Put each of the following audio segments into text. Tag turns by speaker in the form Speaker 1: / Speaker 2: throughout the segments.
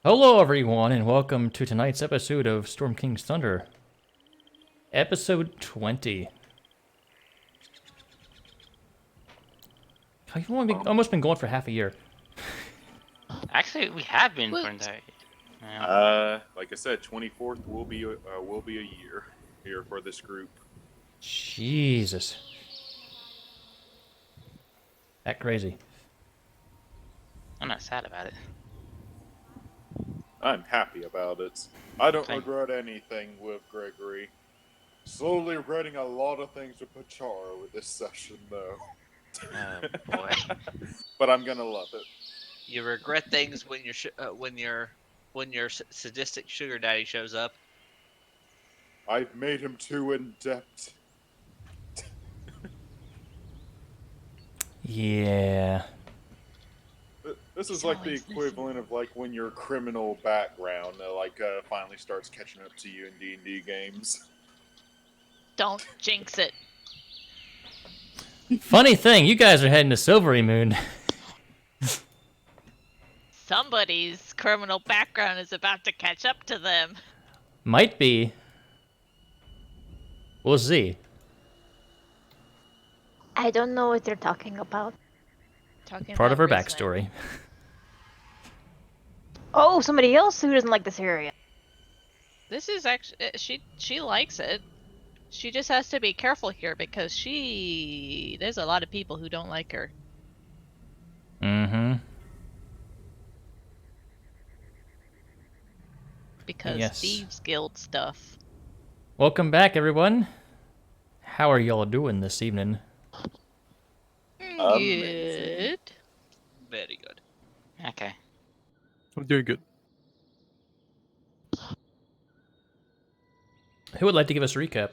Speaker 1: Hello, everyone, and welcome to tonight's episode of Storm King's Thunder, episode 20. You've almost been going for half a year.
Speaker 2: Actually, we have been for
Speaker 3: Woot.
Speaker 2: entire.
Speaker 4: Like I said, 24th will be a year here for this group.
Speaker 1: Jesus. That crazy.
Speaker 2: I'm not sad about it.
Speaker 4: I'm happy about it. I don't
Speaker 2: Thank-
Speaker 4: regret anything with Gregory. Slowly regretting a lot of things with Pachara with this session, though.
Speaker 2: Oh boy.
Speaker 4: But I'm gonna love it.
Speaker 3: You regret things when your sadistic sugar daddy shows up.
Speaker 4: I've made him too in-depth.
Speaker 1: Yeah.
Speaker 4: This is
Speaker 3: He's
Speaker 4: like the
Speaker 3: always
Speaker 4: equivalent of like when your criminal background finally starts catching up to you in D&D games.
Speaker 5: Don't jinx it.
Speaker 1: Funny thing, you guys are heading to Silvery Moon.
Speaker 5: Somebody's criminal background is about to catch up to them.
Speaker 1: Might be. We'll see.
Speaker 6: I don't know what you're talking about.
Speaker 5: Talking
Speaker 1: Part of her
Speaker 5: about Rizman.
Speaker 1: backstory.
Speaker 6: Oh, somebody else who doesn't like this area.
Speaker 5: This is actually she likes it. She just has to be careful here because there's a lot of people who don't like her.
Speaker 1: Mm-hmm.
Speaker 5: Because
Speaker 1: Yes.
Speaker 5: Thieves Guild stuff.
Speaker 1: Welcome back, everyone. How are y'all doing this evening?
Speaker 4: Amazing.
Speaker 5: Good.
Speaker 3: Very good.
Speaker 2: Okay.
Speaker 7: I'm doing good.
Speaker 1: Who would like to give us a recap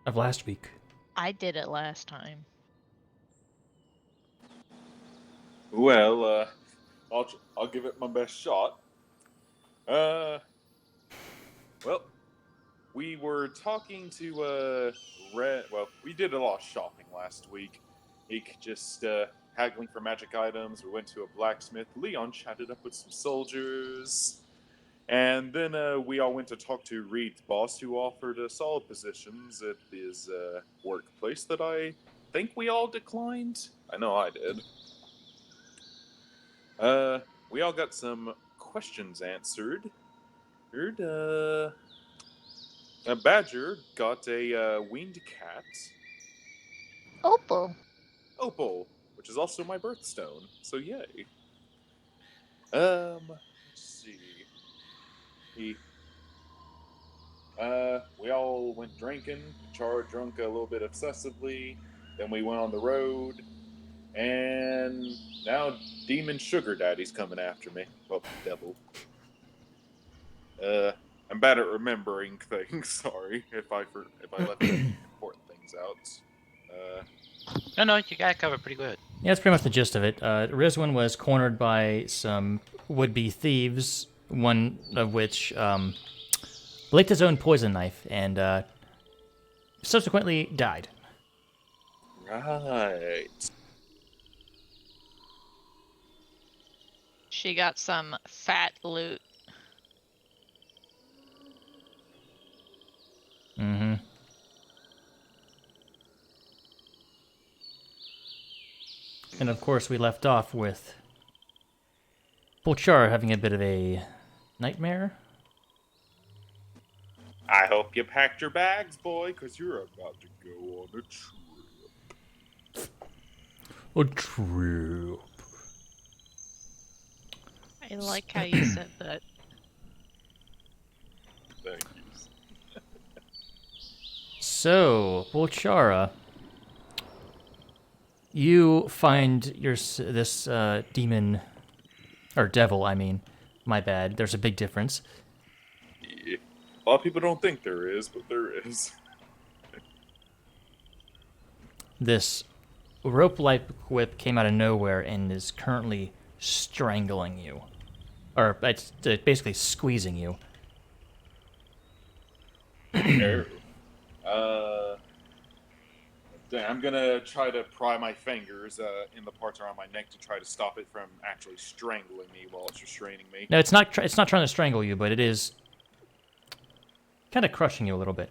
Speaker 1: of last week?
Speaker 5: I did it last time.
Speaker 4: Well, I'll give it my best shot. Well, we were talking to Red. Well, we did a lot of shopping last week. Just haggling for magic items. We went to a blacksmith. Leon chatted up with some soldiers, and then we all went to talk to Reed's boss, who offered solid positions at his workplace that I think we all declined. I know I did. We all got some questions answered. A badger got a winged cat,
Speaker 6: Opal.
Speaker 4: Opal, which is also my birthstone. So yay. Let's see. We all went drinking. Char drunk a little bit excessively. Then we went on the road. And now Demon Sugar Daddy's coming after me. Well, devil. I'm bad at remembering things. Sorry if I left any important things out.
Speaker 2: No, you got it covered pretty good.
Speaker 1: Yeah, that's pretty much the gist of it. Rizwan was cornered by some would-be thieves, one of which licked his own poison knife and subsequently died.
Speaker 4: Right.
Speaker 5: She got some fat loot.
Speaker 1: Mm-hmm. And of course, we left off with Bolchar having a bit of a nightmare.
Speaker 4: I hope you packed your bags, boy, because you're about to go on a trip.
Speaker 1: A trip.
Speaker 5: I like how you said that.
Speaker 4: Thank you.
Speaker 1: So, Bolchara, you find this demon, or devil, I mean. My bad. There's a big difference.
Speaker 4: Yeah. A lot of people don't think there is, but there is.
Speaker 1: This rope-like whip came out of nowhere and is currently strangling you. Or it's basically squeezing you.
Speaker 4: No. Let's I'm gonna try to pry my fingers in the parts around my neck to try to stop it from actually strangling me while it's restraining me.
Speaker 1: No, it's not. It's not trying to strangle you, but it is kind of crushing you a little bit.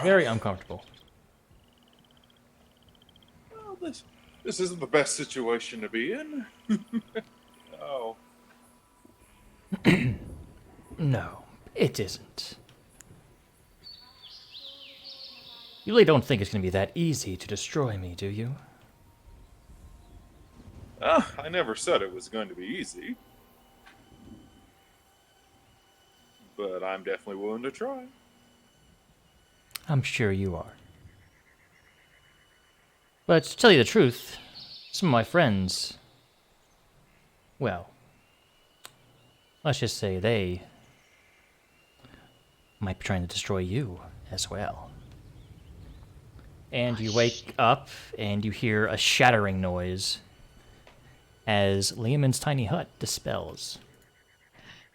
Speaker 1: Very uncomfortable.
Speaker 4: Well, this isn't the best situation to be in. Oh.
Speaker 1: No, it isn't. You really don't think it's going to be that easy to destroy me, do you?
Speaker 4: I never said it was going to be easy. But I'm definitely willing to try.
Speaker 1: I'm sure you are. But to tell you the truth, some of my friends, well, let's just say they might be trying to destroy you as well. And you wake up and you hear a shattering noise as Leomin's tiny hut dispels.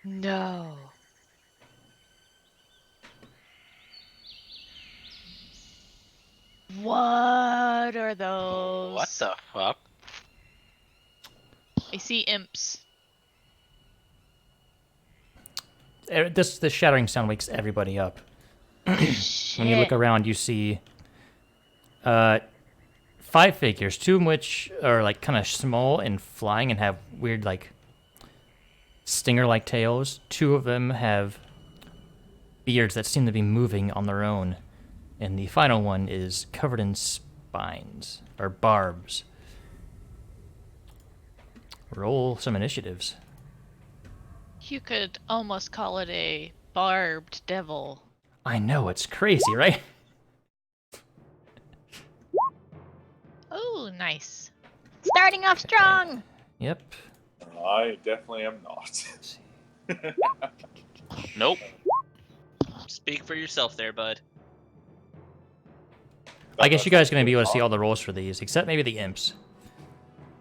Speaker 5: No. What are those?
Speaker 2: What the fuck?
Speaker 5: I see imps.
Speaker 1: This shattering sound wakes everybody up. When you look around, you see 5 figures, 2 of which are like kind of small and flying and have weird like stinger-like tails. 2 of them have beards that seem to be moving on their own, and the final one is covered in spines or barbs. Roll some initiatives.
Speaker 5: You could almost call it a barbed devil.
Speaker 1: I know, it's crazy, right?
Speaker 5: Oh, nice.
Speaker 6: Starting off strong.
Speaker 1: Yep.
Speaker 4: I definitely am not.
Speaker 3: Nope. Speak for yourself there, bud.
Speaker 1: I guess you guys are going to be able to see all the rolls for these, except maybe the imps.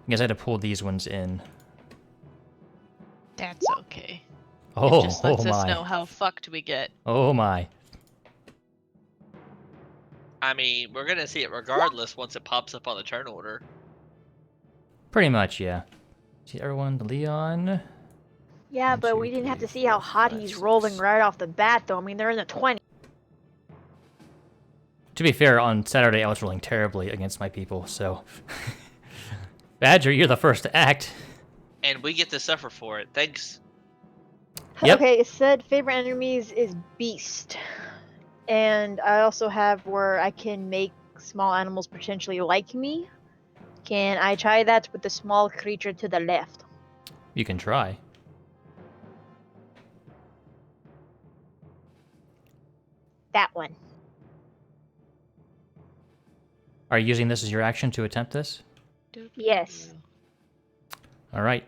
Speaker 1: Because I had to pull these ones in.
Speaker 5: That's okay.
Speaker 1: Oh,
Speaker 5: It just lets
Speaker 1: oh
Speaker 5: us
Speaker 1: my.
Speaker 5: know how fucked we get.
Speaker 1: Oh my.
Speaker 3: I mean, we're gonna see it regardless once it pops up on the turn order.
Speaker 1: Pretty much, yeah. See everyone, Leon.
Speaker 6: Yeah,
Speaker 1: 1,
Speaker 6: but
Speaker 1: 2,
Speaker 6: we didn't have
Speaker 1: 3,
Speaker 6: to see how
Speaker 1: 4,
Speaker 6: hot
Speaker 1: 5,
Speaker 6: he's
Speaker 1: 6.
Speaker 6: rolling right off the bat, though. I mean, they're in the 20.
Speaker 1: To be fair, on Saturday I was rolling terribly against my people, so... Badger, you're the first to act.
Speaker 3: And we get to suffer for it. Thanks.
Speaker 1: Yep.
Speaker 6: Okay, it said favorite enemies is beast. And I also have where I can make small animals potentially like me. Can I try that with the small creature to the left?
Speaker 1: You can try.
Speaker 6: That one.
Speaker 1: Are you using this as your action to attempt this?
Speaker 6: Yes.
Speaker 1: Alright.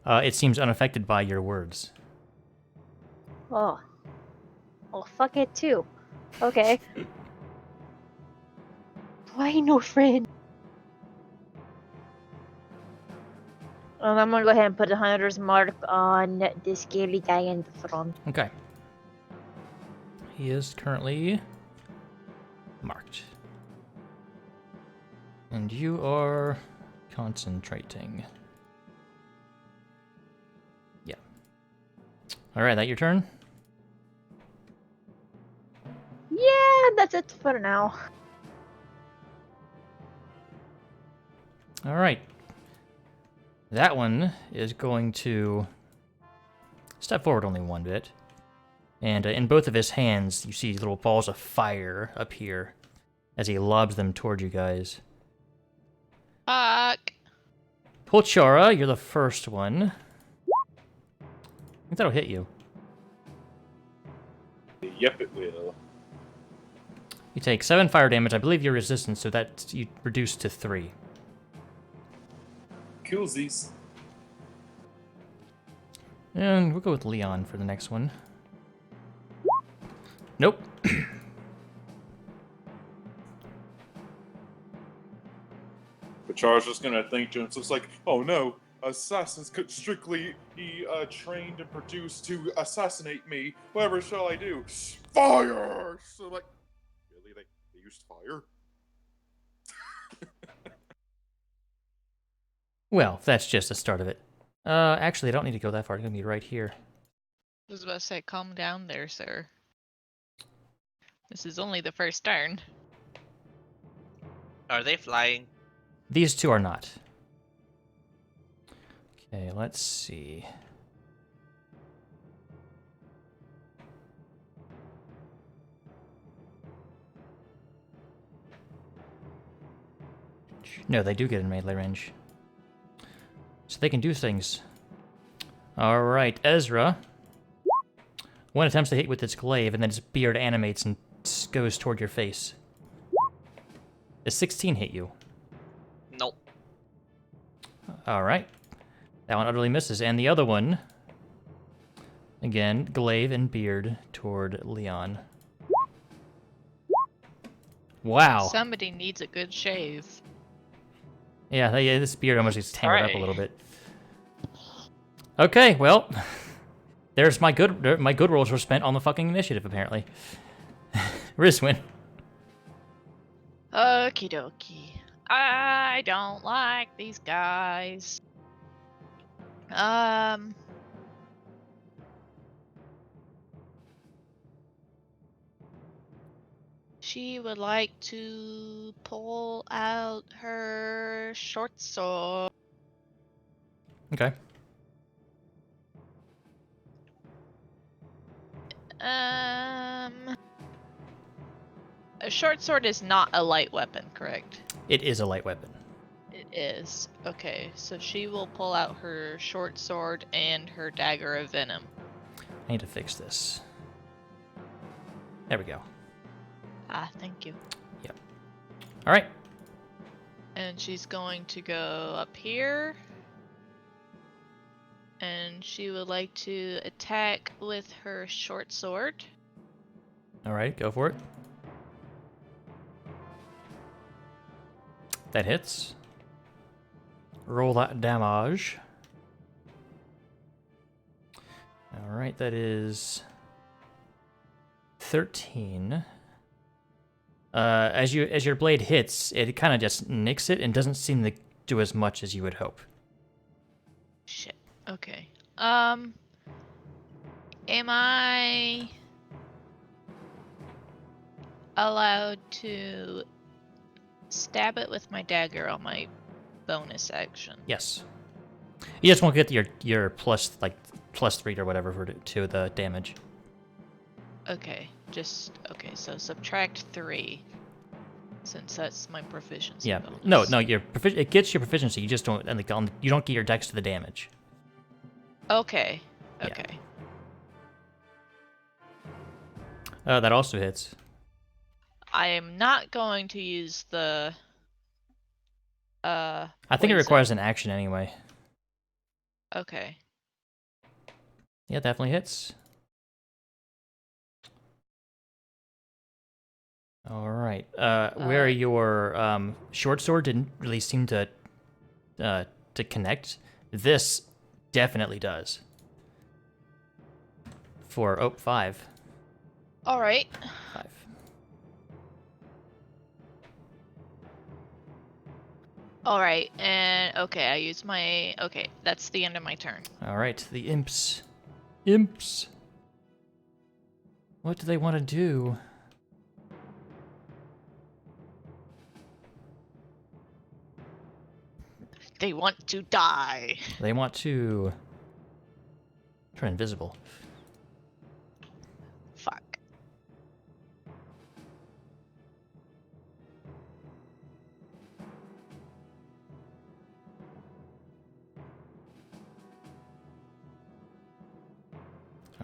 Speaker 1: It seems unaffected by your words.
Speaker 6: Oh. Well, fuck it too. Okay. Why no friend? I'm gonna go ahead and put a hunter's mark on the scaly guy in the front.
Speaker 1: Okay. He is currently marked. And you are concentrating. Yeah. Alright, that your turn?
Speaker 6: Yeah, that's it for now.
Speaker 1: Alright. That one is going to step forward only one bit. And in both of his hands, you see little balls of fire appear as he lobs them toward you guys.
Speaker 5: Fuck.
Speaker 1: Polchara, you're the first one. I think that'll hit you.
Speaker 4: Yep, it will.
Speaker 1: You take 7 fire damage. I believe you're resistant, so that you reduce to 3.
Speaker 4: Coolsies.
Speaker 1: And we'll go with Leon for the next one. Nope.
Speaker 4: But Char's just gonna think to himself, it's like, oh no, assassins could strictly be trained and produced to assassinate me. Whatever shall I do? Fire! So like, produced fire.
Speaker 1: Well, that's just the start of it. Actually, I don't need to go that far. It's gonna be right here.
Speaker 5: I was about to say, calm down there, sir. This is only the first turn.
Speaker 3: Are they flying?
Speaker 1: These two are not. Okay, let's see. No, they do get in melee range. So they can do things. Alright, Ezra. One attempts to hit with its glaive, and then its beard animates and goes toward your face. Does 16 hit you?
Speaker 3: Nope.
Speaker 1: Alright. That one utterly misses. And the other one, again, glaive and beard toward Leon. Wow.
Speaker 5: Somebody needs a good shave.
Speaker 1: Yeah, this beard almost gets tangled up a
Speaker 2: Alright.
Speaker 1: little bit. Okay, well, there's my good rolls were spent on the fucking initiative, apparently. Rizwin.
Speaker 5: Okie dokie. I don't like these guys. She would like to pull out her short sword.
Speaker 1: Okay.
Speaker 5: A short sword is not a light weapon, correct?
Speaker 1: It is a light weapon.
Speaker 5: It is. Okay, so she will pull out her short sword and her dagger of venom.
Speaker 1: I need to fix this. There we go.
Speaker 5: Ah, thank you.
Speaker 1: All right.
Speaker 5: And she's going to go up here. And she would like to attack with her short sword.
Speaker 1: All right, go for it. That hits. Roll that damage. All right, that is 13. As your blade hits, it kind of just nicks it and doesn't seem to do as much as you would hope.
Speaker 5: Shit. Okay. Am I allowed to stab it with my dagger on my bonus action?
Speaker 1: Yes. You just won't get your plus 3 or whatever to the damage.
Speaker 5: Okay. Okay, so subtract 3. Since that's my proficiency
Speaker 1: Yeah.
Speaker 5: bonus.
Speaker 1: No, it gets your proficiency. You just don't you don't get your dex to the damage.
Speaker 5: Okay.
Speaker 1: Yeah.
Speaker 5: Okay.
Speaker 1: That also hits.
Speaker 5: I am not going to use the
Speaker 1: I think it
Speaker 5: poison.
Speaker 1: requires an action anyway.
Speaker 5: Okay.
Speaker 1: Yeah, definitely hits. All right. Where your short sword didn't really seem to connect, this definitely does. For 5.
Speaker 5: All right.
Speaker 1: 5.
Speaker 5: All right. And okay, I use my okay, that's the end of my turn.
Speaker 1: All right, the imps. Imps. What do they want to do?
Speaker 5: They want to die.
Speaker 1: They want to turn invisible.
Speaker 5: Fuck.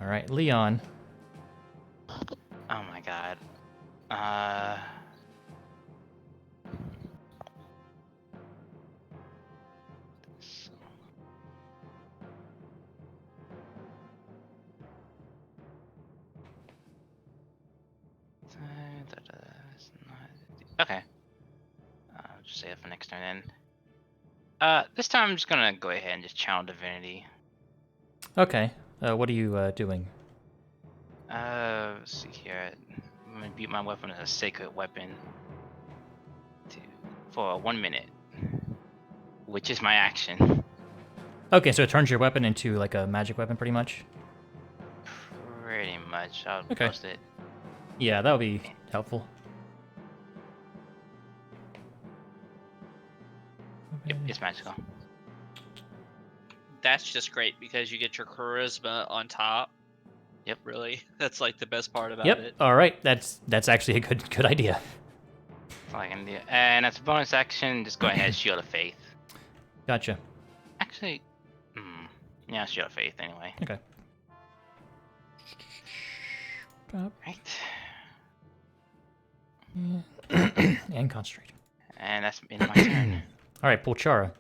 Speaker 1: All right, Leon.
Speaker 2: Oh my god. Okay. I'll just say that for next turn then. This time I'm just gonna go ahead and just channel divinity.
Speaker 1: Okay. What are you doing?
Speaker 2: Let's see here. I'm gonna beat my weapon as a sacred weapon. for 1 minute, which is my action.
Speaker 1: Okay, so it turns your weapon into like a magic weapon, pretty much.
Speaker 2: Pretty much. I'll
Speaker 1: Okay.
Speaker 2: post it.
Speaker 1: Yeah, that would be helpful.
Speaker 2: Yep, it's magical.
Speaker 3: That's just great because you get your charisma on top.
Speaker 2: Yep.
Speaker 3: Really, that's like the best part about
Speaker 1: Yep.
Speaker 3: it.
Speaker 1: All right. That's actually a good idea.
Speaker 2: That's all I can do. And as a bonus action, just go ahead, Shield of Faith.
Speaker 1: Gotcha.
Speaker 2: Actually, yeah, Shield of Faith anyway.
Speaker 1: Okay.
Speaker 2: Right.
Speaker 1: And concentrate.
Speaker 2: And that's in my turn.
Speaker 1: All right, Pulchara.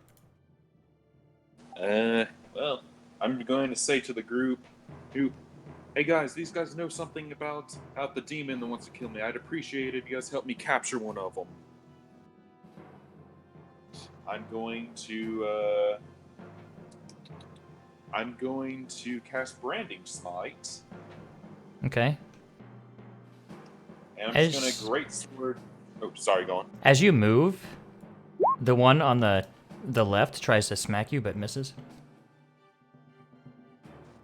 Speaker 4: Well, I'm going to say to the group, hey guys, these guys know something about the demon that wants to kill me. I'd appreciate it if you guys help me capture one of them. I'm going to cast Branding Smite,
Speaker 1: Okay.
Speaker 4: and I'm just going to Great Sword. Oh, sorry, go on.
Speaker 1: As you move, the one on the left tries to smack you but misses.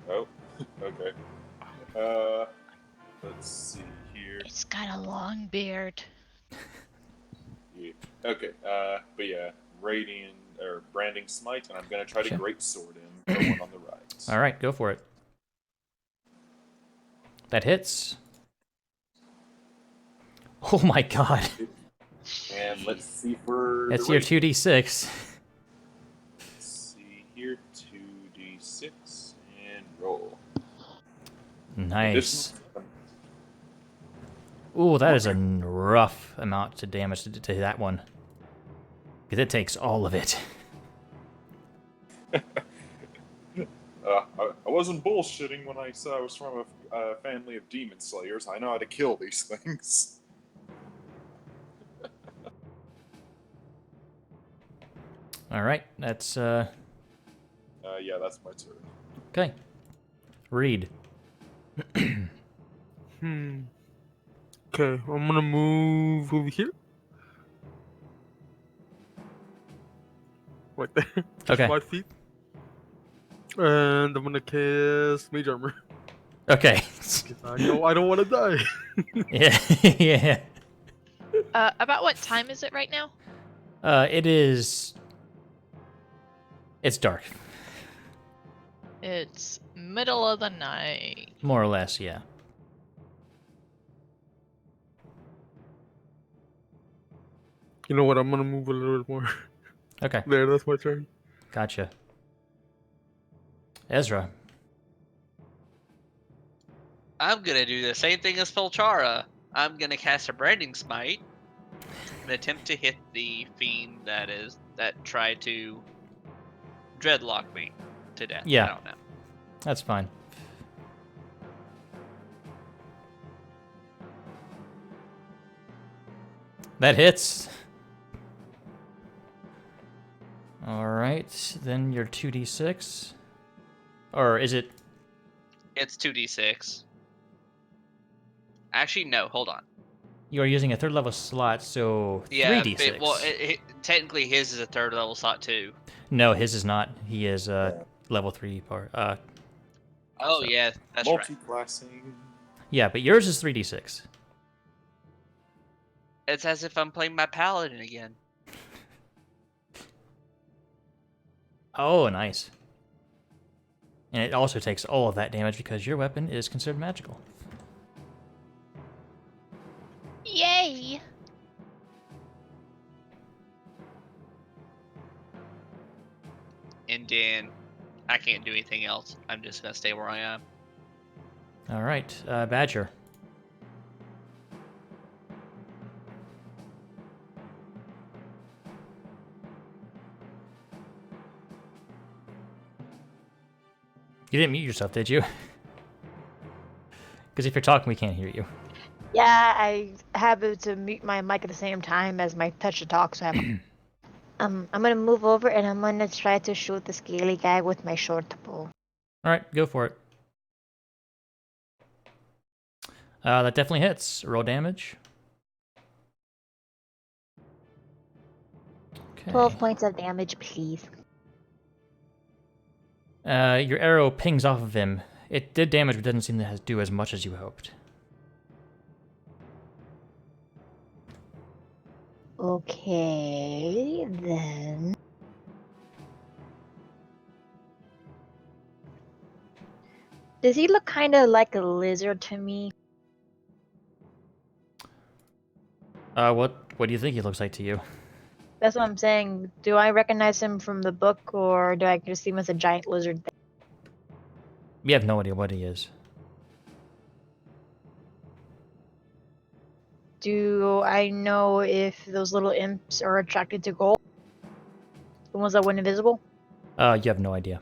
Speaker 4: Oh, okay. Let's see here.
Speaker 5: It's got a long beard.
Speaker 4: Yeah. Okay. But yeah, Radiant or Branding Smite, and I'm gonna try to
Speaker 1: Sure.
Speaker 4: Great Sword him. The one on the right.
Speaker 1: All right, go for it. That hits. Oh my god.
Speaker 4: And let's see for.
Speaker 1: That's
Speaker 4: the
Speaker 1: your
Speaker 4: Radiant.
Speaker 1: 2d6.
Speaker 4: Let's see here, 2d6 and roll.
Speaker 1: Nice.
Speaker 4: Additional-
Speaker 1: Ooh, that is a rough amount of damage to that one. Because it takes all of it.
Speaker 4: I wasn't bullshitting when I said I was from a family of demon slayers. I know how to kill these things.
Speaker 1: All right, that's
Speaker 4: Yeah, that's my turn.
Speaker 1: okay. Read.
Speaker 7: Okay, I'm gonna move over here. Right there. Just
Speaker 1: Okay.
Speaker 7: 5 feet. And I'm gonna cast Mage Armor.
Speaker 1: Okay.
Speaker 7: 'Cause I know I don't want to die.
Speaker 1: Yeah. Yeah.
Speaker 5: About what time is it right now?
Speaker 1: It is. It's dark,
Speaker 5: It's middle of the night.
Speaker 1: more or less. Yeah.
Speaker 7: You know what? I'm gonna move a little bit more.
Speaker 1: Okay.
Speaker 7: There, that's my turn.
Speaker 1: Gotcha. Ezra.
Speaker 3: I'm gonna do the same thing as Pulchara. I'm gonna cast a Branding Smite and attempt to hit the fiend that tried to dreadlock me to death.
Speaker 1: Yeah.
Speaker 3: I don't know.
Speaker 1: That's fine. That hits. All right, then your 2d6. Or is it?
Speaker 3: It's 2d6. Actually, no. Hold on.
Speaker 1: You are using a third level slot, so
Speaker 3: Yeah.
Speaker 1: 3d6.
Speaker 3: Well, technically his is a third level slot too.
Speaker 1: No, his is not. He is level 3 part.
Speaker 3: Oh
Speaker 1: So-
Speaker 3: yeah, that's right.
Speaker 4: Multi-classing.
Speaker 1: Yeah, but yours is 3d6.
Speaker 3: It's as if I'm playing my paladin again.
Speaker 1: Oh, nice. And it also takes all of that damage because your weapon is considered magical.
Speaker 5: Yay!
Speaker 3: And then I can't do anything else. I'm just gonna stay where I am.
Speaker 1: All right, Badger. You didn't mute yourself, did you? Because if you're talking, we can't hear you.
Speaker 6: Yeah, I happen to mute my mic at the same time as my touch to talk, so I have. I'm gonna move over and I'm gonna try to shoot the scaly guy with my short bow.
Speaker 1: All right, go for it. That definitely hits. Roll damage. Okay.
Speaker 6: 12 points of damage, please.
Speaker 1: Your arrow pings off of him. It did damage, but doesn't seem to do as much as you hoped.
Speaker 6: Okay, then. Does he look kind of like a lizard to me?
Speaker 1: What do you think he looks like to you?
Speaker 6: That's what I'm saying. Do I recognize him from the book, or do I just see him as a giant lizard thing?
Speaker 1: You have no idea what he is.
Speaker 6: Do I know if those little imps are attracted to gold? The ones that went invisible?
Speaker 1: You have no idea.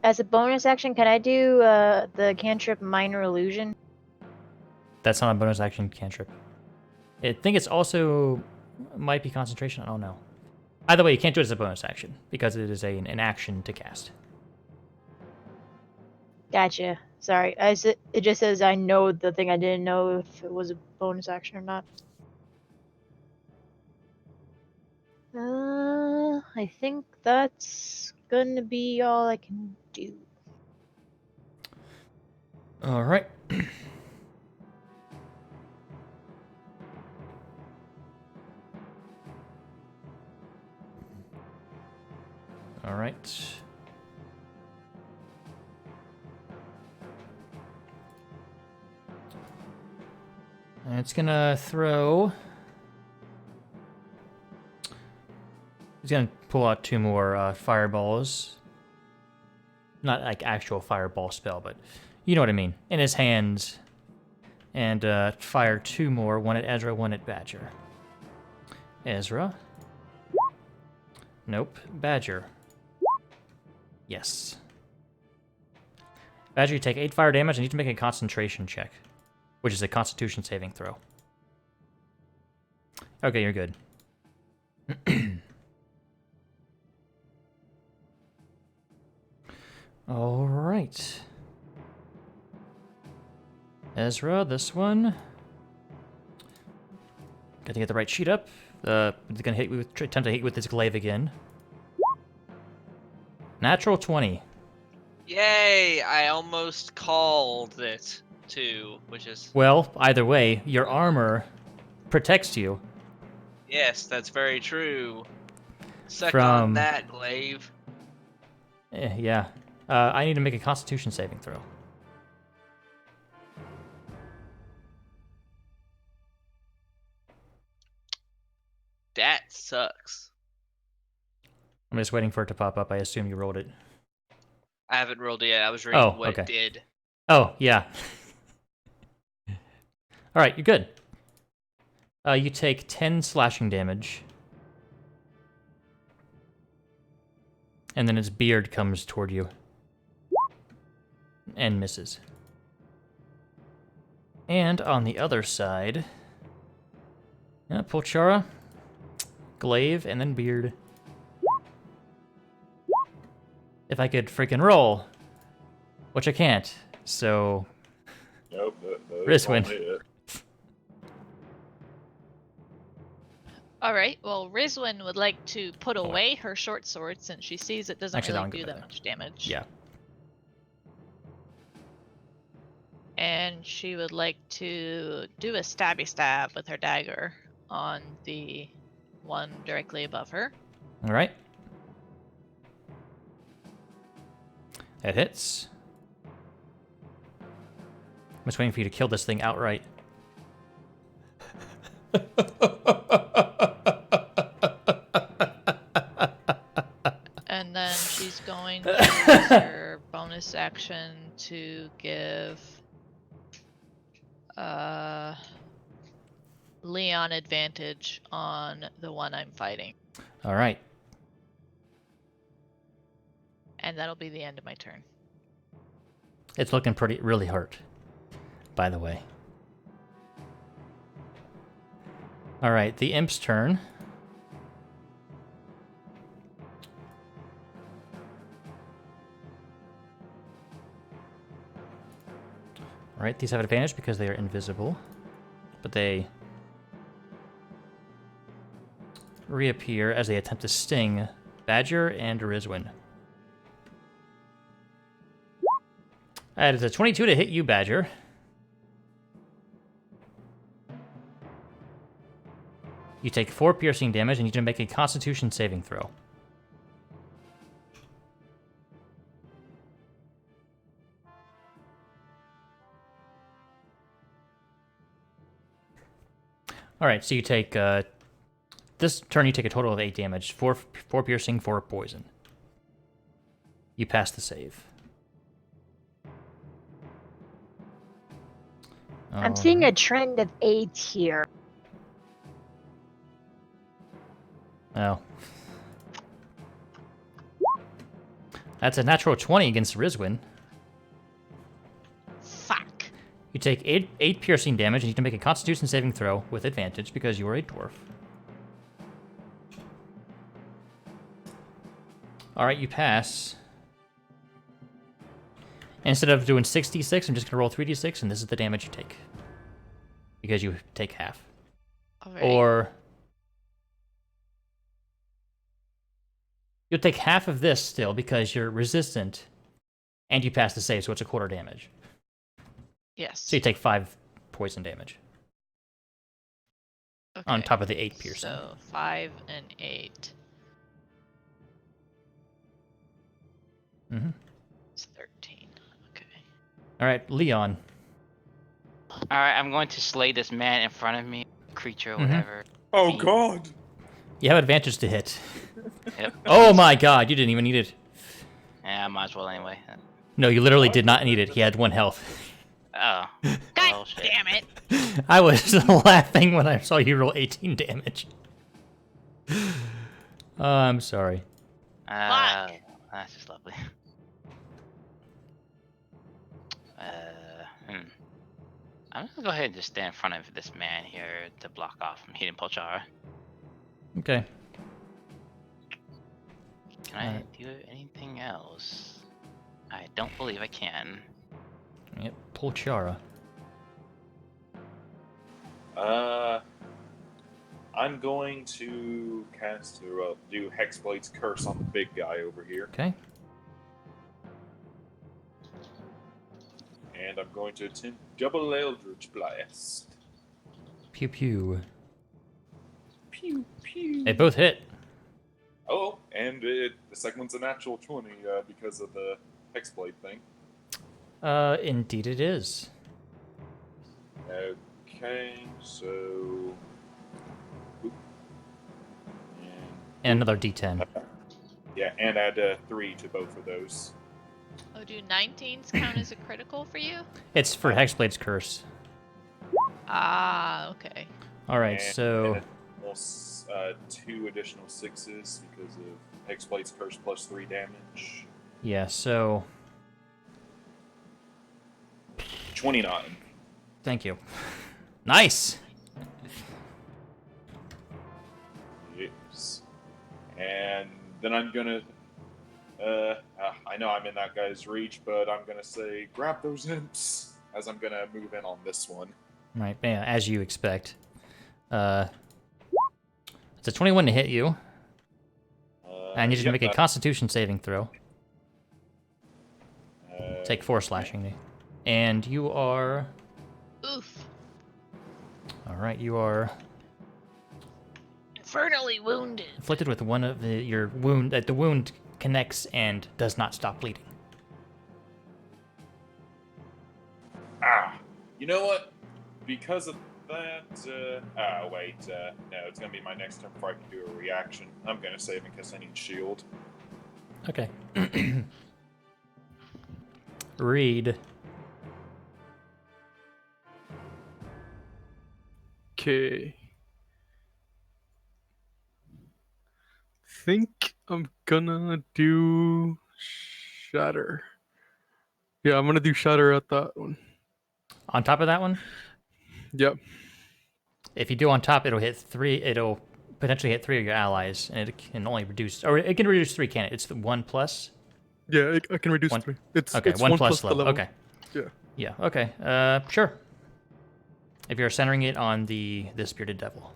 Speaker 6: As a bonus action, can I do the cantrip Minor Illusion?
Speaker 1: That's not a bonus action cantrip. I think it's also might be concentration. I don't know. Either way, you can't do it as a bonus action because it is an action to cast.
Speaker 6: Gotcha. Sorry, it just says I know the thing. I didn't know if it was a bonus action or not. I think that's gonna be all I can do.
Speaker 1: All right. All right. And it's gonna throw. He's gonna pull out 2 more fireballs. Not like actual fireball spell, but you know what I mean. In his hands. And fire 2 more. 1 at Ezra, 1 at Badger. Ezra. Nope. Badger. Yes. Badger, you take 8 fire damage and you need to make a concentration check, which is a constitution saving throw. Okay, you're good. All right. Ezra, this one. Got to get the right sheet up. Gonna hit you with, attempt to hit you with this glaive again. Natural 20.
Speaker 3: Yay! I almost called it too, which is
Speaker 1: Well, either way, your armor protects you
Speaker 3: yes, that's very true. Suck
Speaker 1: from
Speaker 3: on that, glaive.
Speaker 1: Yeah. I need to make a Constitution saving throw.
Speaker 3: That sucks.
Speaker 1: I'm just waiting for it to pop up. I assume you rolled it.
Speaker 3: I haven't rolled it yet. I was reading
Speaker 1: Oh,
Speaker 3: what
Speaker 1: okay.
Speaker 3: it did.
Speaker 1: Oh, yeah. All right, you're good. You take 10 slashing damage. And then its beard comes toward you. And misses. And on the other side... Yeah, Polchara, glaive, and then beard. If I could freaking roll. Which I can't, so...
Speaker 4: Nope,
Speaker 1: Rizwin.
Speaker 5: Alright, well, Rizwin would like to put away her short sword since she sees it doesn't
Speaker 1: Actually, that
Speaker 5: really
Speaker 1: one
Speaker 5: do
Speaker 1: could
Speaker 5: that
Speaker 1: better.
Speaker 5: much damage.
Speaker 1: Yeah.
Speaker 5: And she would like to do a stabby stab with her dagger on the one directly above her.
Speaker 1: All right. That hits. I'm just waiting for you to kill this thing outright.
Speaker 5: And then she's going to use her bonus action to give Leon advantage on the one I'm fighting.
Speaker 1: All right.
Speaker 5: And that'll be the end of my turn.
Speaker 1: It's looking really hurt, by the way. All right, the imp's turn. All right, these have advantage because they are invisible, but they reappear as they attempt to sting Badger and Rizwin. That is a 22 to hit you, Badger. You take 4 piercing damage, and you need to make a Constitution saving throw. All right, so you take this turn. You take a total of 8 damage: 4 piercing, 4 poison. You pass the save.
Speaker 6: I'm seeing a trend of 8 here.
Speaker 1: Oh. That's a natural 20 against Rizwin.
Speaker 5: Fuck.
Speaker 1: You take 8 piercing damage, and you can make a Constitution saving throw with advantage because you are a dwarf. Alright, you pass. Instead of doing 6d6, I'm just going to roll 3d6, and this is the damage you take. Because you take half.
Speaker 5: Alright.
Speaker 1: Or... you'll take half of this still because you're resistant, and you pass the save, so it's a quarter damage.
Speaker 5: Yes.
Speaker 1: So you take 5 poison damage.
Speaker 5: Okay.
Speaker 1: On top of the 8 piercing.
Speaker 5: So 5 and 8.
Speaker 1: Mm-hmm.
Speaker 5: It's 13. Okay.
Speaker 1: Alright, Leon.
Speaker 2: Alright, I'm going to slay this man in front of me. Creature,
Speaker 1: Mhm.
Speaker 2: whatever.
Speaker 4: Oh
Speaker 2: Fiend.
Speaker 4: God!
Speaker 1: You have advantage to hit.
Speaker 2: Yep.
Speaker 1: Oh my god, you didn't even need it.
Speaker 2: Yeah, I might as well anyway.
Speaker 1: No, you literally did not need it. He had 1 health.
Speaker 2: Oh.
Speaker 5: God
Speaker 2: well, shit.
Speaker 5: damn it!
Speaker 1: I was laughing when I saw you roll 18 damage. Oh, I'm sorry.
Speaker 5: Fuck.
Speaker 2: That's just lovely. I'm gonna go ahead and just stand in front of this man here to block off from hitting Polchara.
Speaker 1: Okay.
Speaker 2: Can I
Speaker 1: Alright.
Speaker 2: do anything else? I don't believe I can.
Speaker 1: Yep, Polchara.
Speaker 4: I'm going to cast or do Hexblade's Curse on the big guy over here,
Speaker 1: Okay.
Speaker 4: and I'm going to attempt double Eldritch Blast.
Speaker 1: Pew pew.
Speaker 4: Pew pew.
Speaker 1: They both hit.
Speaker 4: Oh, and the second one's a natural 20 because of the Hexblade thing.
Speaker 1: Indeed it is.
Speaker 4: Okay, so. Oop.
Speaker 1: And another d10.
Speaker 4: Yeah, and add 3 to both of those.
Speaker 5: Oh, do 19s count as a critical for you?
Speaker 1: It's for Hexblade's Curse.
Speaker 5: Ah, okay.
Speaker 1: Alright,
Speaker 4: And
Speaker 1: so...
Speaker 4: almost 2 additional 6s because of Hexblade's Curse plus 3 damage.
Speaker 1: yeah, so...
Speaker 4: 29.
Speaker 1: Thank you. Nice!
Speaker 4: Yes. And then I'm gonna. I know I'm in that guy's reach, but I'm gonna say grab those imps as I'm gonna move in on this one.
Speaker 1: Right, yeah, as you expect. It's a 21 to hit you. I need you to make a Constitution saving throw. Take 4 slashing. And you are...
Speaker 5: Oof.
Speaker 1: Alright, you are
Speaker 5: Infernally wounded.
Speaker 1: inflicted with one of your wound... the wound connects and does not stop bleeding.
Speaker 4: You know what? Because of that, wait, no, it's gonna be my next turn before I can do a reaction. I'm gonna save in case I need shield.
Speaker 1: Okay. Read.
Speaker 7: Okay. Think I'm gonna do Shatter. Yeah, I'm gonna do Shatter at that one.
Speaker 1: On top of that one,
Speaker 7: Yep.
Speaker 1: if you do on top, it'll hit 3. It'll potentially hit 3 of your allies, and it can only reduce... or it can reduce 3, can it? It's 1 plus?
Speaker 7: Yeah, I can reduce
Speaker 1: One-
Speaker 7: 3. It's
Speaker 1: Okay,
Speaker 7: it's
Speaker 1: 1
Speaker 7: 1
Speaker 1: plus
Speaker 7: the
Speaker 1: level.
Speaker 7: level.
Speaker 1: Okay.
Speaker 7: Yeah.
Speaker 1: Yeah, okay. Sure. If you're centering it on the Spirited Devil.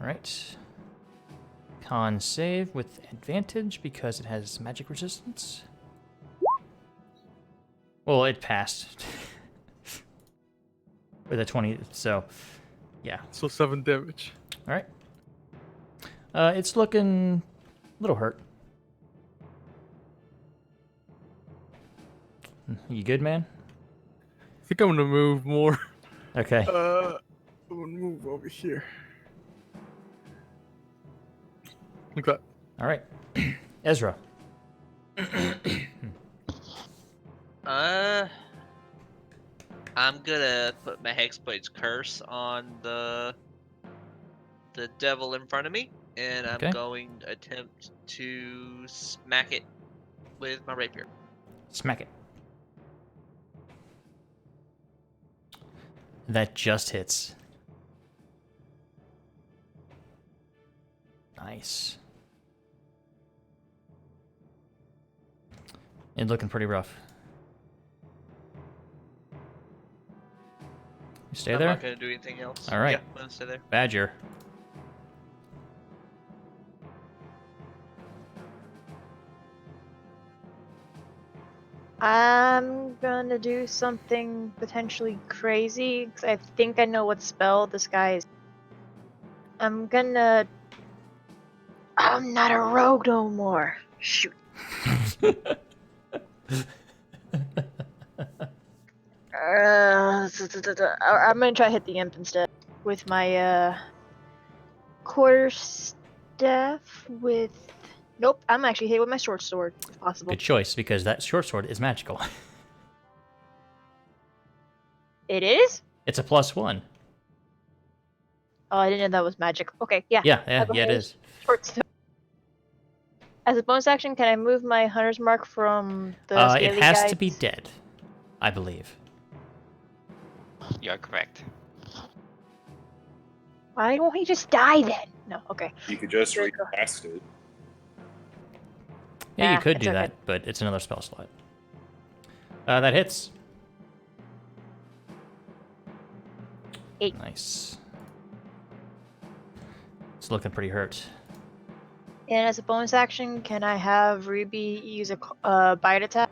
Speaker 1: Alright. Con save with advantage because it has magic resistance. Well, it passed. With a 20, so yeah.
Speaker 7: So 7 damage.
Speaker 1: Alright. It's looking a little hurt. You good, man?
Speaker 7: I think I'm gonna move more.
Speaker 1: Okay.
Speaker 7: I'm gonna move over here. Like that.
Speaker 1: Alright. Ezra.
Speaker 3: I'm gonna put my Hexblade's curse on the devil in front of me, and I'm
Speaker 1: Okay.
Speaker 3: going to attempt to smack it with my rapier.
Speaker 1: Smack it. That just hits. Nice. It's looking pretty rough. You stay
Speaker 3: I'm
Speaker 1: there?
Speaker 3: not gonna do anything else.
Speaker 1: All right.
Speaker 3: Yeah, I'm gonna stay there.
Speaker 1: Badger.
Speaker 6: I'm gonna do something potentially crazy because I think I know what spell this guy is. I'm not a rogue no more. Shoot. I'm gonna try to hit the imp instead with my quarterstaff with. Nope, I'm actually hit with my short sword if possible.
Speaker 1: Good choice, because that short sword is magical.
Speaker 6: It is?
Speaker 1: It's a +1.
Speaker 6: Oh, I didn't know that was magic. Okay, yeah.
Speaker 1: Yeah,
Speaker 6: I'll go
Speaker 1: it
Speaker 6: ahead and
Speaker 1: is.
Speaker 6: short sword. As a bonus action, can I move my hunter's mark from the
Speaker 1: It
Speaker 6: scaly
Speaker 1: has
Speaker 6: guy?
Speaker 1: to be dead, I believe.
Speaker 2: You're correct.
Speaker 6: Why won't he just die then? No, okay.
Speaker 4: You could just
Speaker 6: Good.
Speaker 4: recast it.
Speaker 1: Yeah, you
Speaker 6: Ah,
Speaker 1: could
Speaker 6: it's
Speaker 1: do
Speaker 6: okay.
Speaker 1: that, but it's another spell slot. That hits.
Speaker 6: 8.
Speaker 1: Nice. It's looking pretty hurt.
Speaker 6: And as a bonus action, can I have Ruby use a bite attack?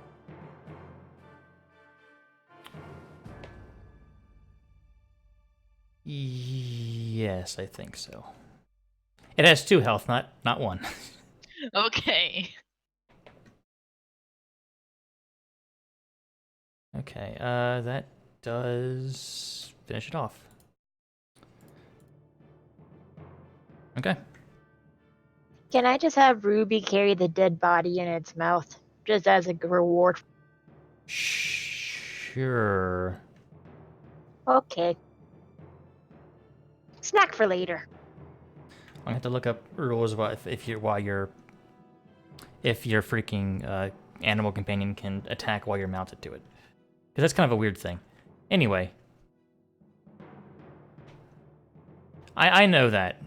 Speaker 1: Yes, I think so. It has 2 health, not 1.
Speaker 5: Okay.
Speaker 1: Okay, that does finish it off. Okay.
Speaker 6: Can I just have Ruby carry the dead body in its mouth, just as a reward?
Speaker 1: Sure.
Speaker 6: Okay. Snack for later.
Speaker 1: I'm gonna have to look up rules about if your freaking animal companion can attack while you're mounted to it, because that's kind of a weird thing. Anyway, I know that.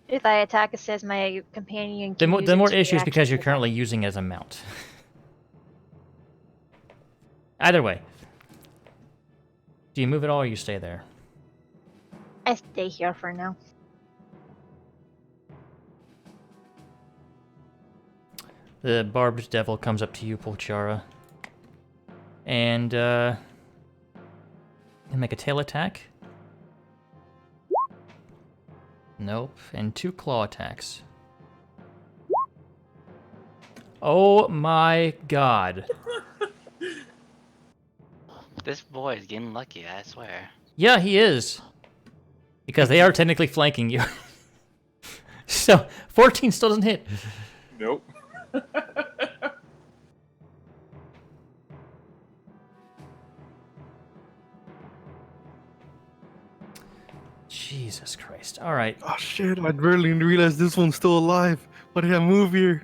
Speaker 6: If I attack, it says my companion
Speaker 1: The
Speaker 6: can
Speaker 1: more
Speaker 6: use
Speaker 1: the
Speaker 6: it
Speaker 1: more
Speaker 6: to
Speaker 1: issues
Speaker 6: react
Speaker 1: because
Speaker 6: to
Speaker 1: you're
Speaker 6: the
Speaker 1: currently using it as a mount. Either way, do you move at all or you stay there?
Speaker 6: I stay here for now.
Speaker 1: The barbed devil comes up to you, Pulchara, and make a tail attack. Nope, and 2 claw attacks. Oh my god.
Speaker 2: This boy is getting lucky, I swear.
Speaker 1: Yeah, he is. Because they are technically flanking you. So, 14 still doesn't hit.
Speaker 4: Nope.
Speaker 1: Jesus Christ. Alright.
Speaker 7: Oh shit, I barely realized this one's still alive. Why did I move here?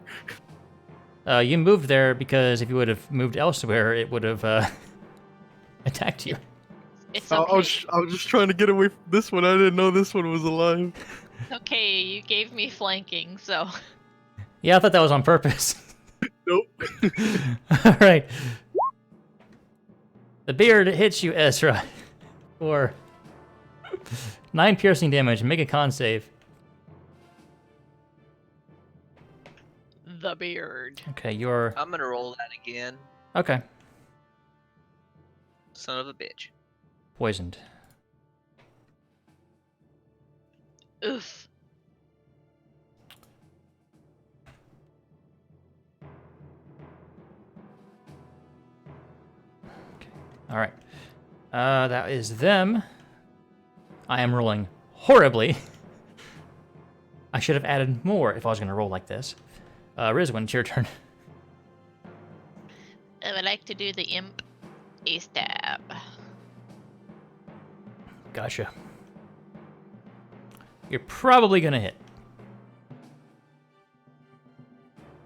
Speaker 1: You moved there because if you would have moved elsewhere, it would have attacked you.
Speaker 5: It's
Speaker 7: I
Speaker 5: okay.
Speaker 7: I was just trying to get away from this one. I didn't know this one was alive.
Speaker 5: Okay, you gave me flanking, so.
Speaker 1: Yeah, I thought that was on purpose.
Speaker 7: Nope.
Speaker 1: Alright. The beard hits you, Ezra. For 9 piercing damage. Make a con save.
Speaker 5: The beard.
Speaker 1: Okay, you're
Speaker 3: I'm gonna roll that again.
Speaker 1: okay.
Speaker 3: Son of a bitch.
Speaker 1: Poisoned.
Speaker 5: Oof.
Speaker 1: All right. That is them. I am rolling horribly. I should have added more if I was going to roll like this. Rizwin, it's your turn.
Speaker 5: I would like to do the imp a stab.
Speaker 1: Gotcha. You're probably going to hit.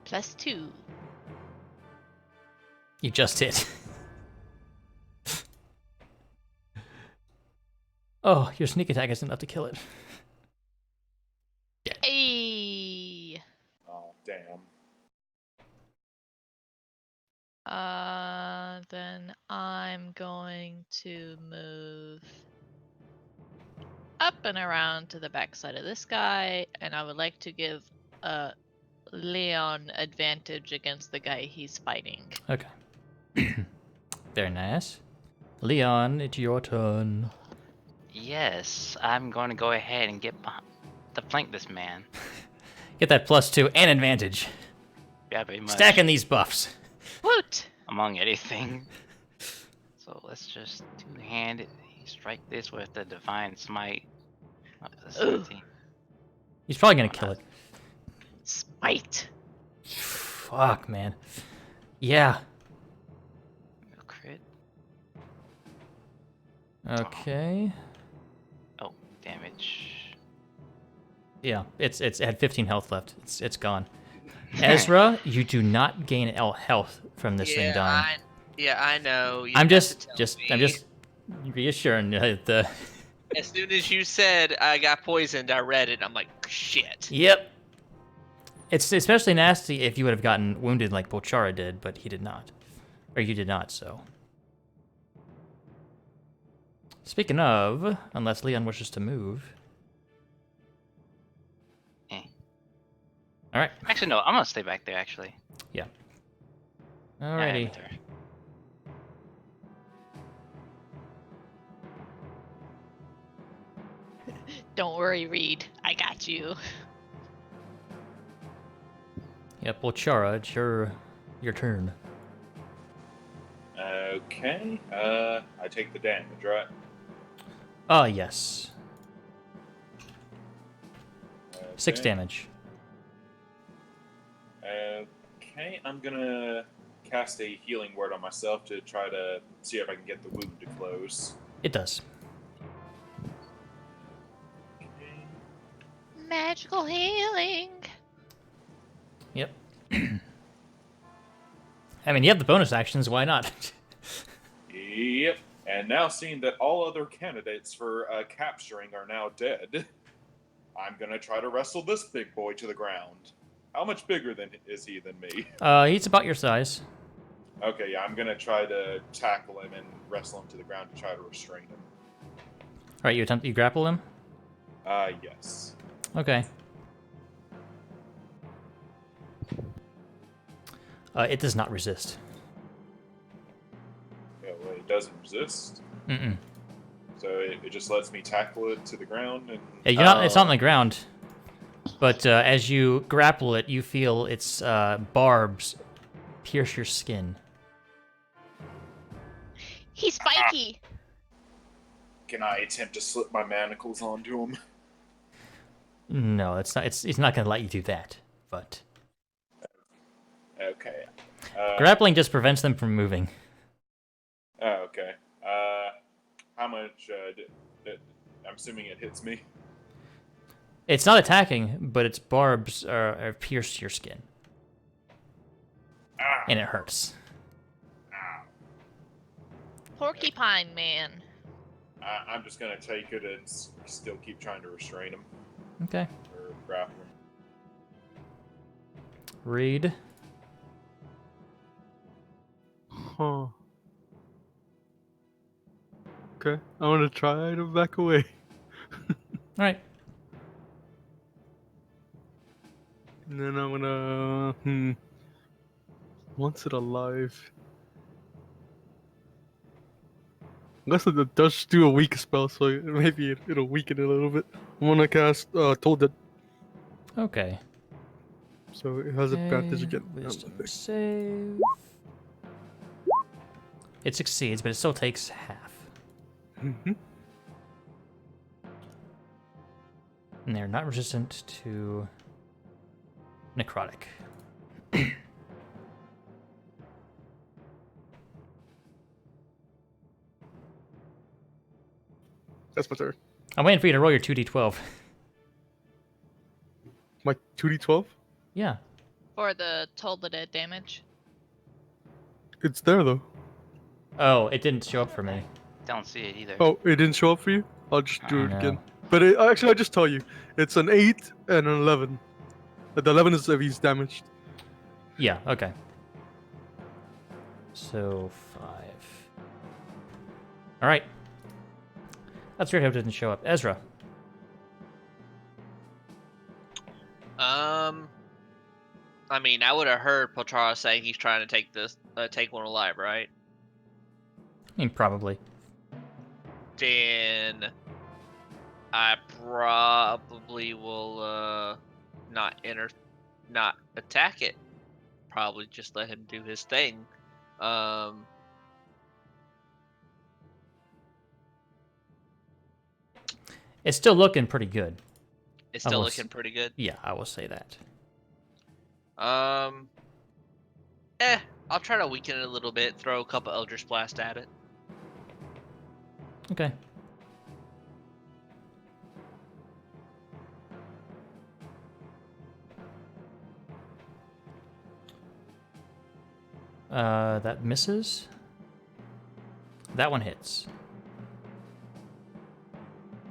Speaker 5: +2.
Speaker 1: You just hit. Oh, your sneak attack isn't enough to kill it.
Speaker 5: Hey.
Speaker 4: Oh, damn.
Speaker 5: Then I'm going to move up and around to the backside of this guy, and I would like to give Leon advantage against the guy he's fighting.
Speaker 1: Okay. Very nice. Leon, it's your turn.
Speaker 2: Yes, I'm going to go ahead and to flank this man.
Speaker 1: Get that +2 and advantage.
Speaker 2: Yeah, pretty much.
Speaker 1: Stacking these buffs.
Speaker 5: Woot!
Speaker 2: Among anything. So let's just two-hand it. Strike this with the divine smite. Up to 17.
Speaker 1: He's probably gonna kill it.
Speaker 5: Smite.
Speaker 1: Fuck, man. Yeah.
Speaker 2: No crit.
Speaker 1: Okay.
Speaker 2: Oh, damage.
Speaker 1: Yeah, it had 15 health left. It's gone. Ezra, you do not gain health from this thing dying.
Speaker 3: I know. You
Speaker 1: I'm
Speaker 3: have
Speaker 1: just
Speaker 3: to tell
Speaker 1: I'm
Speaker 3: me.
Speaker 1: just reassuring you the.
Speaker 3: As soon as you said I got poisoned, I read it. I'm like, shit.
Speaker 1: Yep. It's especially nasty if you would have gotten wounded like Bolchara did, but he did not, or you did not. So. Speaking of, unless Leon wishes to move.
Speaker 2: Eh.
Speaker 1: All right.
Speaker 2: Actually, no. I'm gonna stay back there. Actually.
Speaker 1: Yeah.
Speaker 2: Yeah,
Speaker 1: Alrighty.
Speaker 2: with her.
Speaker 5: Don't worry, Reed. I got you.
Speaker 1: Yep, Bolchara, it's your turn.
Speaker 4: Okay. I take the damage, right?
Speaker 1: Ah, yes. 6
Speaker 4: Okay.
Speaker 1: damage.
Speaker 4: Okay, I'm gonna cast a healing word on myself to try to see if I can get the wound to close.
Speaker 1: It does.
Speaker 4: Okay.
Speaker 5: Magical healing.
Speaker 1: Yep. I mean, you have the bonus actions, why not?
Speaker 4: Yep. And now seeing that all other candidates for capturing are now dead, I'm gonna try to wrestle this big boy to the ground. How much bigger is he than me?
Speaker 1: He's about your size.
Speaker 4: Okay, yeah, I'm gonna try to tackle him and wrestle him to the ground to try to restrain him.
Speaker 1: Alright, you grapple him?
Speaker 4: Yes.
Speaker 1: Okay. It does not resist.
Speaker 4: Yeah, well, it doesn't resist,
Speaker 1: Mm-mm.
Speaker 4: so it just lets me tackle it to the ground and.
Speaker 1: Yeah, you're not, it's not on the ground. But as you grapple it, you feel its barbs pierce your skin.
Speaker 5: He's spiky.
Speaker 4: Can I attempt to slip my manacles onto him?
Speaker 1: No, it's not. It's not going to let you do that. But
Speaker 4: Okay.
Speaker 1: grappling just prevents them from moving.
Speaker 4: Oh, okay. How much? I'm assuming it hits me.
Speaker 1: It's not attacking, but its barbs are pierce your skin,
Speaker 4: Ah,
Speaker 1: and it hurts.
Speaker 5: Porcupine man.
Speaker 4: I'm just gonna take it and still keep trying to restrain him
Speaker 1: Okay.
Speaker 4: or grapple him.
Speaker 1: Read.
Speaker 7: Huh. Okay, I want to try to back away.
Speaker 1: All right.
Speaker 7: And then I'm gonna once it alive. Unless it does do a weak spell, so maybe it'll weaken it a little bit. I'm gonna cast Toll Dead,
Speaker 1: Okay.
Speaker 7: so it has advantage again.
Speaker 1: Wisdom save. It succeeds, but it still takes half.
Speaker 7: Mm-hmm.
Speaker 1: And they're not resistant to necrotic.
Speaker 7: That's my turn.
Speaker 1: I'm waiting for you to roll your 2d12.
Speaker 7: My 2d12.
Speaker 1: Yeah.
Speaker 5: For the Toll the Dead damage.
Speaker 7: It's there though.
Speaker 1: Oh, it didn't show up for me.
Speaker 2: Don't see it either.
Speaker 7: Oh, it didn't show up for you? I'll just do it
Speaker 1: No.
Speaker 7: again. But actually, I'll just tell you. It's an 8 and an 11. The 11 is if he's damaged.
Speaker 1: Yeah, okay. So, 5. Alright. That's weird how it didn't show up. Ezra.
Speaker 3: I mean, I would have heard Potara say he's trying to take one alive, right?
Speaker 1: I mean, probably.
Speaker 3: Then I probably will not attack it. Probably just let him do his thing.
Speaker 1: It's still looking pretty good.
Speaker 3: It's
Speaker 1: I
Speaker 3: still
Speaker 1: will
Speaker 3: looking pretty good.
Speaker 1: Yeah, I will say that.
Speaker 3: I'll try to weaken it a little bit. Throw a couple Eldritch Blast at it.
Speaker 1: Okay. That misses. That one hits.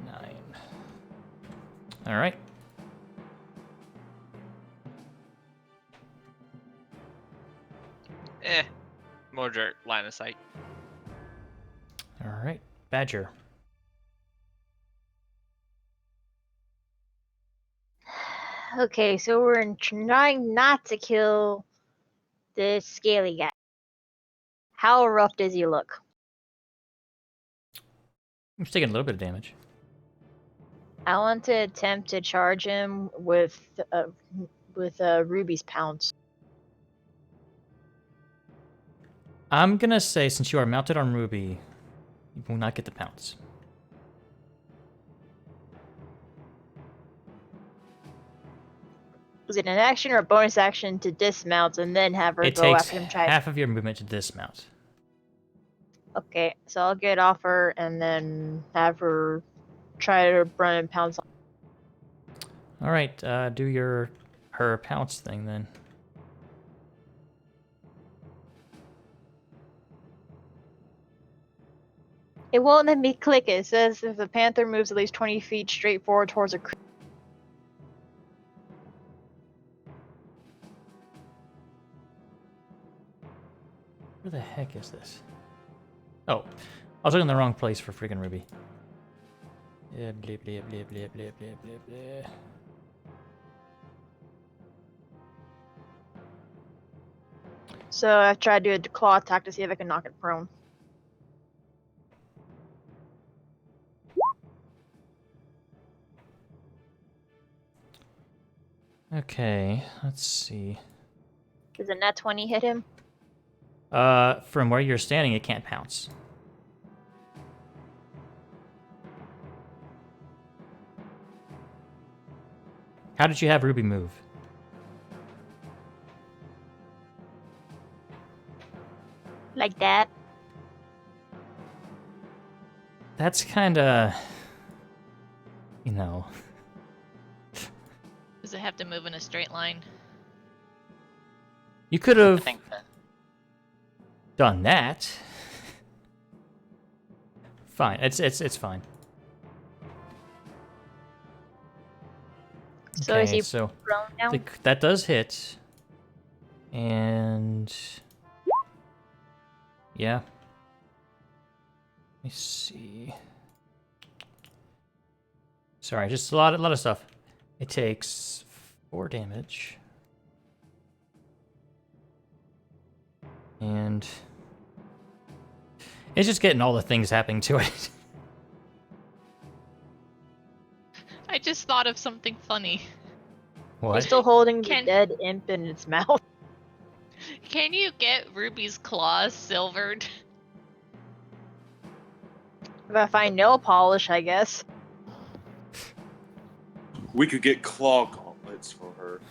Speaker 1: 9. All right.
Speaker 3: More dirt. Line of sight.
Speaker 1: All right. Badger.
Speaker 6: Okay, so we're trying not to kill this scaly guy. How rough does he look?
Speaker 1: He's taking a little bit of damage.
Speaker 6: I want to attempt to charge him with Ruby's pounce.
Speaker 1: I'm gonna say, since you are mounted on Ruby, you will not get the pounce.
Speaker 6: Is it an action or a bonus action to dismount and then have her
Speaker 1: It
Speaker 6: go
Speaker 1: takes
Speaker 6: after him? Try.
Speaker 1: half of your movement to dismount.
Speaker 6: Okay, so I'll get off her and then have her try to run and pounce on.
Speaker 1: All right, do her pounce thing then.
Speaker 6: It won't let me click it. It says if the panther moves at least 20 feet straight forward towards a creature.
Speaker 1: Where the heck is this? Oh, I was looking in the wrong place for freaking Ruby. Yeah, blah, blah, blah, blah, blah, blah, blah, blah.
Speaker 6: So I tried to do a claw attack to see if I can knock it prone.
Speaker 1: Okay, let's see.
Speaker 6: Does a nat 20 hit him?
Speaker 1: From where you're standing, it can't pounce. How did you have Ruby move?
Speaker 6: Like that?
Speaker 1: That's kinda... You know...
Speaker 5: Does it have to move in a straight line?
Speaker 1: You could
Speaker 2: I
Speaker 1: have
Speaker 2: think that.
Speaker 1: done that. Fine, it's fine.
Speaker 6: So is he
Speaker 1: so
Speaker 6: prone now?
Speaker 1: that does hit. And... Yeah. Let me see. Sorry, just a lot of stuff. It takes 4 damage. And it's just getting all the things happening to it.
Speaker 5: I just thought of something funny.
Speaker 1: What?
Speaker 6: It's still holding the
Speaker 5: Can-
Speaker 6: dead imp in its mouth.
Speaker 5: Can you get Ruby's claws silvered?
Speaker 6: If I find nail polish, I guess.
Speaker 4: We could get claw gauntlets for her.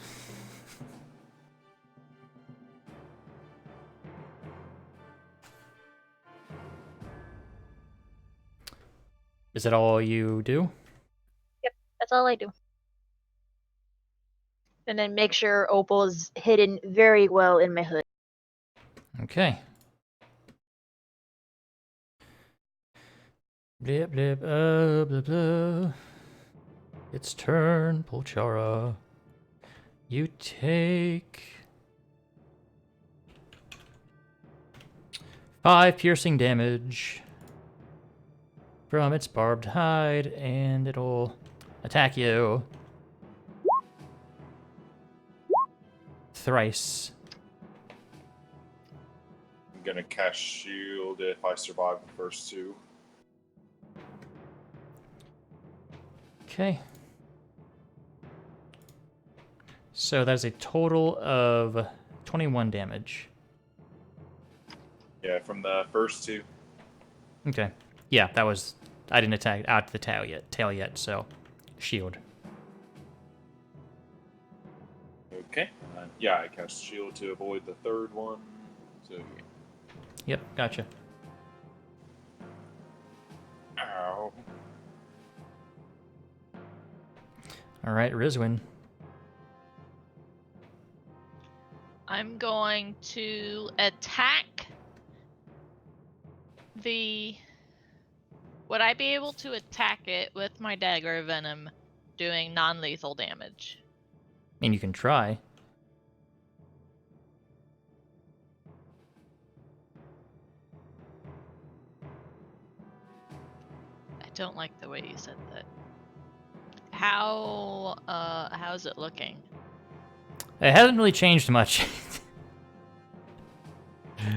Speaker 1: Is that all you do?
Speaker 6: That's all I do. And then make sure Opal is hidden very well in my hood.
Speaker 1: Okay. Blip, blip, blah, blah. It's turn, Polchara. You take 5 piercing damage from its barbed hide, and it'll attack you thrice.
Speaker 4: I'm gonna cast shield if I survive the first 2.
Speaker 1: Okay. So that's a total of 21 damage.
Speaker 4: Yeah, from the first 2.
Speaker 1: Okay. Yeah, that was... I didn't attack out the tail yet, so... Shield.
Speaker 4: Okay. Yeah, I cast shield to avoid the third one. So, yeah.
Speaker 1: Yep, gotcha.
Speaker 4: Ow.
Speaker 1: Alright, Rizwin.
Speaker 5: I'm going to attack the... Would I be able to attack it with my dagger venom doing non-lethal damage?
Speaker 1: I mean, you can try.
Speaker 5: I don't like the way you said that. How's it looking?
Speaker 1: It hasn't really changed much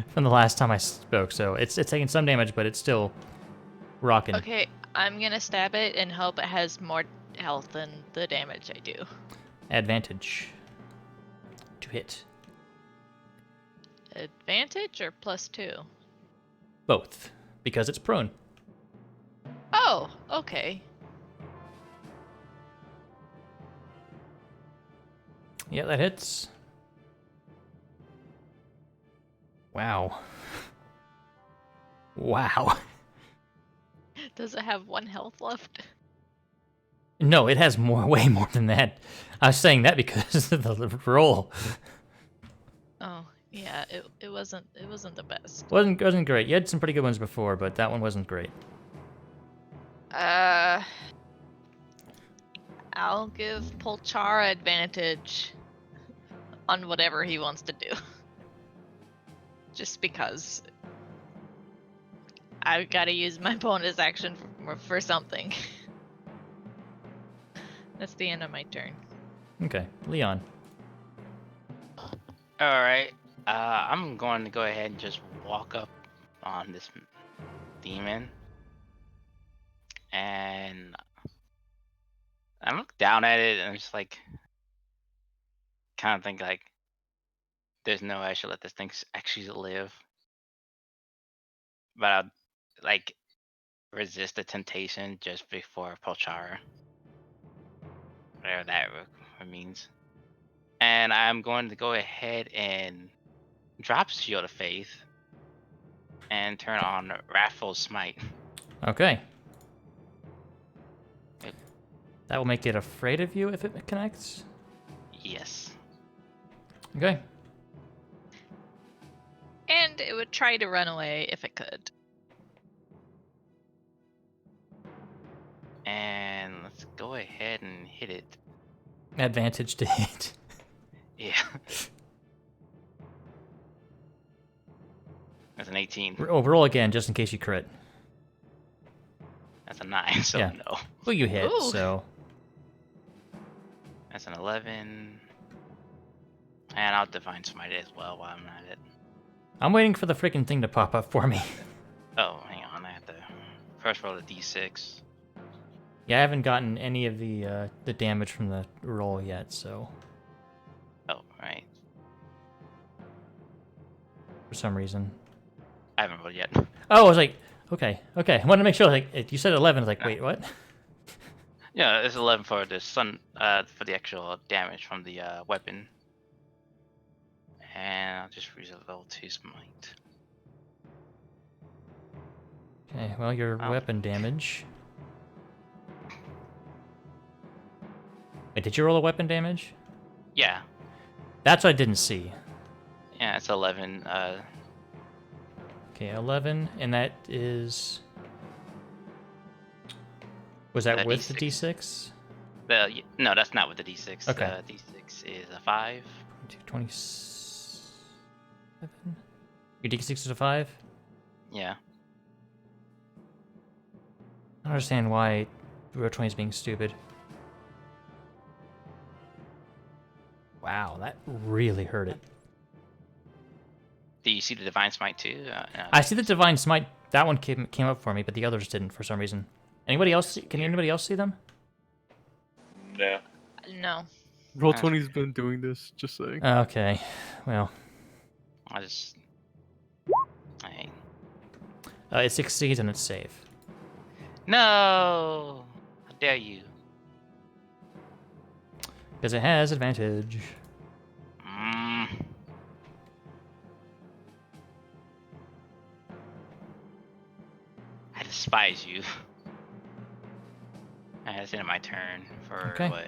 Speaker 1: from the last time I spoke, so it's taking some damage, but it's still rocking.
Speaker 5: Okay, I'm gonna stab it and hope it has more health than the damage I do.
Speaker 1: Advantage to hit.
Speaker 5: Advantage or +2?
Speaker 1: Both, because it's prone.
Speaker 5: Oh, okay.
Speaker 1: Yeah, that hits. Wow. Wow.
Speaker 5: Does it have 1 health left?
Speaker 1: No, it has way more than that. I was saying that because of the roll.
Speaker 5: Oh, yeah, it wasn't the best.
Speaker 1: Wasn't great. You had some pretty good ones before, but that one wasn't great.
Speaker 5: I'll give Polchara advantage on whatever he wants to do. Just because I've got to use my bonus action for something. That's the end of my turn.
Speaker 1: Okay, Leon.
Speaker 2: Alright. I'm going to go ahead and just walk up on this demon. And I look down at it and I'm just like, kind of think like, there's no way I should let this thing actually live. But I'll like resist the temptation just before Polchara. Whatever that means. And I'm going to go ahead and drop Shield of Faith and turn on Wrathful Smite.
Speaker 1: Okay.
Speaker 2: Yep.
Speaker 1: That will make it afraid of you if it connects.
Speaker 2: Yes.
Speaker 1: Okay.
Speaker 5: And it would try to run away if it could.
Speaker 2: And let's go ahead and hit it.
Speaker 1: Advantage to hit.
Speaker 2: Yeah. That's an 18.
Speaker 1: Roll again, just in case you crit.
Speaker 2: That's a 9, so
Speaker 1: Yeah.
Speaker 2: no.
Speaker 1: Well, you hit,
Speaker 5: Ooh.
Speaker 1: so
Speaker 2: That's an 11. And I'll Divine Smite it as well while I'm at it.
Speaker 1: I'm waiting for the freaking thing to pop up for me.
Speaker 2: Oh, hang on. I have to first roll a d6.
Speaker 1: Yeah, I haven't gotten any of the damage from the roll yet, so
Speaker 2: Oh, right.
Speaker 1: for some reason.
Speaker 2: I haven't rolled yet.
Speaker 1: Oh, I was like, okay. I wanted to make sure. Like, you said 11. I was like, wait, what?
Speaker 2: Yeah, it's 11 for the for the actual damage from the weapon. And I'll just use a level 2 smite.
Speaker 1: Okay, well, your
Speaker 2: Oh.
Speaker 1: weapon damage. Wait, did you roll a weapon damage?
Speaker 2: Yeah,
Speaker 1: That's what I didn't see.
Speaker 2: yeah, it's 11.
Speaker 1: Okay, 11, and that is. Was that
Speaker 2: The
Speaker 1: with the
Speaker 2: D6.
Speaker 1: D6?
Speaker 2: No, that's not with the d6.
Speaker 1: Okay.
Speaker 2: The d6 is a 5.
Speaker 1: 27. Your D6 is a 5?
Speaker 2: Yeah.
Speaker 1: I don't understand why Row 20 is being stupid. Wow, that really hurt it.
Speaker 2: Do you see the Divine Smite too?
Speaker 1: I see the Divine Smite. That one came up for me, but the others didn't for some reason. Anybody else? Can anybody else see them?
Speaker 4: No.
Speaker 5: No.
Speaker 7: Roll 20's been doing this, just saying.
Speaker 1: Okay, well,
Speaker 2: I just. Hey.
Speaker 1: it succeeds and it's safe.
Speaker 2: No! How dare you?
Speaker 1: Because it has advantage.
Speaker 2: Mm. I despise you. Alright, that's the end of my turn for
Speaker 1: Okay.
Speaker 2: what?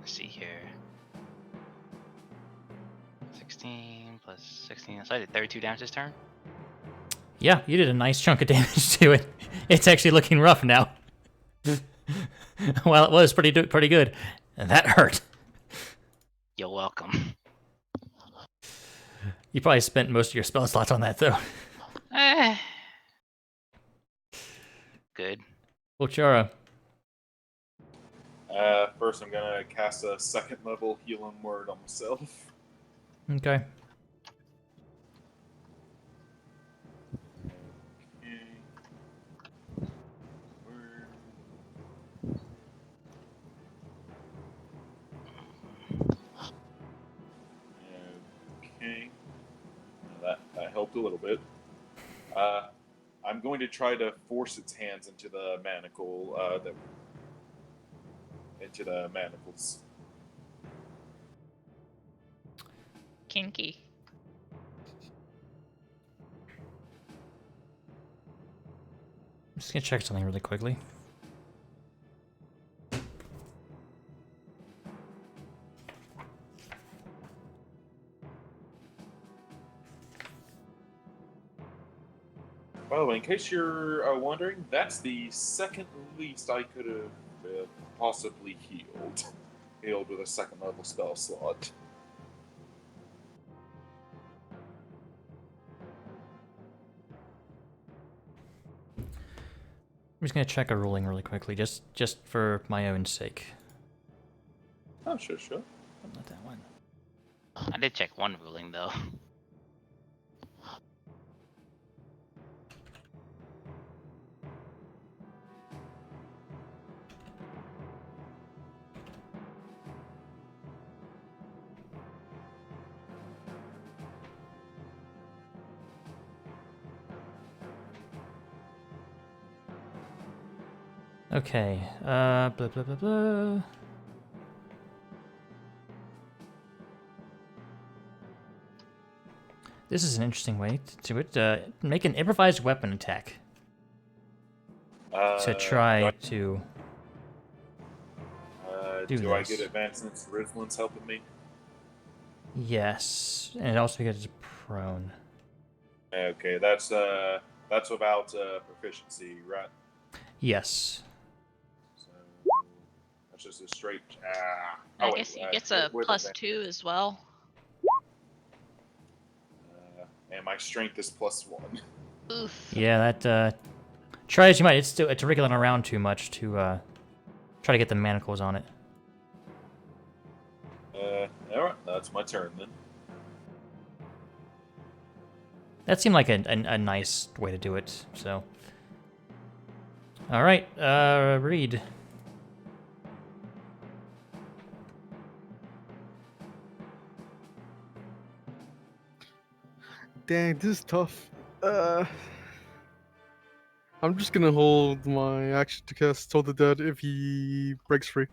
Speaker 2: Let's see here. 16 plus 16. So I did 32 damage this turn.
Speaker 1: Yeah, you did a nice chunk of damage to it. It's actually looking rough now. Well, it was pretty good. And that hurt.
Speaker 2: You're welcome.
Speaker 1: You probably spent most of your spell slots on that, though.
Speaker 2: Eh. Good.
Speaker 1: Volchara.
Speaker 4: First, I'm gonna cast a second level healing word on myself.
Speaker 1: Okay.
Speaker 4: Okay. That helped a little bit. I'm going to try to force its hands into the manacle. Into the manacles.
Speaker 5: Kinky.
Speaker 1: I'm just gonna check something really quickly.
Speaker 4: By the way, in case you're wondering, that's the second least I could have possibly healed. Healed with a second level spell slot.
Speaker 1: I'm just gonna check a ruling really quickly, just for my own sake.
Speaker 4: Oh, sure.
Speaker 1: But not that one.
Speaker 2: I did check one ruling though.
Speaker 1: Okay. Blah blah blah blah. This is an interesting way to do it. Make an improvised weapon attack to try to. do
Speaker 4: Do I
Speaker 1: this.
Speaker 4: get advanced since Rizlin's helping me?
Speaker 1: Yes, and it also gets prone.
Speaker 4: Okay, that's without proficiency, right?
Speaker 1: Yes.
Speaker 4: So that's just a straight.
Speaker 5: I guess he gets a
Speaker 4: with
Speaker 5: +2 as well.
Speaker 4: and my strength is +1.
Speaker 5: Oof.
Speaker 1: Yeah, that Try as you might, it's wriggling around too much to try to get the manacles on it.
Speaker 4: Alright, that's my turn then.
Speaker 1: That seemed like a nice way to do it, so. Alright, Reed.
Speaker 7: Dang, this is tough. I'm just gonna hold my action to cast Toll the Dead if he breaks free.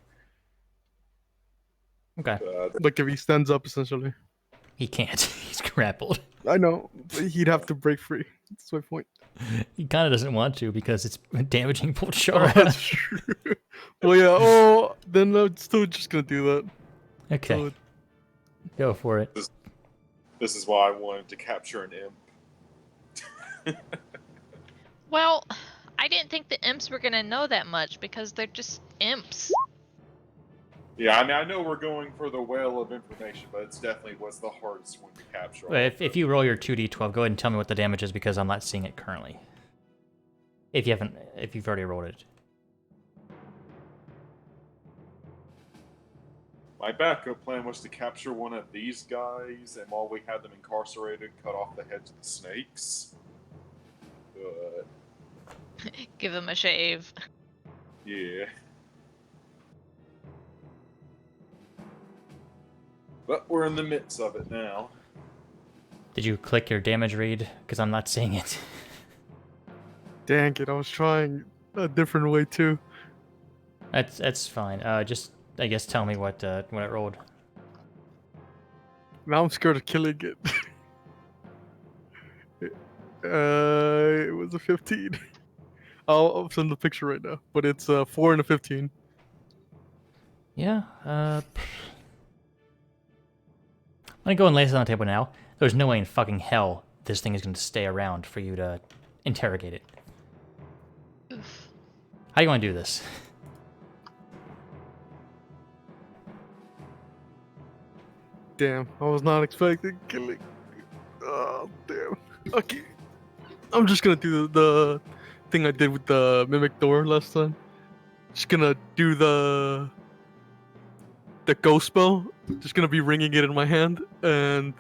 Speaker 1: Okay.
Speaker 7: Like if he stands up, essentially.
Speaker 1: He can't. He's grappled.
Speaker 7: I know, but he'd have to break free. That's my point.
Speaker 1: He kind of doesn't want to because it's damaging
Speaker 7: Oh,
Speaker 1: Pulchara.
Speaker 7: that's true. Well, yeah. Oh, then I'm still just gonna do that.
Speaker 1: Okay,
Speaker 7: So,
Speaker 1: go for it.
Speaker 4: This is why I wanted to capture an imp.
Speaker 5: Well, I didn't think the imps were gonna know that much because they're just imps.
Speaker 4: Yeah, I mean, I know we're going for the whale of information, but it's definitely was the hardest one to capture.
Speaker 1: Well, if you roll your 2d12, go ahead and tell me what the damage is because I'm not seeing it currently. If you've already rolled it.
Speaker 4: My backup plan was to capture one of these guys, and while we had them incarcerated, cut off the heads of the snakes. But
Speaker 5: Give them a shave.
Speaker 4: yeah. But we're in the midst of it now.
Speaker 1: Did you click your damage read? Because I'm not seeing it.
Speaker 7: dang it! I was trying a different way too.
Speaker 1: That's fine. Just I guess tell me what it rolled.
Speaker 7: Now I'm scared of killing it. It was a 15. I'll send the picture right now, but it's a 4 and a 15.
Speaker 1: Yeah. I'm gonna go and lay this on the table now. There's no way in fucking hell this thing is gonna stay around for you to interrogate it.
Speaker 5: Oof.
Speaker 1: How do you want to do this?
Speaker 7: Damn, I was not expecting killing. Oh damn. Okay, I'm just gonna do the thing I did with the mimic door last time. Just gonna do the ghost spell. Just gonna be ringing it in my hand, and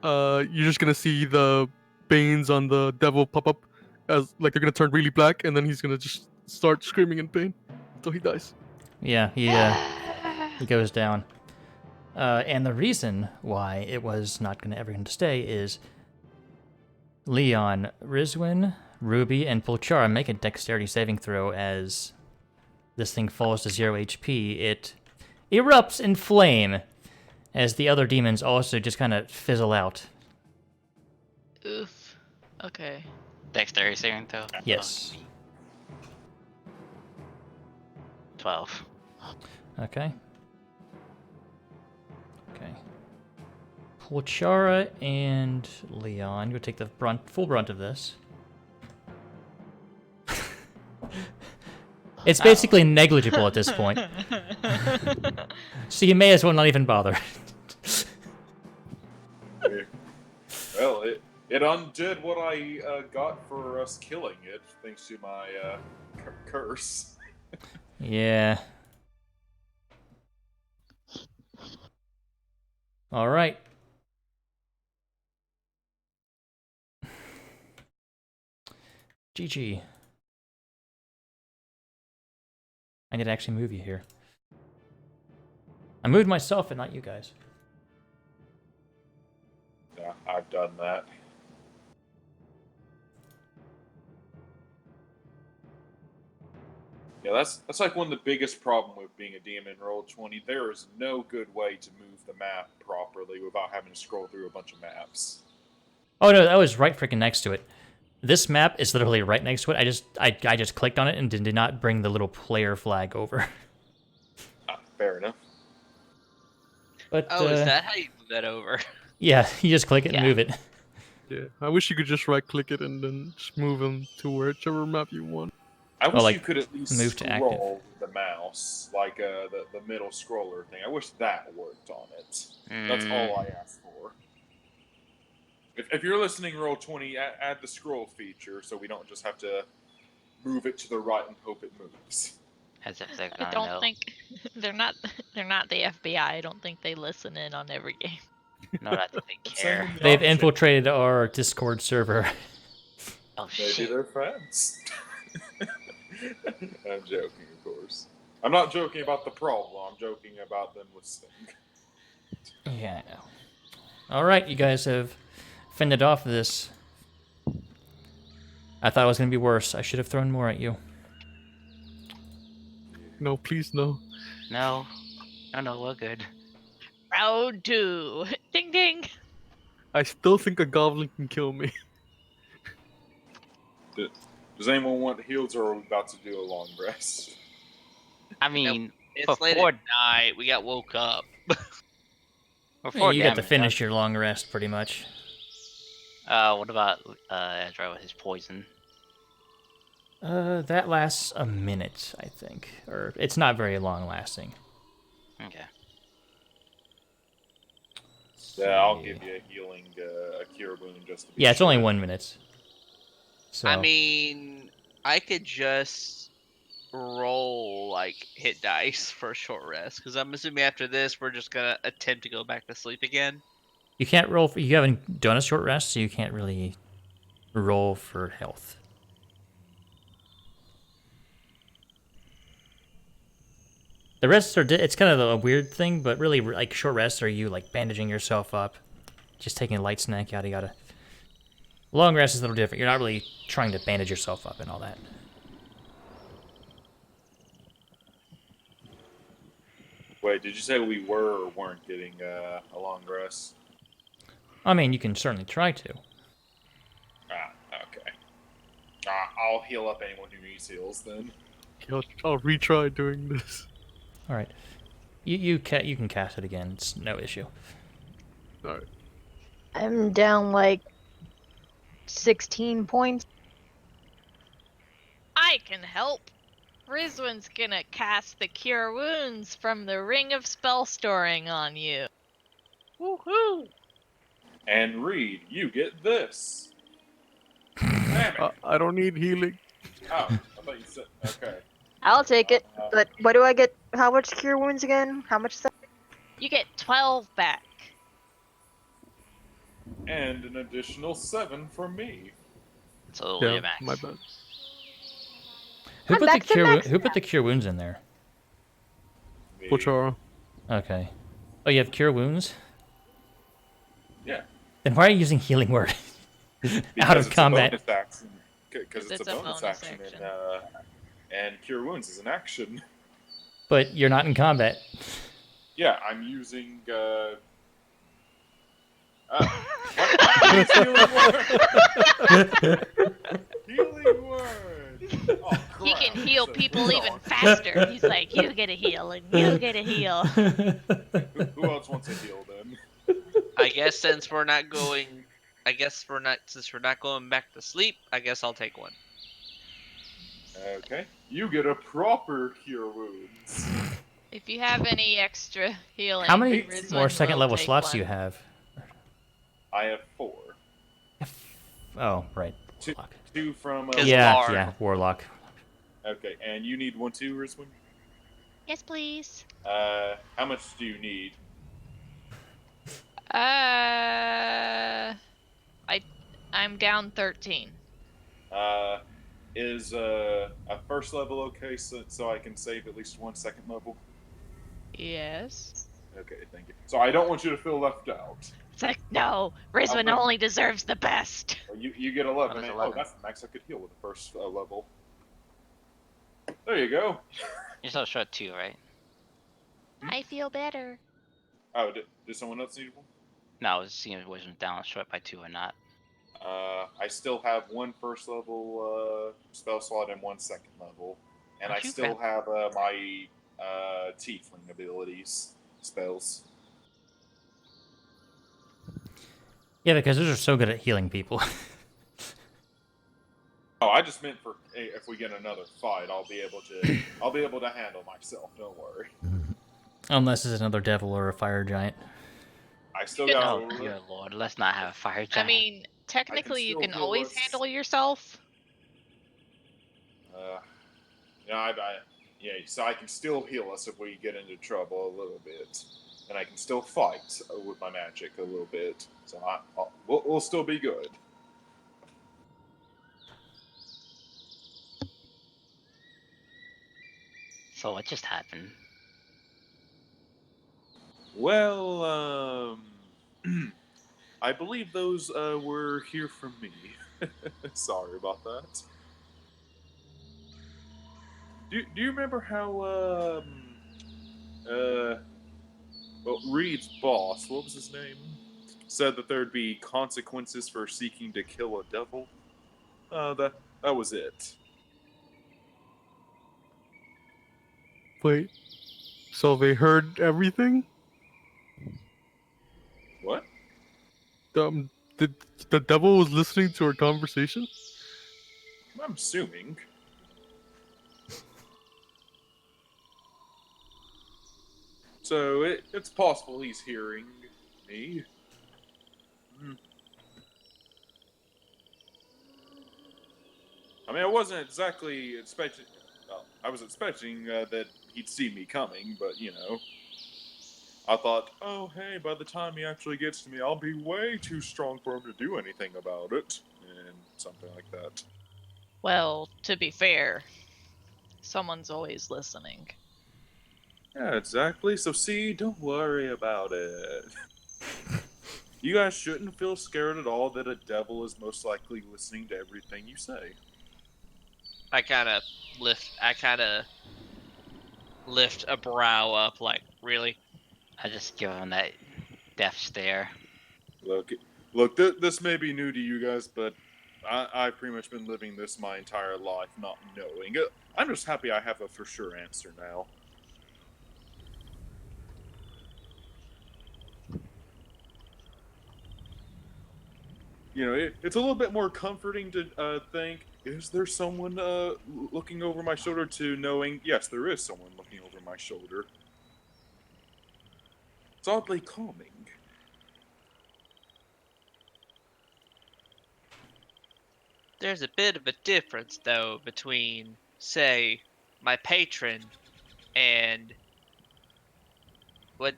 Speaker 7: you're just gonna see the veins on the devil pop up as like they're gonna turn really black, and then he's gonna just start screaming in pain until he dies.
Speaker 1: Yeah, he goes down. And the reason why it was not ever going to stay is Leon, Rizwin, Ruby, and Pulchara make a dexterity saving throw as this thing falls to 0 HP. It erupts in flame as the other demons also just kind of fizzle out.
Speaker 5: Oof. Okay.
Speaker 2: Dexterity saving throw?
Speaker 1: Yes.
Speaker 2: 12.
Speaker 1: Okay. Okay. Pulchara and Leon, you'll take the full brunt of this. It's basically negligible at this point. So you may as well not even bother.
Speaker 4: Well, it undid what I got for us killing it, thanks to my curse.
Speaker 1: Yeah. All right. GG. I need to actually move you here. I moved myself and not you guys.
Speaker 4: Yeah, I've done that. Yeah, that's like one of the biggest problem with being a DM in Roll20. There is no good way to move the map properly without having to scroll through a bunch of maps.
Speaker 1: Oh no, that was right freaking next to it. This map is literally right next to it. I just clicked on it and did not bring the little player flag over.
Speaker 4: Fair enough.
Speaker 1: But
Speaker 3: Oh, is that how you move that over?
Speaker 1: yeah, you just click it and move it.
Speaker 7: Yeah, I wish you could just right click it and then just move him to whichever map you want.
Speaker 4: I wish
Speaker 1: like,
Speaker 4: you could at least
Speaker 1: move to active.
Speaker 4: scroll with the mouse, like the middle scroller thing. I wish that worked on it. That's all I ask for. If you're listening, Roll20, add the scroll feature so we don't just have to move it to the right and hope it moves.
Speaker 2: As if they're
Speaker 5: I
Speaker 2: gonna
Speaker 5: don't
Speaker 2: know.
Speaker 5: think they're not the FBI. I don't think they listen in on every game.
Speaker 2: No, that they
Speaker 4: I'm saying
Speaker 2: care.
Speaker 4: the
Speaker 1: They've
Speaker 4: opposite.
Speaker 1: infiltrated our Discord server.
Speaker 2: Oh
Speaker 4: Maybe
Speaker 2: shit.
Speaker 4: they're friends. I'm joking, of course. I'm not joking about the problem. I'm joking about them listening.
Speaker 1: Yeah, I know. All right, you guys have fended off this. I thought it was going to be worse. I should have thrown more at you.
Speaker 7: No, please no.
Speaker 2: No. No, we're good.
Speaker 5: Round 2. Ding ding.
Speaker 7: I still think a goblin can kill me.
Speaker 4: Does anyone want heals, or are we about to do a long rest?
Speaker 2: I mean,
Speaker 3: It's late
Speaker 2: before
Speaker 3: at night. We got woke up.
Speaker 2: before
Speaker 1: You got to
Speaker 2: damage,
Speaker 1: finish your long rest, pretty much.
Speaker 2: What about Ezra with his poison?
Speaker 1: That lasts a minute, I think. Or it's not very long lasting.
Speaker 2: Okay.
Speaker 4: Yeah, I'll give you a healing, a cure wound just to be
Speaker 1: Yeah, it's only
Speaker 4: sure.
Speaker 1: 1 minute. So
Speaker 3: I mean, I could just roll like hit dice for a short rest because I'm assuming after this we're just gonna attempt to go back to sleep again.
Speaker 1: you can't roll. You haven't done a short rest, so you can't really roll for health. The rests are. It's kind of a weird thing, but really, like short rests are you like bandaging yourself up, just taking a light snack, yada yada. Long rest is a little different. You're not really trying to bandage yourself up and all that.
Speaker 4: Wait, did you say we were or weren't getting a long rest?
Speaker 1: I mean, you can certainly try to.
Speaker 4: Ah, okay. I'll heal up anyone who needs heals then.
Speaker 7: I'll retry doing this.
Speaker 1: All right, you can cast it again. It's no issue.
Speaker 7: Alright.
Speaker 6: I'm down like 16 points.
Speaker 5: I can help. Rizwin's gonna cast the Cure Wounds from the Ring of Spell Storing on you. Woohoo!
Speaker 4: And Reed, you get this. Damn it.
Speaker 7: I don't need healing.
Speaker 4: Oh, I thought you said. Okay.
Speaker 6: I'll take it.
Speaker 4: Uh,
Speaker 6: But what do I get? How much cure wounds again? How much is that?
Speaker 5: You get 12 back.
Speaker 4: And an additional 7 from me.
Speaker 2: So
Speaker 7: Yeah,
Speaker 2: yeah, max.
Speaker 7: my bad.
Speaker 1: Who
Speaker 6: I'm
Speaker 1: put the
Speaker 6: back to
Speaker 1: cure?
Speaker 6: max
Speaker 1: Who put the cure wounds in there?
Speaker 4: Me.
Speaker 7: Pochara.
Speaker 1: Okay. Oh, you have cure wounds.
Speaker 4: Yeah.
Speaker 1: Then why are you using healing word out
Speaker 4: Because
Speaker 1: of
Speaker 4: it's
Speaker 1: combat?
Speaker 4: a bonus action. Because it's
Speaker 5: It's
Speaker 4: a
Speaker 5: a
Speaker 4: bonus
Speaker 5: bonus
Speaker 4: action,
Speaker 5: action.
Speaker 4: and Cure Wounds is an action.
Speaker 1: But you're not in combat.
Speaker 4: Yeah, I'm using. What is healing word? Healing word. Oh,
Speaker 5: He
Speaker 4: crap.
Speaker 5: can heal
Speaker 4: So,
Speaker 5: people
Speaker 4: who's
Speaker 5: even
Speaker 4: on?
Speaker 5: faster. He's like, you get a heal and you get a heal.
Speaker 4: Who else wants a heal then?
Speaker 3: I guess since we're not going back to sleep, I guess I'll take one.
Speaker 4: Okay. You get a proper Cure Wounds.
Speaker 5: If you have any extra healing,
Speaker 1: How many
Speaker 5: Rizwin
Speaker 1: more second
Speaker 5: will
Speaker 1: level
Speaker 5: take
Speaker 1: slots do you
Speaker 5: one.
Speaker 1: have?
Speaker 4: I have 4.
Speaker 1: Oh, right.
Speaker 4: Two,
Speaker 1: Warlock.
Speaker 4: 2 from.
Speaker 3: Is
Speaker 1: Yeah,
Speaker 3: Bard.
Speaker 1: yeah, Warlock.
Speaker 4: Okay, and you need 1 too, Rizwin?
Speaker 5: Yes, please.
Speaker 4: How much do you need?
Speaker 5: I'm down 13.
Speaker 4: Is a first level okay, so I can save at least 1 second level?
Speaker 5: Yes.
Speaker 4: Okay, thank you. So I don't want you to feel left out.
Speaker 5: It's like, no, Rizwin
Speaker 4: I'll-
Speaker 5: only deserves the best.
Speaker 4: You get 11.
Speaker 2: What is
Speaker 4: Oh,
Speaker 2: 11?
Speaker 4: that's the max I could heal with the first level. There you go.
Speaker 2: You're still short 2, right?
Speaker 5: I feel better.
Speaker 4: Oh, did someone else need one?
Speaker 2: No, I was seeing if it was down short by 2 or not.
Speaker 4: I still have 1 first level spell slot and 1 second level, and I
Speaker 2: Aren't you
Speaker 4: still have my tiefling abilities spells.
Speaker 1: Yeah, because those are so good at healing people.
Speaker 4: Oh, I just meant for if we get another fight, I'll be able to handle myself. Don't worry.
Speaker 1: Unless it's another devil or a fire giant.
Speaker 4: I still
Speaker 5: You
Speaker 4: got.
Speaker 2: Oh, dear lord, let's not have a fire
Speaker 5: I
Speaker 2: giant.
Speaker 5: mean, technically you
Speaker 4: still
Speaker 5: can
Speaker 4: heal
Speaker 5: always
Speaker 4: us.
Speaker 5: handle yourself.
Speaker 4: No, yeah, so I can still heal us if we get into trouble a little bit, and I can still fight with my magic a little bit. So we'll still be good.
Speaker 2: So what just happened?
Speaker 4: Well, I believe those were here from me. Sorry about that. Do you remember how well, Reed's boss, what was his name, said that there'd be consequences for seeking to kill a devil? That was it.
Speaker 7: Wait, so they heard everything?
Speaker 4: What?
Speaker 7: The, the devil was listening to our conversation?
Speaker 4: I'm assuming. So it's possible he's hearing me. Hmm. I mean, I wasn't exactly expecting. Well, I was expecting that he'd see me coming, but I thought, oh hey, by the time he actually gets to me, I'll be way too strong for him to do anything about it, and something like that.
Speaker 5: Well, to be fair, someone's always listening.
Speaker 4: Yeah, exactly. So see, don't worry about it. You guys shouldn't feel scared at all that a devil is most likely listening to everything you say.
Speaker 3: I kind of lift a brow up, like, really?
Speaker 2: I just give him that death stare.
Speaker 4: Look, this may be new to you guys, but I've pretty much been living this my entire life, not knowing. I'm just happy I have a for sure answer now. It's a little bit more comforting to think, is there someone looking over my shoulder, to knowing, yes, there is someone looking over my shoulder. It's oddly calming.
Speaker 3: There's a bit of a difference, though, between, say, my patron and what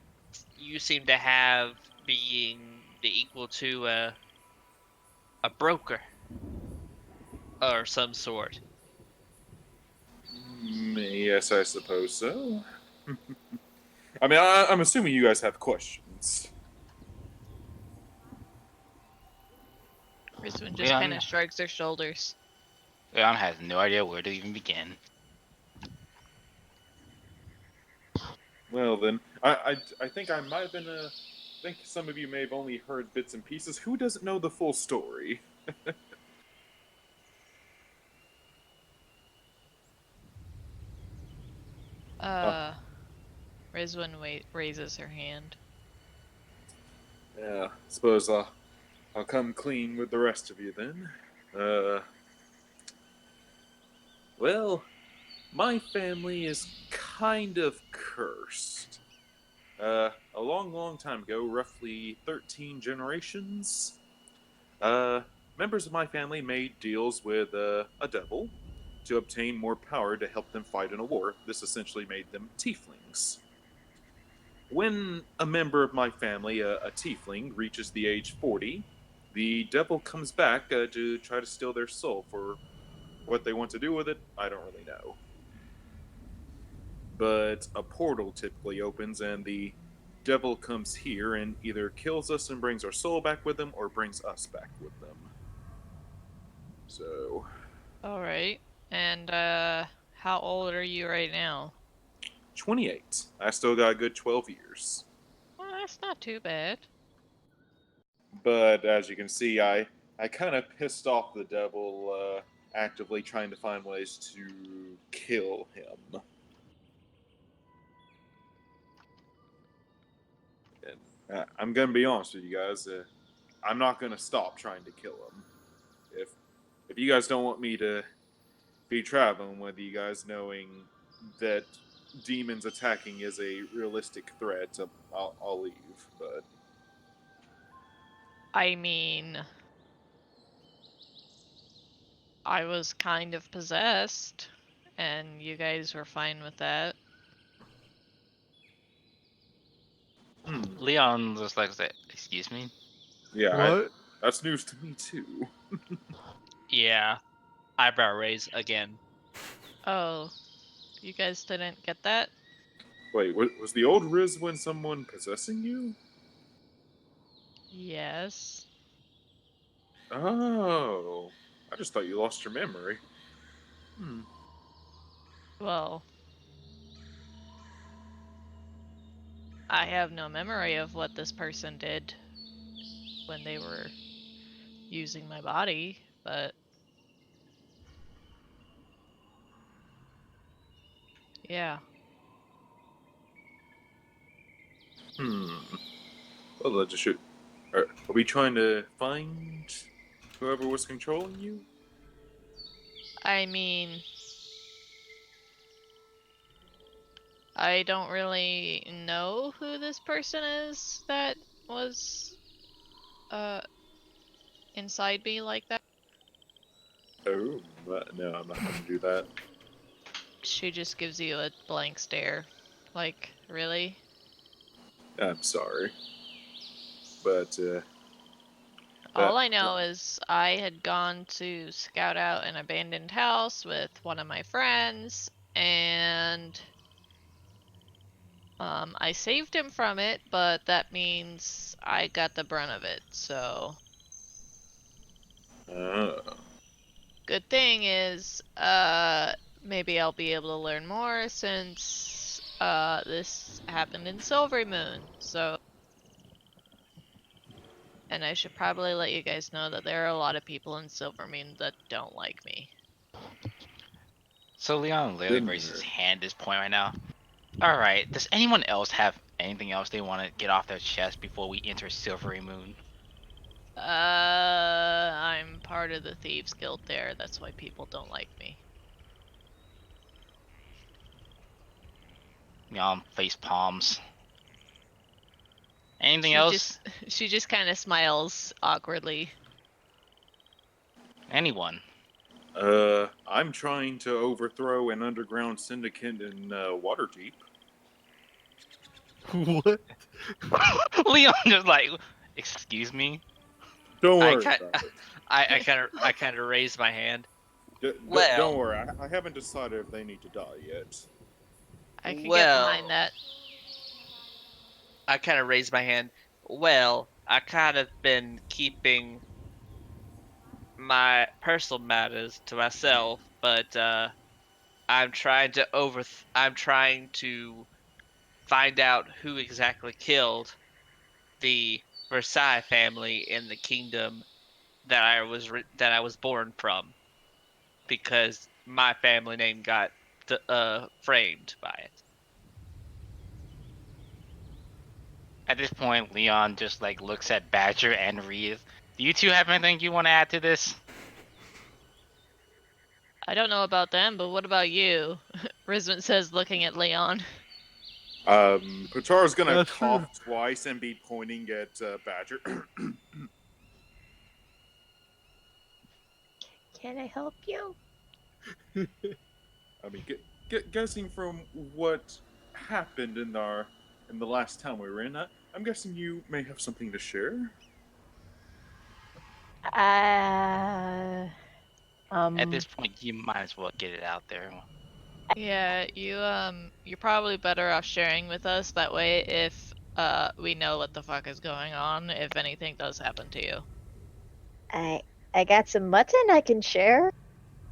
Speaker 3: you seem to have being the equal to a broker or some sort.
Speaker 4: Yes, I suppose so. I mean, I'm assuming you guys have questions.
Speaker 5: Rizwan just kind
Speaker 2: Leon,
Speaker 5: of shrugs their shoulders.
Speaker 2: Leon has no idea where to even begin.
Speaker 4: Well, then, I think I might have been I think some of you may have only heard bits and pieces. Who doesn't know the full story? Uh,
Speaker 5: Rizwan raises her hand.
Speaker 4: yeah, suppose I'll come clean with the rest of you then. Well, my family is kind of cursed. A long, long time ago, roughly 13 generations, uh, members of my family made deals with a devil to obtain more power to help them fight in a war. This essentially made them tieflings. When a member of my family, a tiefling, reaches the age 40, the devil comes back to try to steal their soul. For what they want to do with it, I don't really know. But a portal typically opens, and the devil comes here and either kills us and brings our soul back with them, or brings us back with them. So,
Speaker 5: All right. And how old are you right now?
Speaker 4: 28. I still got a good 12 years.
Speaker 5: Well, that's not too bad.
Speaker 4: But as you can see, I kind of pissed off the devil, actively trying to find ways to kill him. And I'm gonna be honest with you guys. I'm not gonna stop trying to kill him. If if you guys don't want me to be traveling with you guys, knowing that demons attacking is a realistic threat, I'll leave. But
Speaker 5: I mean, I was kind of possessed, and you guys were fine with that.
Speaker 2: Leon just like that. Excuse me.
Speaker 4: Yeah,
Speaker 7: What?
Speaker 4: that's news to me too.
Speaker 3: Yeah. Eyebrow raise again.
Speaker 5: Oh, you guys didn't get that?
Speaker 4: Wait, was the old Rizwin someone possessing you?
Speaker 5: Yes.
Speaker 4: Oh, I just thought you lost your memory.
Speaker 5: Well, I have no memory of what this person did when they were using my body, but yeah.
Speaker 4: Well, that just should. Are we trying to find whoever was controlling you?
Speaker 5: I mean, I don't really know who this person is that was inside me like that.
Speaker 4: Oh, no, I'm not going to do that.
Speaker 5: She just gives you a blank stare. Like, really?
Speaker 4: I'm sorry, but
Speaker 5: All I know is I had gone to scout out an abandoned house with one of my friends, and I saved him from it, but that means I got the brunt of it, so good thing is, maybe I'll be able to learn more since this happened in Silver Moon, so. And I should probably let you guys know that there are a lot of people in Silver Moon that don't like me.
Speaker 2: So Leon literally raises his hand at this point right now. Alright, does anyone else have anything else they want to get off their chest before we enter Silvery Moon?
Speaker 5: I'm part of the Thieves Guild there, that's why people don't like me.
Speaker 2: Leon face palms. Anything else?
Speaker 5: She just kind of smiles awkwardly.
Speaker 2: Anyone?
Speaker 4: I'm trying to overthrow an underground syndicate in Waterdeep.
Speaker 7: What?
Speaker 2: Leon just like, excuse me?
Speaker 4: Don't
Speaker 3: I
Speaker 4: worry
Speaker 3: ki-
Speaker 4: about it.
Speaker 3: I kind of raise my hand.
Speaker 4: Don't
Speaker 3: Well-
Speaker 4: worry, I haven't decided if they need to die yet.
Speaker 5: I can get
Speaker 3: Well-
Speaker 5: behind that.
Speaker 3: I kind of raise my hand. Well, I kind of been keeping my personal matters to myself, but I'm trying to find out who exactly killed the Versailles family in the kingdom that I was born from, because my family name got framed by it.
Speaker 2: At this point, Leon just like looks at Badger and Reed. Do you two have anything you want to add to this?
Speaker 5: I don't know about them, but what about you? Rizman says, looking at Leon.
Speaker 4: Patara's gonna
Speaker 7: That's
Speaker 4: cough twice and be pointing at Badger.
Speaker 6: Can I help you?
Speaker 4: I mean, guessing from what happened in the last town we were in, I'm guessing you may have something to share.
Speaker 2: At this point, you might as well get it out there.
Speaker 5: Yeah, you're probably better off sharing with us. That way, if we know what the fuck is going on, if anything does happen to you.
Speaker 6: I got some mutton I can share.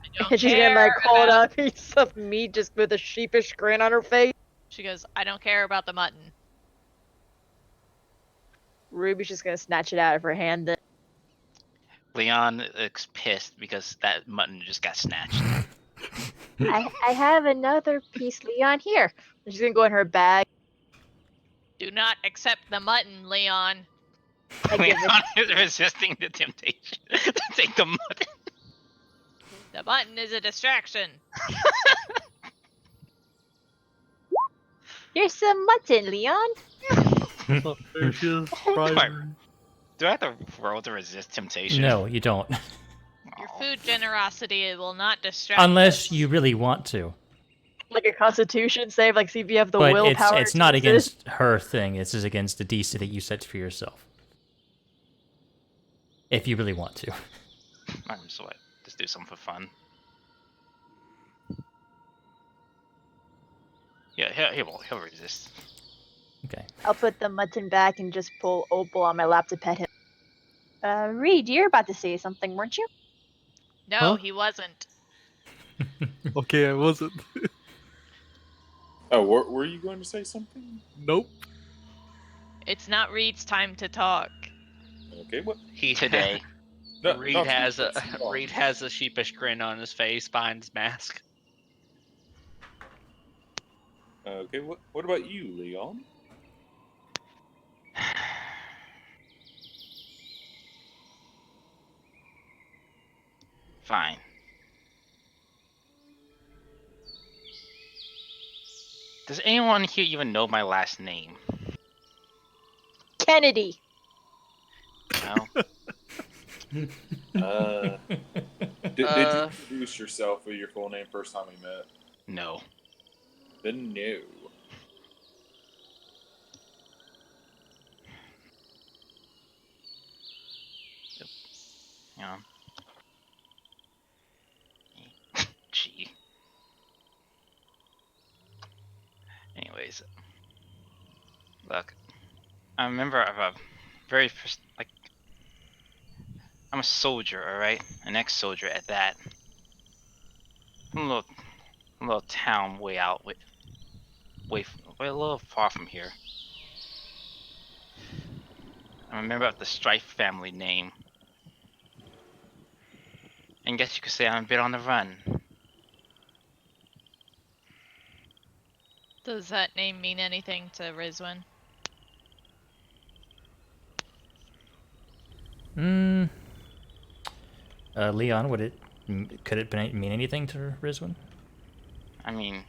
Speaker 5: I don't
Speaker 6: She's
Speaker 5: care
Speaker 6: gonna like hold
Speaker 5: about-
Speaker 6: out a piece of meat just with a sheepish grin on her face.
Speaker 5: She goes, I don't care about the mutton.
Speaker 6: Ruby's just gonna snatch it out of her hand. Then.
Speaker 2: Leon is pissed because that mutton just got snatched.
Speaker 6: I have another piece, Leon. Here. She's gonna go in her bag.
Speaker 5: Do not accept the mutton, Leon.
Speaker 6: I give
Speaker 2: Leon is resisting the temptation to take the mutton.
Speaker 5: The mutton is a distraction.
Speaker 6: Here's some mutton, Leon.
Speaker 7: Delicious,
Speaker 2: Do I have to roll to resist temptation?
Speaker 1: No, you don't.
Speaker 5: You're Food generosity, it will not distract
Speaker 1: Unless
Speaker 5: us.
Speaker 1: you really want to.
Speaker 6: Like a Constitution save, like see if you have the
Speaker 1: But
Speaker 6: willpower.
Speaker 1: it's
Speaker 6: to
Speaker 1: not
Speaker 6: resist.
Speaker 1: against her thing. It's just against the DC that you set for yourself. If you really want to.
Speaker 2: I'm so what? Just do something for fun. Yeah, he'll resist.
Speaker 1: Okay.
Speaker 6: I'll put the mutton back and just pull Opal on my lap to pet him. Reed, you're about to say something, weren't you?
Speaker 5: No,
Speaker 7: Huh?
Speaker 5: he wasn't.
Speaker 7: Okay, I wasn't.
Speaker 4: Oh, were you going to say something?
Speaker 7: Nope.
Speaker 5: It's not Reed's time to talk.
Speaker 4: Okay, what?
Speaker 3: He
Speaker 2: Today.
Speaker 4: No,
Speaker 3: Reed
Speaker 4: no,
Speaker 3: has a
Speaker 4: please, go on.
Speaker 3: Reed has a sheepish grin on his face behind his mask.
Speaker 4: Okay, what about you, Leon?
Speaker 2: Fine. Does anyone here even know my last name?
Speaker 6: Kennedy.
Speaker 2: No.
Speaker 4: Did you introduce yourself with your full name first time we met?
Speaker 2: No.
Speaker 4: Then no.
Speaker 2: You know. Gee. Anyways, look. I'm a member of a very like. I'm a soldier, all right, an ex-soldier at that. From a little town way out, way a little far from here. I'm a member of the Strife family name. And guess you could say I'm a bit on the run.
Speaker 5: Does that name mean anything to Rizwan?
Speaker 1: Leon, could it mean anything to Rizwan?
Speaker 2: I mean,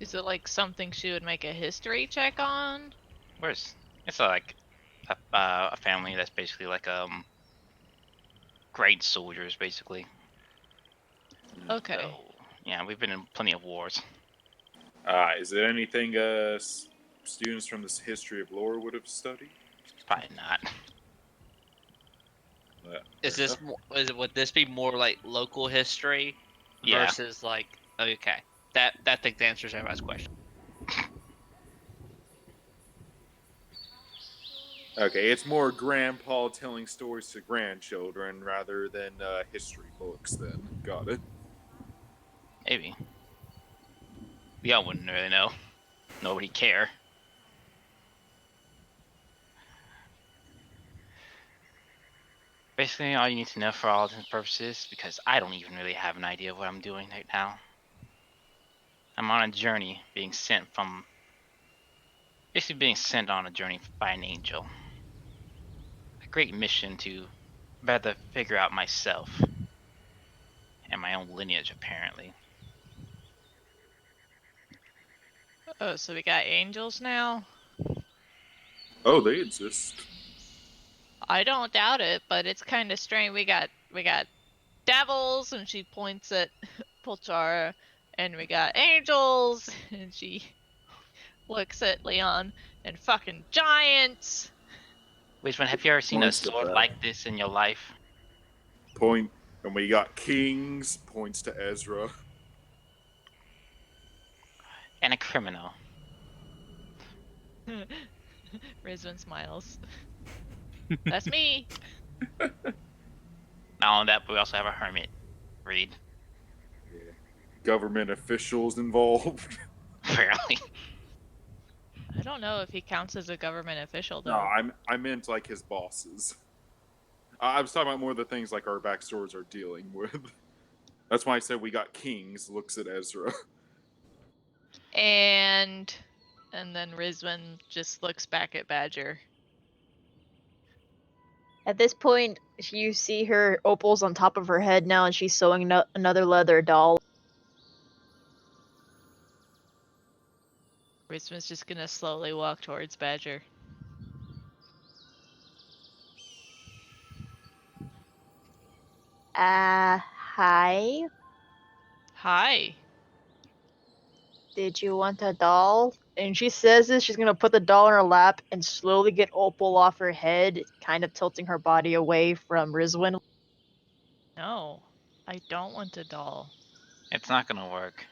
Speaker 5: Is it like something she would make a history check on?
Speaker 2: it's like a family that's basically like great soldiers, basically.
Speaker 5: Okay.
Speaker 2: So, yeah, we've been in plenty of wars.
Speaker 4: Is it anything students from the history of lore would have studied?
Speaker 2: Probably not.
Speaker 3: Is this would this be more like local history
Speaker 2: Yeah.
Speaker 3: versus like okay? That think answers everybody's question.
Speaker 4: Okay, it's more grandpa telling stories to grandchildren rather than history books. Then got it.
Speaker 2: Maybe. Y'all wouldn't really know. Nobody care. Basically, all you need to know for all intents and purposes, because I don't even really have an idea of what I'm doing right now. I'm on a journey basically being sent on a journey by an angel. A great mission to better figure out myself and my own lineage, apparently.
Speaker 5: Oh, so we got angels now?
Speaker 4: Oh, they exist.
Speaker 5: I don't doubt it, but it's kind of strange. We got devils, and she points at Polchara, and we got angels, and she looks at Leon, and fucking giants.
Speaker 2: Which one? Have you ever seen a
Speaker 4: Points to
Speaker 2: sword
Speaker 4: that.
Speaker 2: like this in your life?
Speaker 4: Point, and we got kings. Points to Ezra.
Speaker 2: And a criminal.
Speaker 5: Rizwan smiles. That's me.
Speaker 2: Not only that, but we also have a hermit. Reed.
Speaker 4: Yeah. Government officials involved.
Speaker 2: Apparently.
Speaker 5: I don't know if he counts as a government official,
Speaker 4: No,
Speaker 5: though.
Speaker 4: I meant like his bosses. I was talking about more of the things like our backstories are dealing with. That's why I said we got kings. Looks at Ezra.
Speaker 5: And then Rizwan just looks back at Badger.
Speaker 6: At this point, you see her opals on top of her head now, and she's sewing another leather doll.
Speaker 5: Rizwan's just gonna slowly walk towards Badger.
Speaker 6: Hi.
Speaker 5: Hi.
Speaker 6: Did you want a doll? And she says this, she's gonna put the doll in her lap and slowly get Opal off her head, kind of tilting her body away from Rizwin.
Speaker 5: No, I don't want a doll.
Speaker 2: It's not gonna work.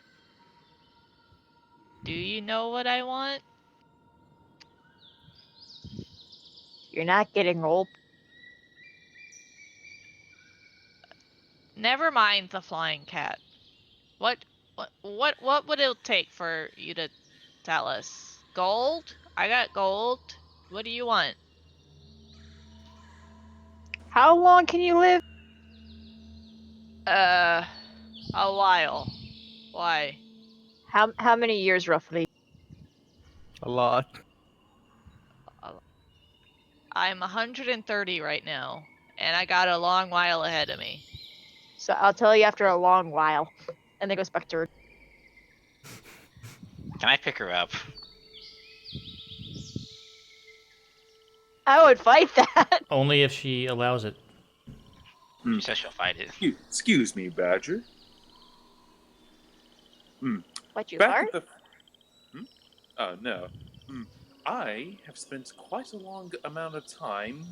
Speaker 5: Do you know what I want?
Speaker 6: You're not getting Opal.
Speaker 5: Never mind the flying cat. What would it take for you to tell us? Gold? I got gold. What do you want?
Speaker 6: How long can you live?
Speaker 5: A while. Why?
Speaker 6: How many years roughly?
Speaker 7: A lot.
Speaker 5: I'm 130 right now, and I got a long while ahead of me.
Speaker 6: So I'll tell you after a long while. And then goes back to her.
Speaker 2: Can I pick her up?
Speaker 6: I would fight that.
Speaker 1: Only if she allows it.
Speaker 2: She says she'll fight it.
Speaker 4: Excuse me, Badger.
Speaker 6: What, you
Speaker 4: Back
Speaker 6: fart?
Speaker 4: at the. No. I have spent quite a long amount of time.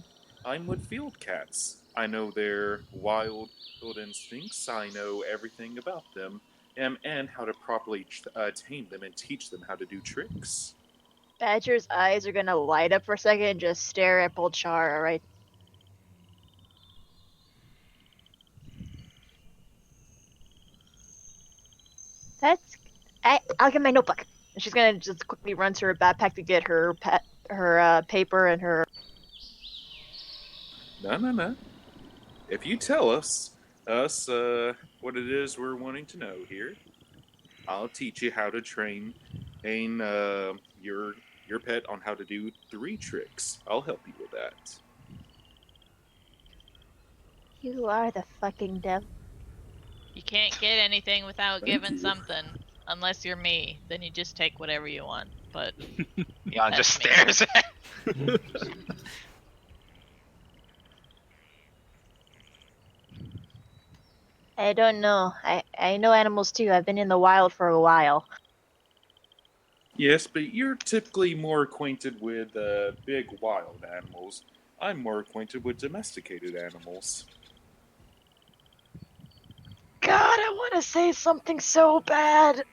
Speaker 4: I'm with field cats. I know their wild instincts. I know everything about them, and how to properly tame them and teach them how to do tricks.
Speaker 6: Badger's eyes are gonna light up for a second and just stare at Bolchara, right? I'll get my notebook. And she's gonna just quickly run to her backpack to get her paper and her.
Speaker 4: No. If you tell us what it is we're wanting to know here, I'll teach you how to train your pet on how to do 3 tricks. I'll help you with that.
Speaker 6: You are the fucking devil.
Speaker 5: You can't get anything without
Speaker 4: Thank
Speaker 5: giving
Speaker 4: you.
Speaker 5: something. Unless you're me, then you just take whatever you want. But
Speaker 2: Leon just
Speaker 5: That's
Speaker 2: stares at.
Speaker 6: I don't know. I know animals too. I've been in the wild for a while.
Speaker 4: Yes, but you're typically more acquainted with big wild animals. I'm more acquainted with domesticated animals.
Speaker 6: God, I want to say something so bad.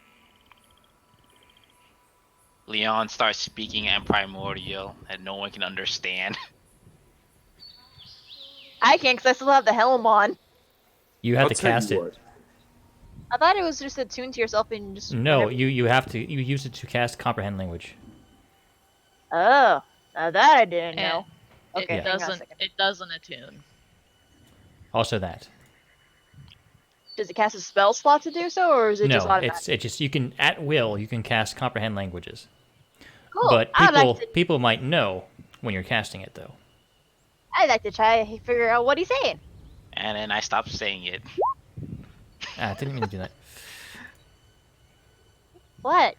Speaker 2: Leon starts speaking in primordial that no one can understand.
Speaker 6: I can't because I still have the helm on.
Speaker 1: You have
Speaker 4: I'll
Speaker 1: to
Speaker 4: tell
Speaker 1: cast
Speaker 4: you
Speaker 1: it.
Speaker 4: what.
Speaker 6: I thought it was just attuned to yourself and just.
Speaker 1: No,
Speaker 6: whenever-
Speaker 1: you have to. You use it to cast comprehend language.
Speaker 6: Oh, now that I didn't
Speaker 5: And
Speaker 6: know. Okay,
Speaker 5: it
Speaker 6: hang on a
Speaker 5: doesn't.
Speaker 6: second.
Speaker 5: It doesn't attune.
Speaker 1: Also that.
Speaker 6: Does it cast a spell slot to do so, or is it just
Speaker 1: No,
Speaker 6: automatic?
Speaker 1: it's just you can at will you can cast comprehend languages.
Speaker 6: Cool.
Speaker 1: But
Speaker 6: I'd like
Speaker 1: people might know when you're casting it though.
Speaker 6: I'd like to try to figure out what he's saying.
Speaker 2: And then I stopped saying it.
Speaker 1: I didn't mean to do that.
Speaker 6: What?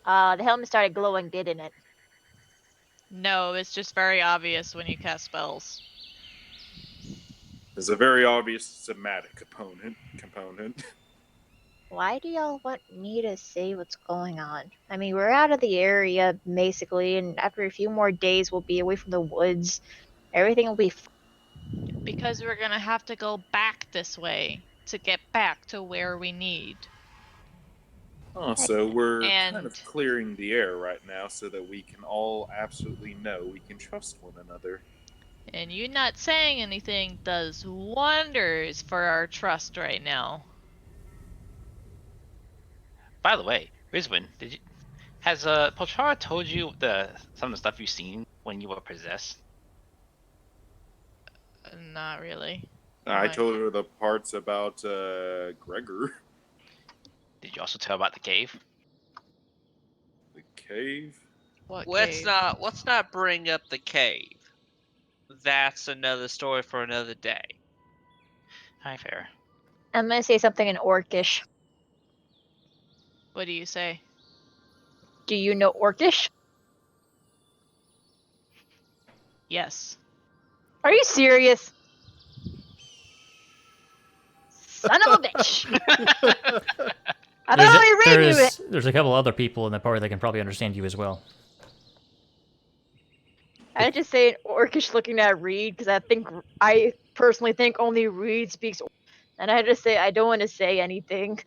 Speaker 6: The helmet started glowing, didn't it?
Speaker 5: No, it's just very obvious when you cast spells.
Speaker 4: There's a very obvious somatic component.
Speaker 6: Why do y'all want me to say what's going on? I mean, we're out of the area, basically, and after a few more days, we'll be away from the woods. Everything will be
Speaker 5: Because we're gonna have to go back this way to get back to where we need.
Speaker 4: So we're kind
Speaker 5: And-
Speaker 4: of clearing the air right now so that we can all absolutely know we can trust one another.
Speaker 5: And you not saying anything does wonders for our trust right now.
Speaker 2: By the way, Rizwin, has Polchara told you some of the stuff you've seen when you were possessed?
Speaker 5: Not really.
Speaker 4: I
Speaker 5: Why?
Speaker 4: told her the parts about Gregor,
Speaker 2: Did you also tell about the cave?
Speaker 4: the cave.
Speaker 5: What
Speaker 3: Let's
Speaker 5: cave?
Speaker 3: not bring up the cave. That's another story for another day.
Speaker 2: Hi, fair.
Speaker 6: I'm gonna say something in Orcish.
Speaker 5: What do you say?
Speaker 6: Do you know Orcish?
Speaker 5: Yes.
Speaker 6: Are you serious? Son of a bitch! I don't know you read you.
Speaker 1: There's a couple other people in the party that can probably understand you as well.
Speaker 6: I just say Orcish looking at Reed because I personally think only Reed speaks. And I just say I don't want to say anything.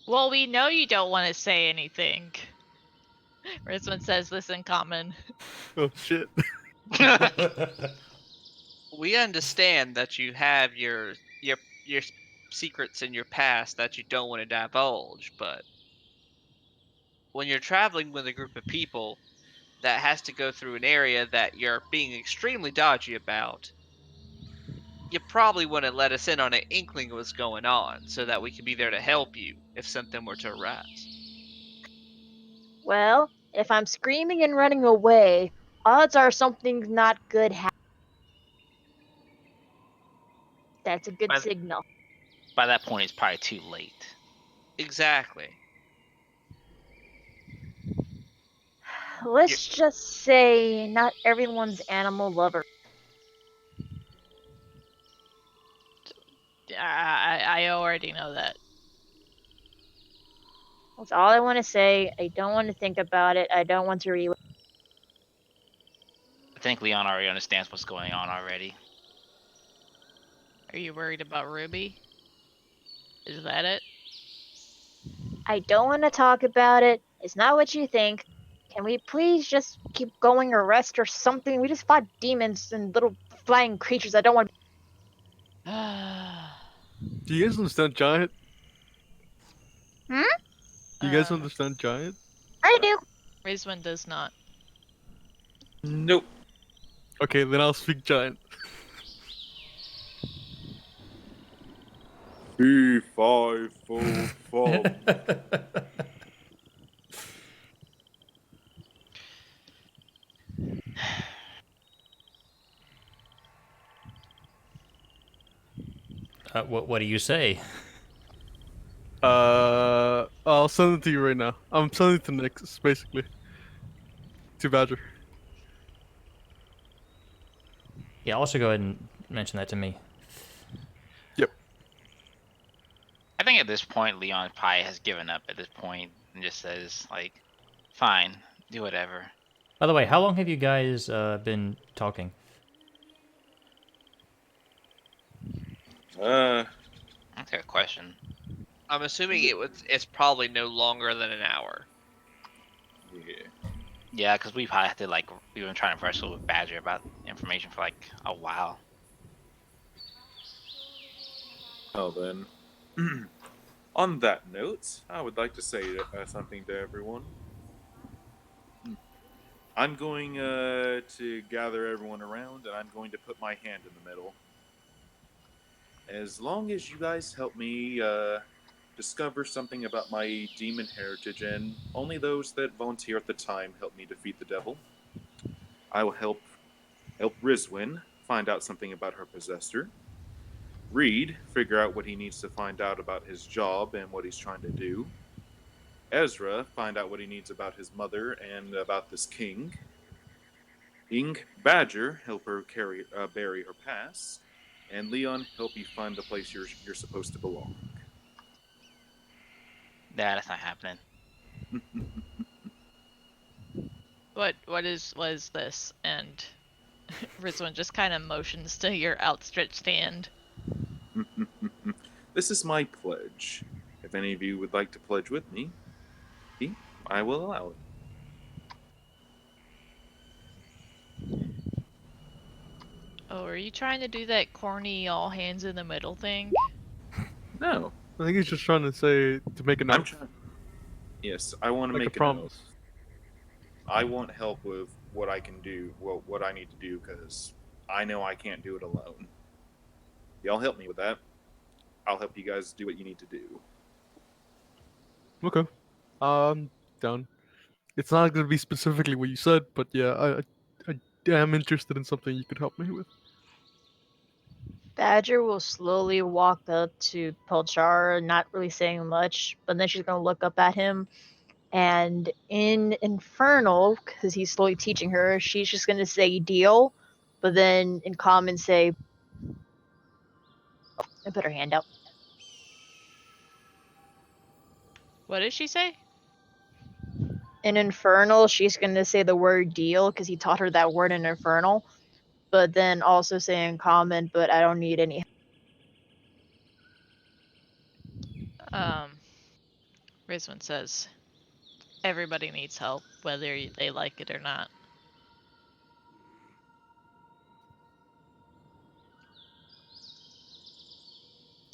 Speaker 5: Well, we know you don't want to say anything. Rizwan says this in common.
Speaker 7: Oh shit.
Speaker 3: We understand that you have your secrets in your past that you don't want to divulge, but when you're traveling with a group of people that has to go through an area that you're being extremely dodgy about, you probably wouldn't let us in on an inkling of what's going on so that we could be there to help you if something were to arise.
Speaker 6: Well, if I'm screaming and running away, odds are something's not good happening. That's a good
Speaker 2: By,
Speaker 6: signal.
Speaker 2: by that point, it's probably too late.
Speaker 3: Exactly.
Speaker 6: Let's just say not everyone's animal lover.
Speaker 5: I already know that.
Speaker 6: That's all I want to say. I don't want to think about it. I don't want to relive.
Speaker 2: I think Leon already understands what's going on already.
Speaker 5: Are you worried about Ruby? Is that it?
Speaker 6: I don't want to talk about it. It's not what you think. Can we please just keep going or rest or something? We just fought demons and little flying creatures. I don't want.
Speaker 7: Do you guys understand giant?
Speaker 6: Hmm?
Speaker 7: Do you guys understand giant?
Speaker 6: I do.
Speaker 5: Rizwan does not.
Speaker 4: Nope.
Speaker 7: Okay, then I'll speak giant.
Speaker 4: 3, 5, 4, 5.
Speaker 1: What do you say?
Speaker 7: I'll send it to you right now. I'm sending it to Nix, basically. To Badger.
Speaker 1: Yeah, also go ahead and mention that to me.
Speaker 7: Yep.
Speaker 2: I think at this point, Leon probably has given up at this point and just says, like, fine, do whatever.
Speaker 1: By the way, how long have you guys been talking?
Speaker 2: That's a good question.
Speaker 3: I'm assuming it's probably no longer than an hour.
Speaker 4: Yeah.
Speaker 2: Yeah, because we've had to, like, we've been trying to wrestle with Badger about information for, like, a while.
Speaker 4: Well then, on that note, I would like to say something to everyone. I'm going to gather everyone around, and I'm going to put my hand in the middle. As long as you guys help me discover something about my demon heritage, and only those that volunteer at the time help me defeat the devil, I will help Rizwin find out something about her possessor. Reed figure out what he needs to find out about his job and what he's trying to do. Ezra find out what he needs about his mother and about this king. Badger help her bury her past, and Leon help you find the place you're supposed to belong.
Speaker 2: That's not happening.
Speaker 5: What is this? And Rizwan just kind of motions to your outstretched hand.
Speaker 4: This is my pledge. If any of you would like to pledge with me, I will allow it.
Speaker 5: Oh, are you trying to do that corny all hands in the middle thing?
Speaker 4: No,
Speaker 7: I think he's just trying to say to make a note.
Speaker 4: Yes, I want to
Speaker 7: Like a
Speaker 4: make an
Speaker 7: promise.
Speaker 4: oath. I want help with what I can do, well, what I need to do, because I know I can't do it alone. Y'all help me with that. I'll help you guys do what you need to do.
Speaker 7: Okay. Down. It's not gonna be specifically what you said, but yeah, I am interested in something you could help me with.
Speaker 6: Badger will slowly walk up to Pelchar, not really saying much, but then she's gonna look up at him. And in Infernal, because he's slowly teaching her, she's just gonna say deal, but then in common say and put her hand out.
Speaker 5: What did she say?
Speaker 6: In Infernal, she's gonna say the word deal because he taught her that word in Infernal, but then also say in common, but I don't need any.
Speaker 5: Rizwan says, everybody needs help, whether they like it or not.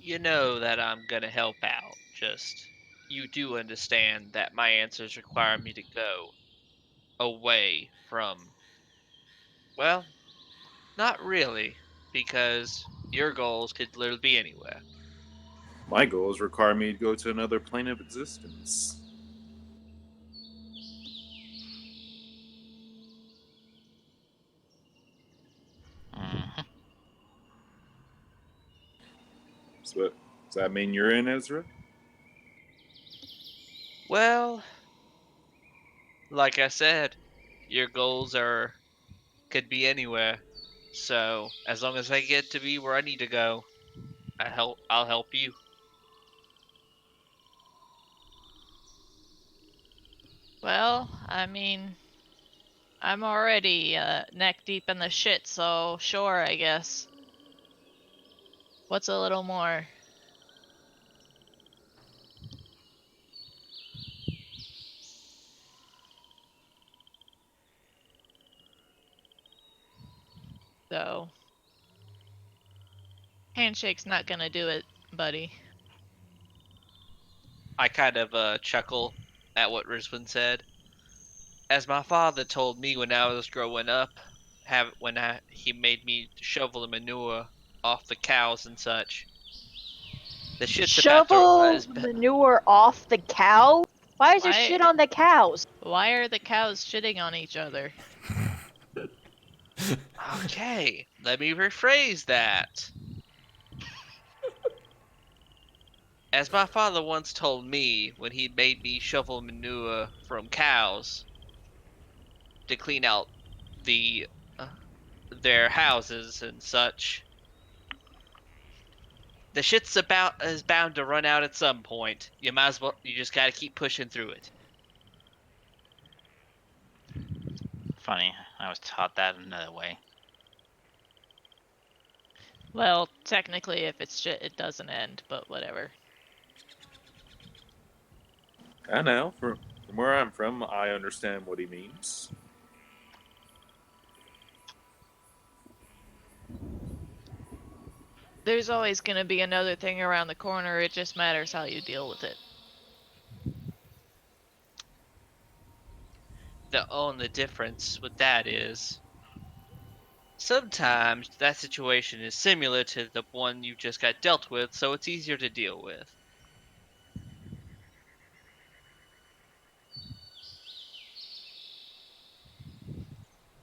Speaker 3: You know that I'm gonna help out. Just you do understand that my answers require me to go away from. Well, not really, because your goals could literally be anywhere.
Speaker 4: My goals require me to go to another plane of existence.
Speaker 2: Mhm.
Speaker 4: So, does that mean you're in, Ezra?
Speaker 3: Well, like I said, your goals could be anywhere. So as long as I get to be where I need to go, I'll help you.
Speaker 5: Well, I mean, I'm already neck deep in the shit, so sure, I guess. What's a little more? So, handshake's not gonna do it, buddy.
Speaker 3: I kind of chuckle at what Rizwan said. As my father told me when I was growing up, he made me shovel the manure off the cows and such. The shit's about to
Speaker 6: Shovel the manure off the cow? Why is there
Speaker 5: Why-
Speaker 6: shit on the cows?
Speaker 5: Why are the cows shitting on each other?
Speaker 3: Okay, let me rephrase that. As my father once told me when he made me shovel manure from cows to clean out the their houses and such, the shit's about is bound to run out at some point. You just gotta keep pushing through it.
Speaker 2: Funny, I was taught that another way.
Speaker 5: Well, technically, if it's shit, it doesn't end, but whatever.
Speaker 4: I know. From where I'm from, I understand what he means.
Speaker 5: There's always gonna be another thing around the corner, it just matters how you deal with it.
Speaker 3: The only difference with that is sometimes that situation is similar to the one you just got dealt with, so it's easier to deal with.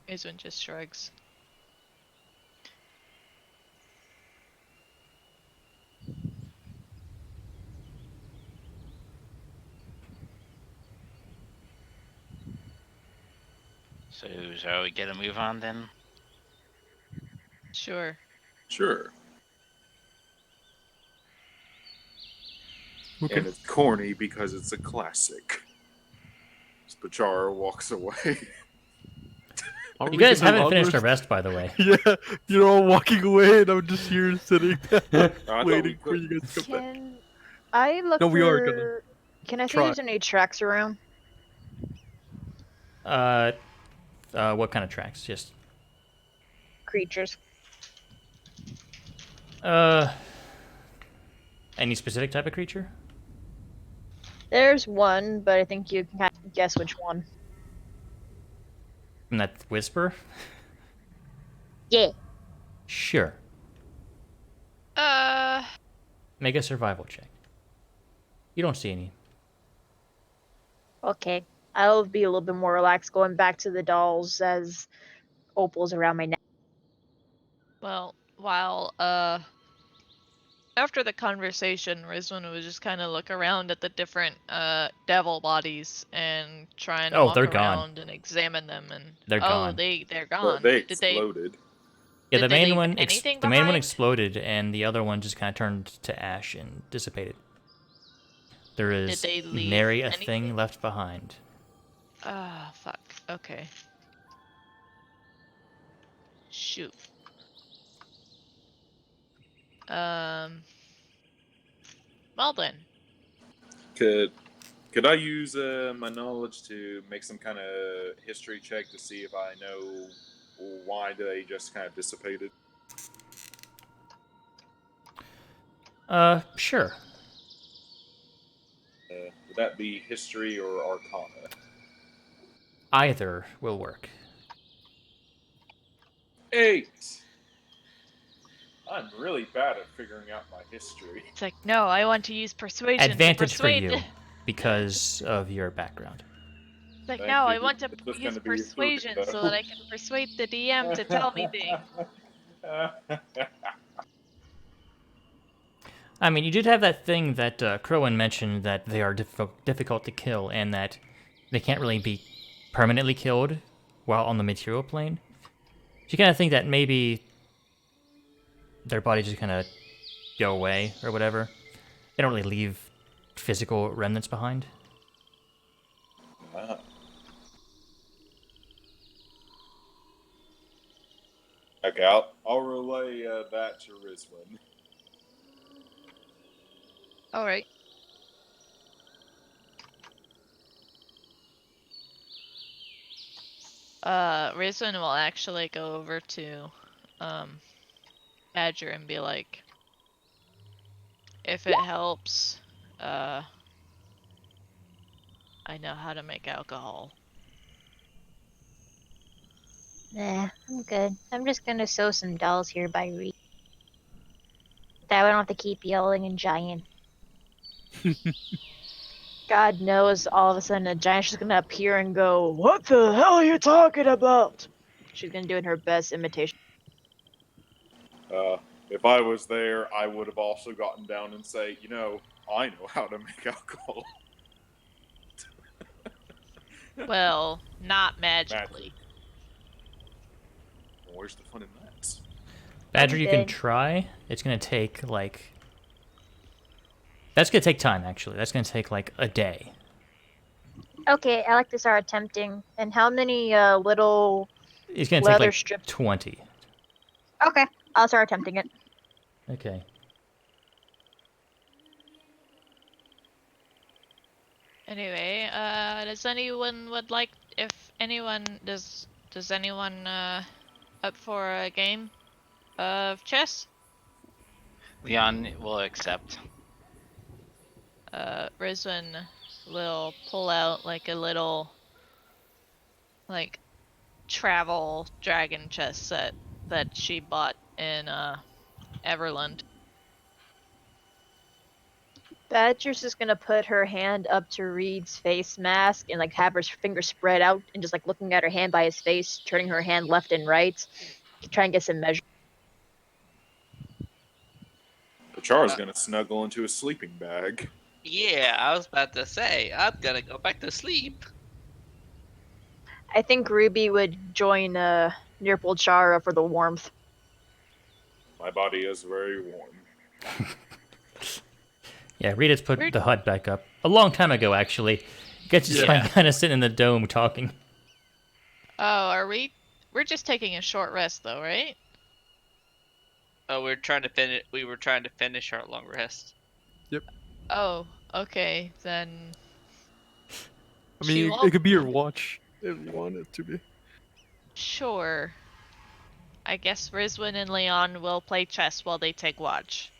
Speaker 5: Izwin just shrugs.
Speaker 2: So shall we get a move on then?
Speaker 5: Sure.
Speaker 4: Sure.
Speaker 7: Okay.
Speaker 4: And it's corny because it's a classic. Spachara walks away.
Speaker 7: Are
Speaker 1: You
Speaker 7: we
Speaker 1: guys
Speaker 7: gonna
Speaker 1: haven't
Speaker 7: long
Speaker 1: finished a
Speaker 7: rest?
Speaker 1: rest, by the way.
Speaker 7: Yeah, you're all walking away, and I'm just here sitting,
Speaker 4: I thought we
Speaker 7: waiting for
Speaker 4: could-
Speaker 7: you guys to come back.
Speaker 6: Can I look
Speaker 7: No,
Speaker 6: for...
Speaker 7: we are gonna
Speaker 6: Can I see
Speaker 7: try.
Speaker 6: if there's any tracks around?
Speaker 1: What kind of tracks? Just
Speaker 6: Creatures.
Speaker 1: any specific type of creature?
Speaker 6: There's one, but I think you can kind of guess which one.
Speaker 1: From that whisper?
Speaker 6: Yeah.
Speaker 1: Sure. Make a survival check. You don't see any.
Speaker 6: Okay. I'll be a little bit more relaxed going back to the dolls as Opal's around my neck.
Speaker 5: Well, while, after the conversation, Rizwan would just kind of look around at the different, devil bodies and try and
Speaker 1: Oh,
Speaker 5: walk
Speaker 1: they're gone.
Speaker 5: around and examine them and...
Speaker 1: They're gone.
Speaker 5: They're
Speaker 4: But
Speaker 5: gone.
Speaker 4: they
Speaker 5: Did they...
Speaker 4: exploded.
Speaker 1: Yeah, the
Speaker 5: Did they
Speaker 1: main
Speaker 5: leave
Speaker 1: one.
Speaker 5: anything
Speaker 1: the main one
Speaker 5: behind?
Speaker 1: exploded, and the other one just kind of turned to ash and dissipated. There
Speaker 5: Did
Speaker 1: is
Speaker 5: they leave
Speaker 1: nary a
Speaker 5: anything?
Speaker 1: thing left behind.
Speaker 5: Ah, fuck. Okay. Shoot. Well then.
Speaker 4: Could I use my knowledge to make some kind of history check to see if I know why they just kind of dissipated?
Speaker 1: Sure.
Speaker 4: Would that be history or arcana?
Speaker 1: Either will work.
Speaker 4: 8. I'm really bad at figuring out my history.
Speaker 5: It's like, no, I want to use persuasion
Speaker 1: Advantage
Speaker 5: to
Speaker 1: for
Speaker 5: persuade.
Speaker 1: you because of your background.
Speaker 5: It's like,
Speaker 4: Thank
Speaker 5: no, I
Speaker 4: you.
Speaker 5: want to
Speaker 4: It's just
Speaker 5: use
Speaker 4: gonna be 3,
Speaker 5: persuasion so
Speaker 4: though.
Speaker 5: that I can persuade the DM to tell me things.
Speaker 1: I mean, you did have that thing that Crowan mentioned that they are difficult to kill and that they can't really be permanently killed while on the material plane. So you kind of think that maybe their bodies just kind of go away or whatever. They don't really leave physical remnants behind.
Speaker 4: Wow. Okay, I'll relay that to Rizwin.
Speaker 5: Alright. Rizwan will actually go over to Badger and be like, if it helps, I know how to make alcohol.
Speaker 6: Nah, I'm good. I'm just gonna sew some dolls here by Reed. That way I don't have to keep yelling and giant. God knows all of a sudden a giant's just gonna appear and go, "What the hell are you talking about?" She's gonna do in her best imitation.
Speaker 4: If I was there, I would have also gotten down and say, I know how to make alcohol.
Speaker 5: Well, not magically.
Speaker 4: Magic. Well, where's the fun in that?
Speaker 1: Badger, you can
Speaker 6: dead.
Speaker 1: try. It's going to take, That's going to take time, actually. That's going to take, a day.
Speaker 6: Okay, I like to start attempting. And how many little
Speaker 1: It's going to take,
Speaker 6: leather strips?
Speaker 1: 20.
Speaker 6: Okay, I'll start attempting it.
Speaker 1: Okay.
Speaker 5: Anyway, does anyone up for a game of chess?
Speaker 2: Leon will accept.
Speaker 5: Rizwan will pull out a little travel dragon chess set that she bought in Everland.
Speaker 6: Badger's just gonna put her hand up to Reed's face mask and have her fingers spread out and just looking at her hand by his face, turning her hand left and right, to try and get some measure.
Speaker 4: Pachara's gonna snuggle into a sleeping bag.
Speaker 3: Yeah, I was about to say, I'm gonna go back to sleep.
Speaker 6: I think Ruby would join near Polchara for the warmth.
Speaker 4: My body is very warm.
Speaker 1: Yeah, Rita's put the hut back up. A long time ago, actually. You guys just kind of sitting in the dome talking.
Speaker 5: Oh, are we? We're just taking a short rest, though, right?
Speaker 3: Oh, we were trying to finish our long rest.
Speaker 7: Yep.
Speaker 5: Oh, okay, then.
Speaker 7: I mean, it could be your watch if you want it to be.
Speaker 5: Sure. I guess Rizwan and Leon will play chess while they take watch.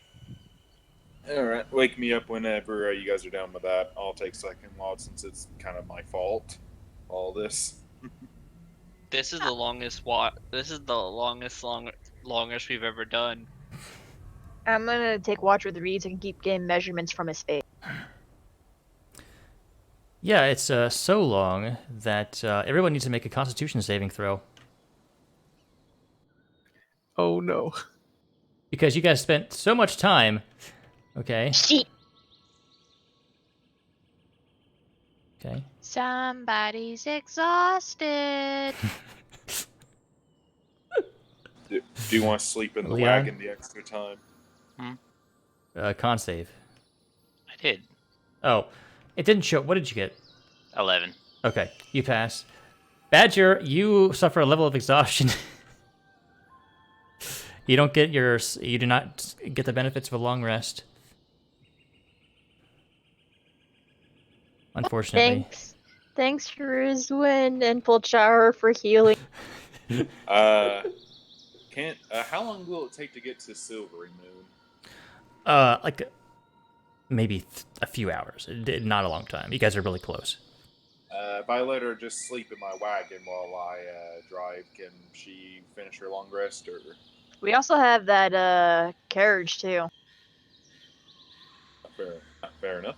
Speaker 4: Alright, wake me up whenever you guys are down with that. I'll take second watch since it's kind of my fault. All this.
Speaker 3: This is the longest longest we've ever done.
Speaker 6: I'm gonna take watch with Reed so I can keep getting measurements from his face.
Speaker 1: Yeah, it's so long that everyone needs to make a Constitution saving throw.
Speaker 7: Oh no.
Speaker 1: Because you guys spent so much time. Okay.
Speaker 6: Sheet.
Speaker 1: Okay.
Speaker 5: Somebody's exhausted.
Speaker 4: Do you want to sleep in the
Speaker 1: Leon?
Speaker 4: wagon the extra time?
Speaker 1: Con save.
Speaker 2: I did.
Speaker 1: Oh, it didn't show. What did you get?
Speaker 2: 11.
Speaker 1: Okay, you pass. Badger, you suffer a level of exhaustion. You don't get your. You do not get the benefits of a long rest. Unfortunately.
Speaker 6: Thanks, Rizwin and Pulchar for healing.
Speaker 4: How long will it take to get to Silvery Moon?
Speaker 1: Like maybe a few hours. Not a long time. You guys are really close.
Speaker 4: If I let her just sleep in my wagon while I drive, can she finish her long rest? Or
Speaker 6: We also have that carriage too.
Speaker 4: fair enough.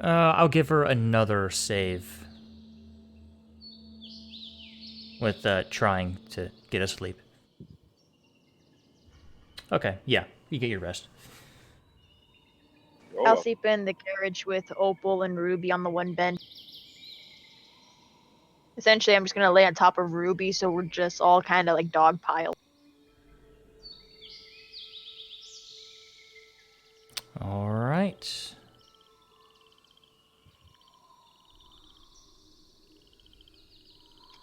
Speaker 1: I'll give her another save with trying to get asleep. Okay, yeah, you get your rest.
Speaker 4: Oh,
Speaker 6: I'll
Speaker 4: well.
Speaker 6: sleep in the carriage with Opal and Ruby on the one bench. Essentially, I'm just gonna lay on top of Ruby, so we're just all kind of like dog piled.
Speaker 1: All right.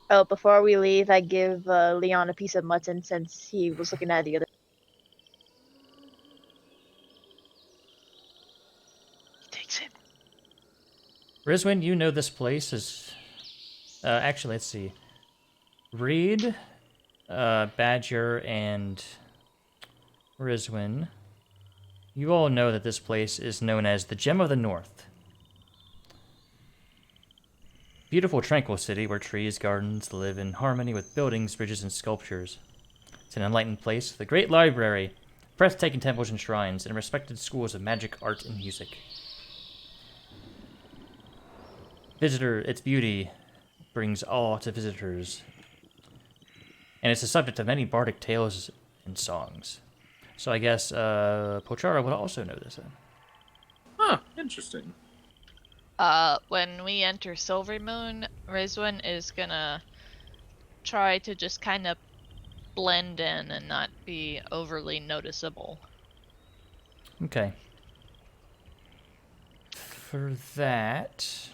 Speaker 6: Oh, before we leave, I give Leon a piece of mutton since he was looking at the other.
Speaker 2: He takes it.
Speaker 1: Rizwin, you know this place is. Actually, let's see. Reed, Badger, and Rizwin. You all know that this place is known as the Gem of the North. Beautiful, tranquil city where trees, gardens live in harmony with buildings, bridges, and sculptures. It's an enlightened place with a great library, breathtaking temples and shrines, and respected schools of magic, art, and music. Its beauty brings awe to visitors, and it's the subject of many bardic tales and songs. So I guess Pochara would also know this.
Speaker 4: Huh, interesting.
Speaker 5: When we enter Silver Moon, Rizwin is gonna try to just kind of blend in and not be overly noticeable.
Speaker 1: Okay. For that,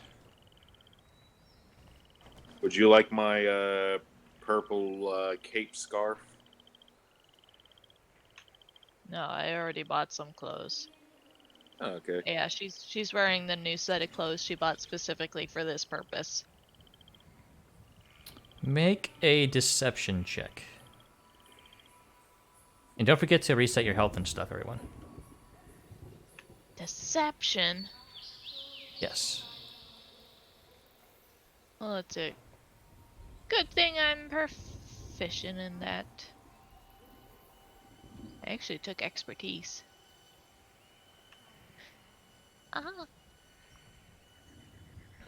Speaker 4: Would you like my purple cape scarf?
Speaker 5: No, I already bought some clothes.
Speaker 4: Oh, okay.
Speaker 5: Yeah, she's wearing the new set of clothes she bought specifically for this purpose.
Speaker 1: make a deception check. And don't forget to reset your health and stuff, everyone.
Speaker 5: Deception?
Speaker 1: Yes.
Speaker 5: Well, it's a good thing I'm proficient in that. I actually took expertise.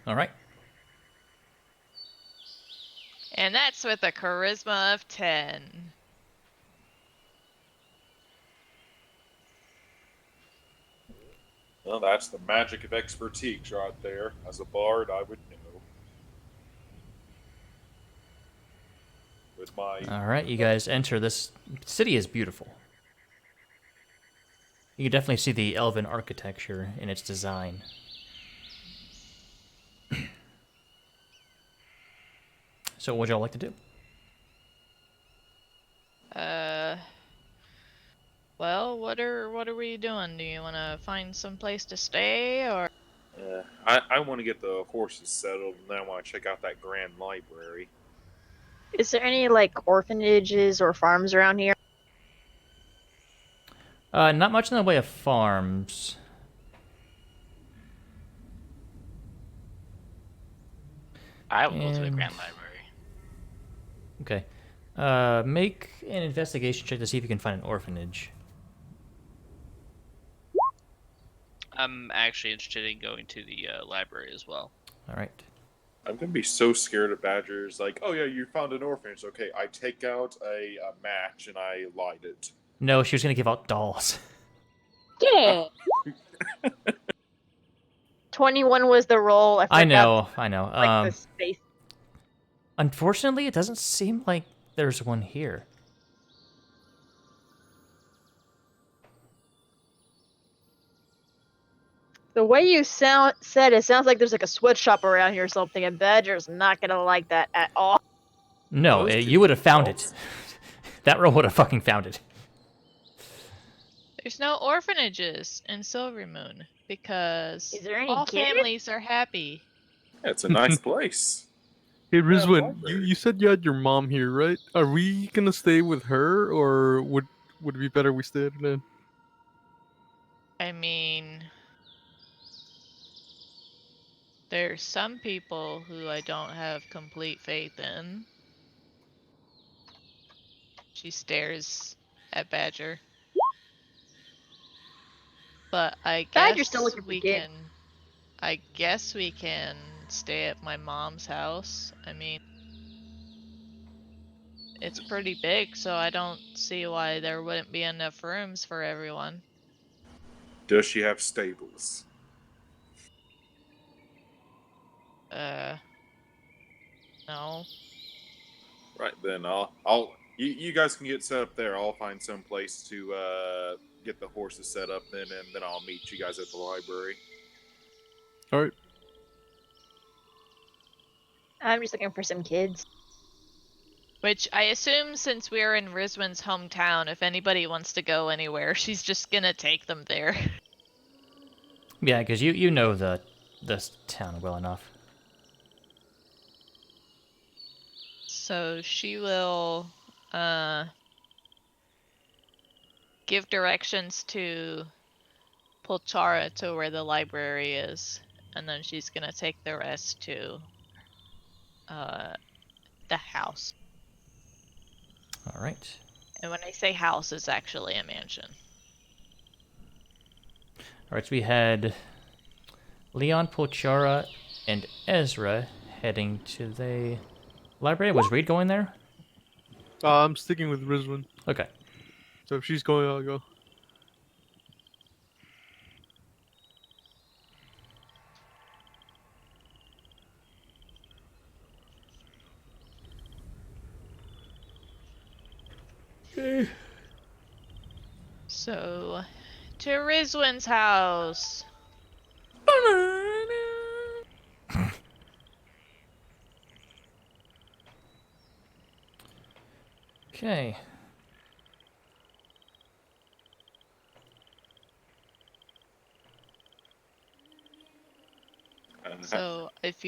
Speaker 1: All right.
Speaker 5: And that's with a charisma of 10.
Speaker 4: Well, that's the magic of expertise right there. As a bard, I would know. With my...
Speaker 1: All right, you guys enter. This city is beautiful. You can definitely see the elven architecture in its design. So what would y'all like to do?
Speaker 5: Well, what are we doing? Do you want to find some place to stay, or?
Speaker 4: I want to get the horses settled, and then I want to check out that grand library.
Speaker 6: Is there any like orphanages or farms around here?
Speaker 1: Not much in the way of farms.
Speaker 2: I will go to the
Speaker 1: And-
Speaker 2: Grand Library.
Speaker 1: Okay. Make an investigation check to see if you can find an orphanage.
Speaker 3: I'm actually interested in going to the library as well.
Speaker 1: All right.
Speaker 4: I'm gonna be so scared of badgers. Like, oh yeah, you found an orphanage. Okay, I take out a match and I light it.
Speaker 1: No, she was gonna give out dolls.
Speaker 6: Yeah. 21 was the roll.
Speaker 1: I
Speaker 6: forgot,
Speaker 1: know.
Speaker 6: Like the space.
Speaker 1: Unfortunately, it doesn't seem like there's one here.
Speaker 6: The way you said it sounds like there's like a sweatshop around here or something, and Badger's not gonna like that at all.
Speaker 1: No,
Speaker 4: Those
Speaker 1: you would have found it.
Speaker 4: adults.
Speaker 1: That girl would have fucking found it.
Speaker 5: There's no orphanages in Silver Moon because
Speaker 6: Is there any
Speaker 5: all
Speaker 6: kids?
Speaker 5: families are happy.
Speaker 4: Yeah, it's a nice place.
Speaker 7: Hey,
Speaker 4: Yeah,
Speaker 7: Rizwin,
Speaker 4: library.
Speaker 7: you said you had your mom here, right? Are we gonna stay with her, or would it be better we stayed at an inn?
Speaker 5: I mean, there's some people who I don't have complete faith in. She stares at Badger. But I
Speaker 6: Badger's
Speaker 5: guess
Speaker 6: still looking for
Speaker 5: we
Speaker 6: kids.
Speaker 5: can. I guess we can stay at my mom's house. I mean, it's pretty big, so I don't see why there wouldn't be enough rooms for everyone.
Speaker 4: Does she have stables?
Speaker 5: No.
Speaker 4: Right then, you guys can get set up there. I'll find some place to get the horses set up then, and then I'll meet you guys at the library.
Speaker 7: All right.
Speaker 6: I'm just looking for some kids.
Speaker 5: Which I assume since we're in Rizwin's hometown, if anybody wants to go anywhere, she's just gonna take them there.
Speaker 1: Yeah, because you know this town well enough.
Speaker 5: So she will give directions to Polchara to where the library is, and then she's gonna take the rest to the house.
Speaker 1: All right.
Speaker 5: And when I say house, it's actually a mansion.
Speaker 1: All right, so we had Leon, Polchara, and Ezra heading to the library. Was Reed going there?
Speaker 7: I'm sticking with Rizwin,
Speaker 1: Okay.
Speaker 7: so if she's going, I'll go.
Speaker 5: So, to Rizwin's house.
Speaker 1: Okay.
Speaker 5: So, if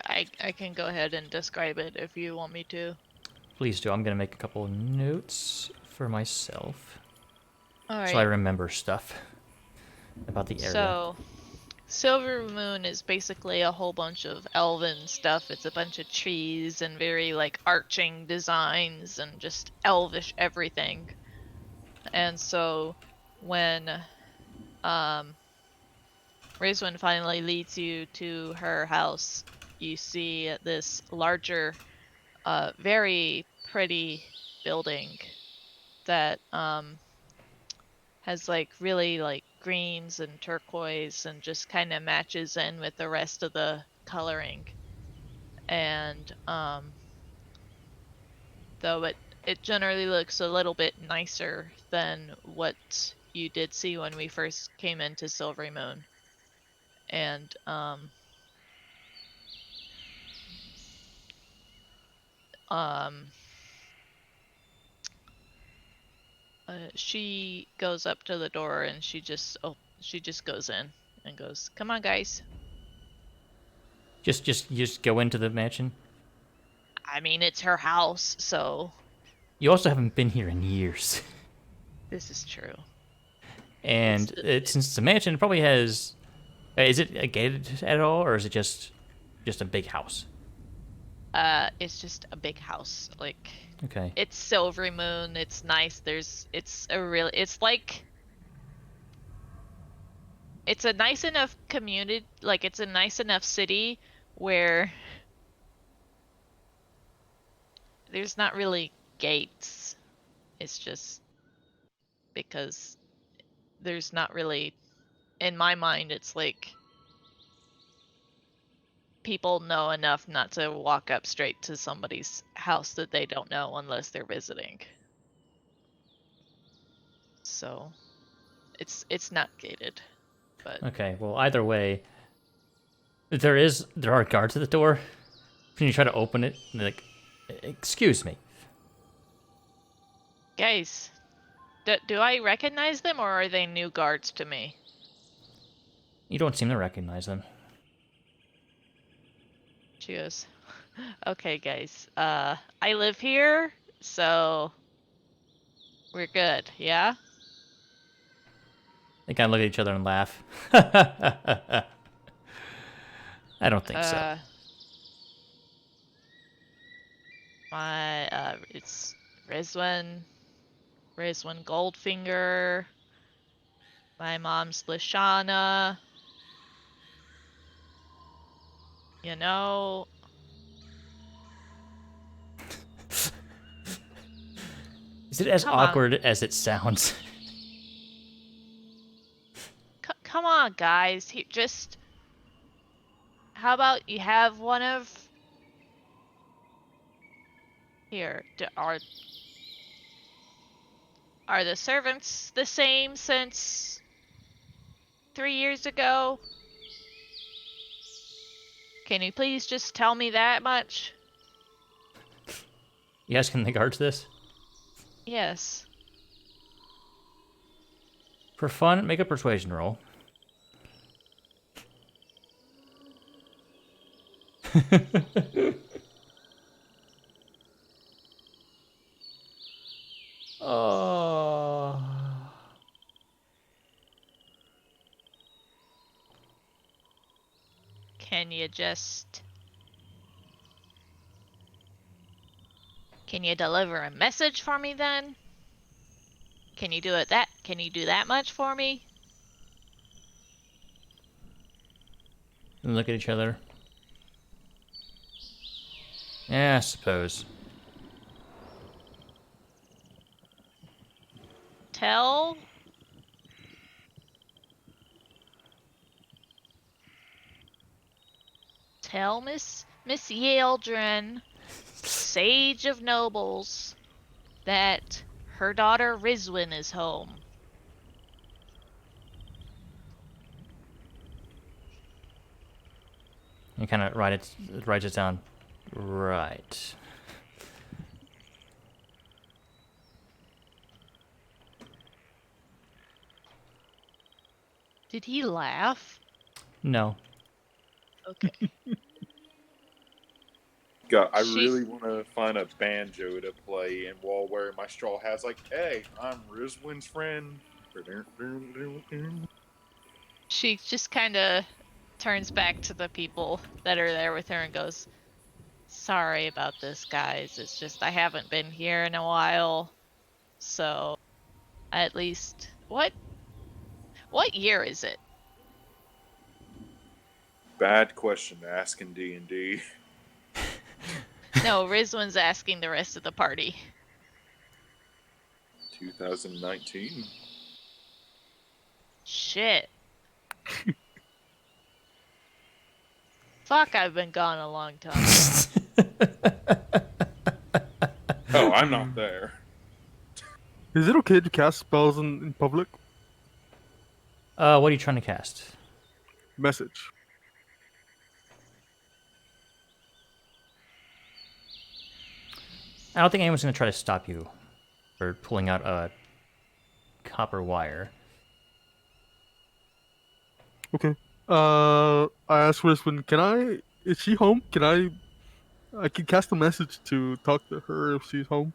Speaker 5: I can go ahead and describe it if you want me to.
Speaker 1: Please do. I'm gonna make a couple notes for myself,
Speaker 5: Alright.
Speaker 1: so I remember stuff about the area.
Speaker 5: So, Silver Moon is basically a whole bunch of elven stuff. It's a bunch of trees and very like arching designs and just elvish everything. And so when Rizwin finally leads you to her house, you see this larger, very pretty building that has like really like greens and turquoise and just kind of matches in with the rest of the coloring. And though it generally looks a little bit nicer than what you did see when we first came into Silvery Moon. And she goes up to the door and she just goes in and goes, "Come on, guys."
Speaker 1: Just go into the mansion.
Speaker 5: I mean, it's her house, so
Speaker 1: You also haven't been here in years,
Speaker 5: this is true.
Speaker 1: and since it's a mansion, it probably has. Is it gated at all, or is it just a big house?
Speaker 5: It's just a big house. Like,
Speaker 1: Okay.
Speaker 5: it's Silvery Moon. It's nice. It's a nice enough community. Like, it's a nice enough city where there's not really gates. It's just because there's not really, in my mind, it's like people know enough not to walk up straight to somebody's house that they don't know unless they're visiting. So it's not gated. But
Speaker 1: Okay, well, either way, there are guards at the door. Can you try to open it? Like, excuse me.
Speaker 5: guys, do I recognize them or are they new guards to me?
Speaker 1: You don't seem to recognize them.
Speaker 5: She goes, okay, guys. I live here, so we're good. Yeah.
Speaker 1: They kind of look at each other and laugh. I don't think so.
Speaker 5: It's Rizwan Goldfinger. My mom's Lashana. You know,
Speaker 1: Is it as
Speaker 5: come on.
Speaker 1: awkward as it sounds?
Speaker 5: Come on, guys. Just how about you have one of here? Are the servants the same since 3 years ago? Can you please just tell me that much?
Speaker 1: You asking the guards this?
Speaker 5: Yes.
Speaker 1: For fun, make a persuasion roll. Oh.
Speaker 5: Can you deliver a message for me then? Can you do that much for me?
Speaker 1: And look at each other. Yeah, I suppose.
Speaker 5: Tell Miss Yeldrin, Sage of Nobles, that her daughter Rizwin is home.
Speaker 1: You kind of writes it down. Right.
Speaker 5: Did he laugh?
Speaker 1: No.
Speaker 5: Okay.
Speaker 4: God, I
Speaker 5: She's-
Speaker 4: really want to find a banjo to play, and while wearing my straw hats, like, hey, I'm Rizwin's friend.
Speaker 5: She just kind of turns back to the people that are there with her and goes, sorry about this, guys. It's just I haven't been here in a while. So, at least what year is it?
Speaker 4: Bad question to ask in D&D.
Speaker 5: No, Rizwin's asking the rest of the party.
Speaker 4: 2019.
Speaker 5: Shit. Fuck, I've been gone a long time.
Speaker 4: Oh, I'm not there.
Speaker 7: Is it okay to cast spells in public?
Speaker 1: What are you trying to cast?
Speaker 7: Message.
Speaker 1: I don't think anyone's going to try to stop you for pulling out a copper wire.
Speaker 7: Okay. I asked Rizwin, is she home? I can cast a message to talk to her if she's home.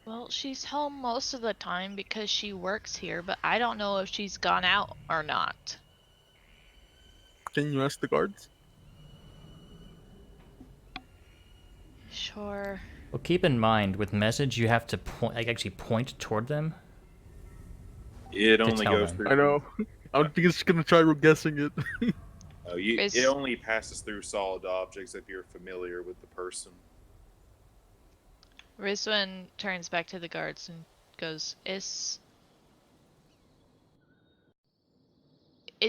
Speaker 5: Well, she's home most of the time because she works here, but I don't know if she's gone out or not.
Speaker 7: Can you ask the guards?
Speaker 5: Sure.
Speaker 1: Well, keep in mind, with message, you have to actually point toward them.
Speaker 4: It
Speaker 1: To
Speaker 4: only
Speaker 1: tell
Speaker 4: goes
Speaker 1: them.
Speaker 4: through.
Speaker 7: I know. I'm just gonna try guessing it.
Speaker 4: Oh,
Speaker 5: Is-
Speaker 4: it only passes through solid objects if you're familiar with the person.
Speaker 5: Rizwin turns back to the guards and goes, Is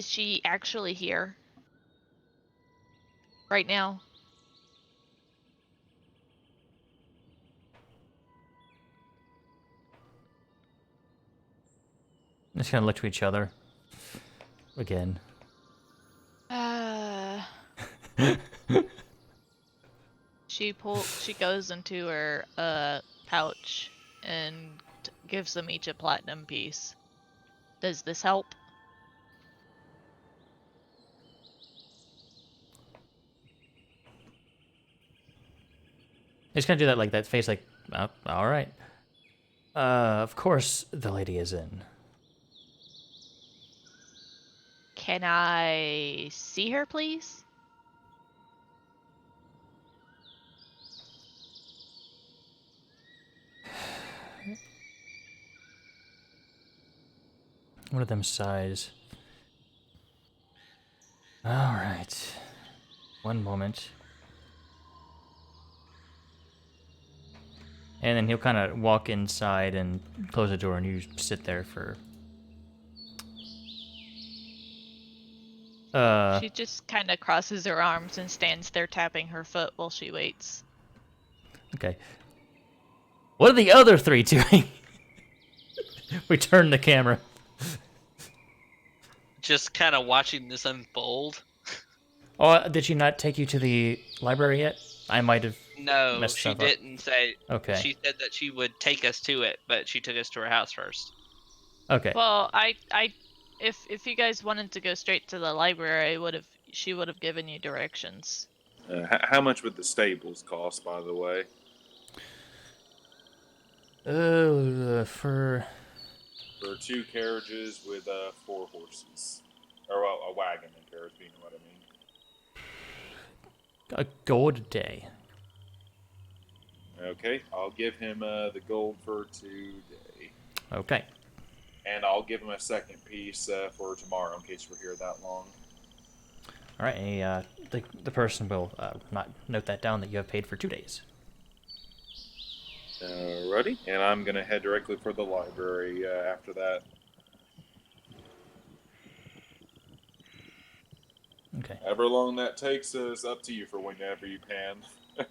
Speaker 5: she actually here? Right now?
Speaker 1: Just kind of look to each other. again.
Speaker 5: She goes into her pouch and gives them each a platinum piece. Does this help?
Speaker 1: He's gonna do that, like that face, like, oh, all right. Of course the lady is in.
Speaker 5: Can I see her, please?
Speaker 1: One of them sighs. All right. One moment. And then he'll kind of walk inside and close the door, and you sit there for.
Speaker 5: She just kind of crosses her arms and stands there tapping her foot while she waits.
Speaker 1: Okay. What are the other three doing? We turn the camera.
Speaker 3: Just kind of watching this unfold.
Speaker 1: Oh, did she not take you to the library yet? I might have.
Speaker 3: No,
Speaker 1: Messed
Speaker 3: she
Speaker 1: stuff up.
Speaker 3: didn't say.
Speaker 1: Okay.
Speaker 3: She said that she would take us to it, but she took us to her house first.
Speaker 1: Okay.
Speaker 5: Well, if you guys wanted to go straight to the library, she would have given you directions.
Speaker 4: How much would the stables cost, by the way?
Speaker 1: For
Speaker 4: 2 carriages with 4 horses, or well, a wagon and carriage, being what I mean.
Speaker 1: a gold a day.
Speaker 4: Okay, I'll give him the gold for today,
Speaker 1: Okay.
Speaker 4: and I'll give him a second piece for tomorrow in case we're here that long.
Speaker 1: All right. The person will not note that down that you have paid for 2 days.
Speaker 4: Alrighty, and I'm gonna head directly for the library after that.
Speaker 1: Okay.
Speaker 4: However long that takes is up to you for whenever you can.
Speaker 1: All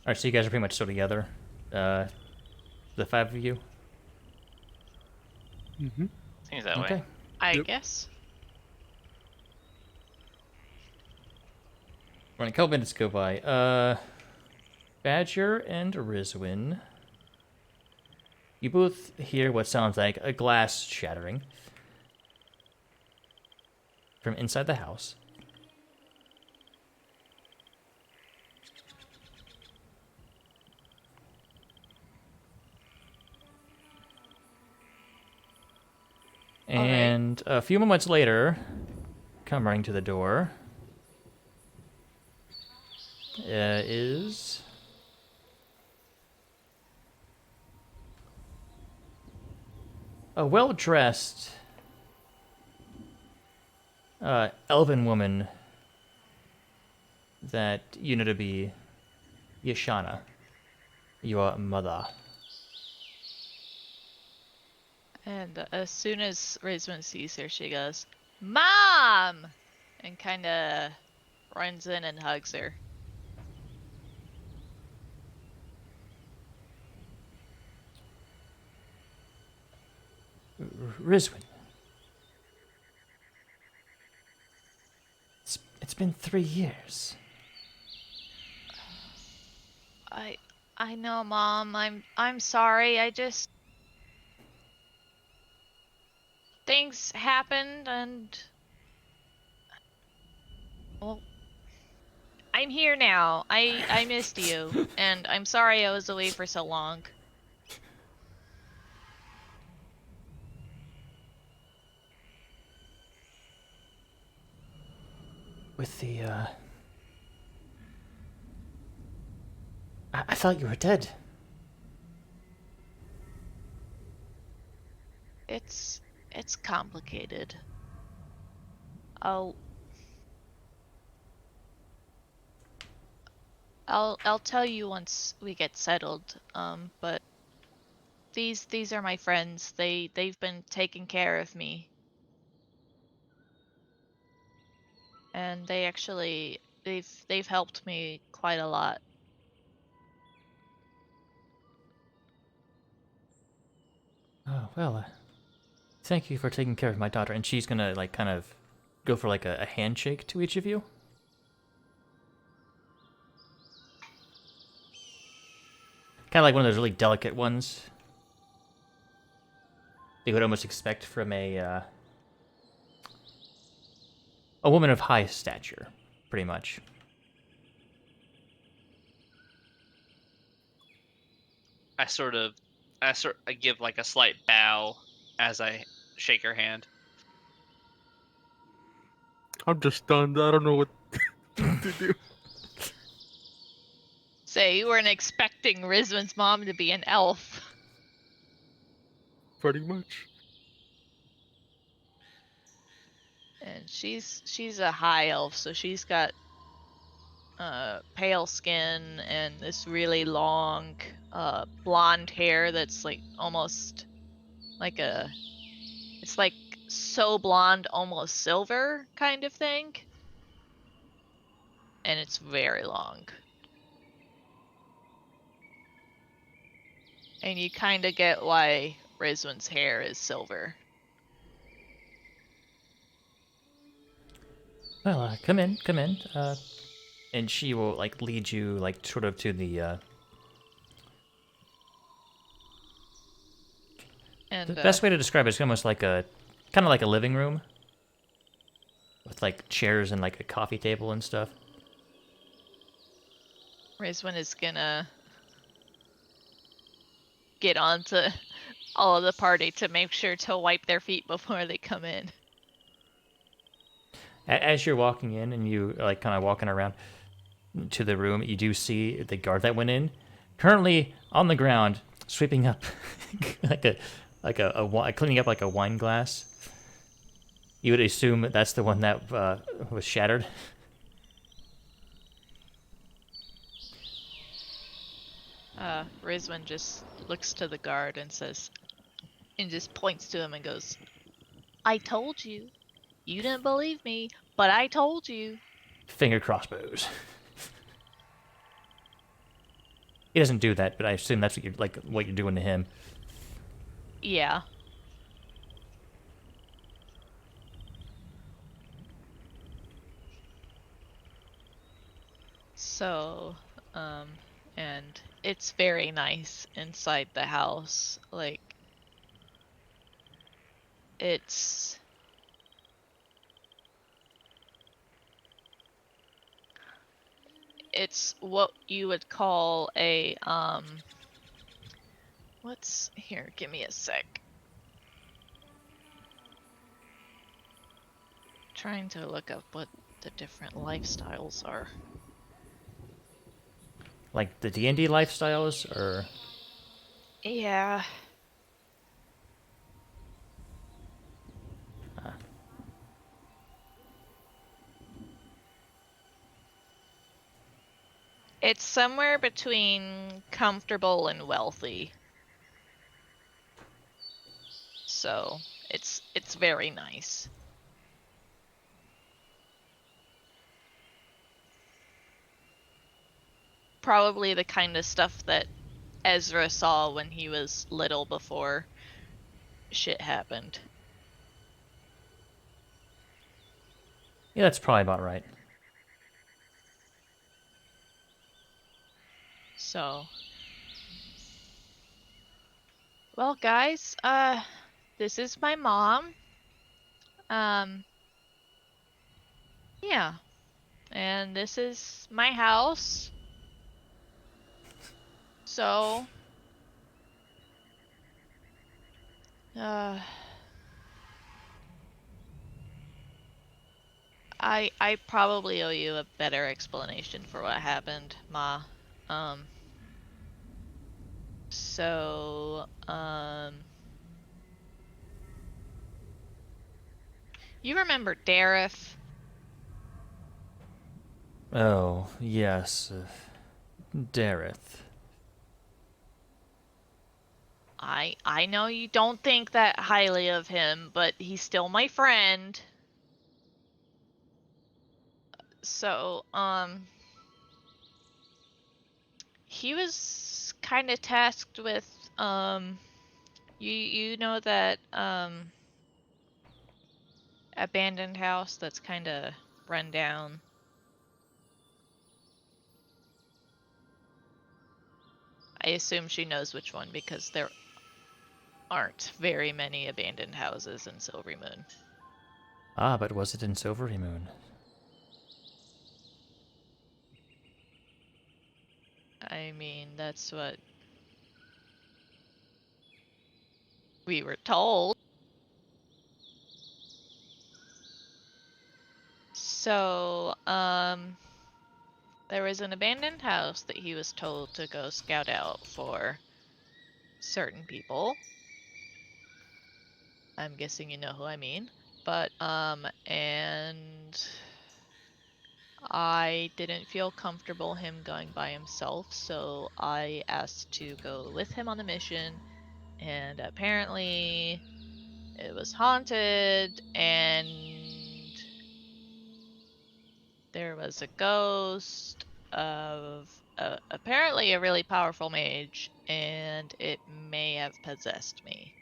Speaker 1: right. So you guys are pretty much still together. The 5 of you.
Speaker 7: Mm-hmm.
Speaker 2: Seems that
Speaker 1: Okay.
Speaker 2: way.
Speaker 5: I
Speaker 7: Yep.
Speaker 5: guess.
Speaker 1: When a couple minutes go by, Badger and Rizwin, you both hear what sounds like a glass shattering from inside the house.
Speaker 5: All right.
Speaker 1: And a few moments later, come running to the door is a well-dressed elven woman that you know to be Yashana, your mother.
Speaker 5: And as soon as Rizwan sees her, she goes, "Mom!" and kind of runs in and hugs her.
Speaker 1: Rizwin. It's been 3 years.
Speaker 5: I know, Mom. I'm sorry. I just things happened and well, I'm here now. I missed you and I'm sorry I was away for so long.
Speaker 1: With the, I thought you were dead.
Speaker 5: It's complicated. I'll tell you once we get settled. But these are my friends. They've been taking care of me. And they actually they've helped me quite a lot.
Speaker 1: Oh, well, thank you for taking care of my daughter. And she's gonna, like, kind of go for, like, a handshake to each of you. Kind of like one of those really delicate ones you would almost expect from a woman of high stature, pretty much.
Speaker 3: I give like a slight bow as I shake her hand.
Speaker 7: I'm just stunned. I don't know what to do.
Speaker 5: Say, you weren't expecting Rizwan's mom to be an elf.
Speaker 7: Pretty much.
Speaker 5: And she's a high elf, so she's got pale skin and this really long blonde hair that's like almost like it's like so blonde, almost silver kind of thing. And it's very long. And you kind of get why Rizwan's hair is silver.
Speaker 1: Well, come in, come in. And she will, like, lead you, like, sort of to the
Speaker 5: And
Speaker 1: best way to describe it is almost like kind of like a living room. With, like, chairs and, like, a coffee table and stuff.
Speaker 5: Rizwan is gonna get onto all of the party to make sure to wipe their feet before they come in.
Speaker 1: As you're walking in and you, like, kind of walking around to the room, you do see the guard that went in, currently on the ground, sweeping up cleaning up like a wine glass. You would assume that's the one that was shattered.
Speaker 5: Rizwan just looks to the guard and says, and just points to him and goes, "I told you. You didn't believe me, but I told you."
Speaker 1: Finger crossbows. He doesn't do that, but I assume that's what you're doing to him.
Speaker 5: Yeah. So, and it's very nice inside the house. Like, it's what you would call a what's here, give me a sec. Trying to look up what the different lifestyles are.
Speaker 1: Like the D&D lifestyles, or
Speaker 5: Yeah. It's somewhere between comfortable and wealthy. So, it's very nice. Probably the kind of stuff that Ezra saw when he was little before shit happened.
Speaker 1: yeah, that's probably about right.
Speaker 5: So, well, guys, this is my mom. Yeah. And this is my house. So, I probably owe you a better explanation for what happened, Ma. So, you remember Dareth?
Speaker 1: Oh, yes. Dareth.
Speaker 5: I know you don't think that highly of him, but he's still my friend. So, he was kind of tasked with, You know that abandoned house that's kind of run down? I assume she knows which one because there aren't very many abandoned houses in Silvery Moon.
Speaker 1: Ah, but was it in Silvery Moon?
Speaker 5: I mean, that's what we were told. So, there was an abandoned house that he was told to go scout out for certain people. I'm guessing you know who I mean. But, and I didn't feel comfortable him going by himself, so I asked to go with him on the mission, and apparently it was haunted, and there was a ghost of apparently a really powerful mage, and it may have possessed me.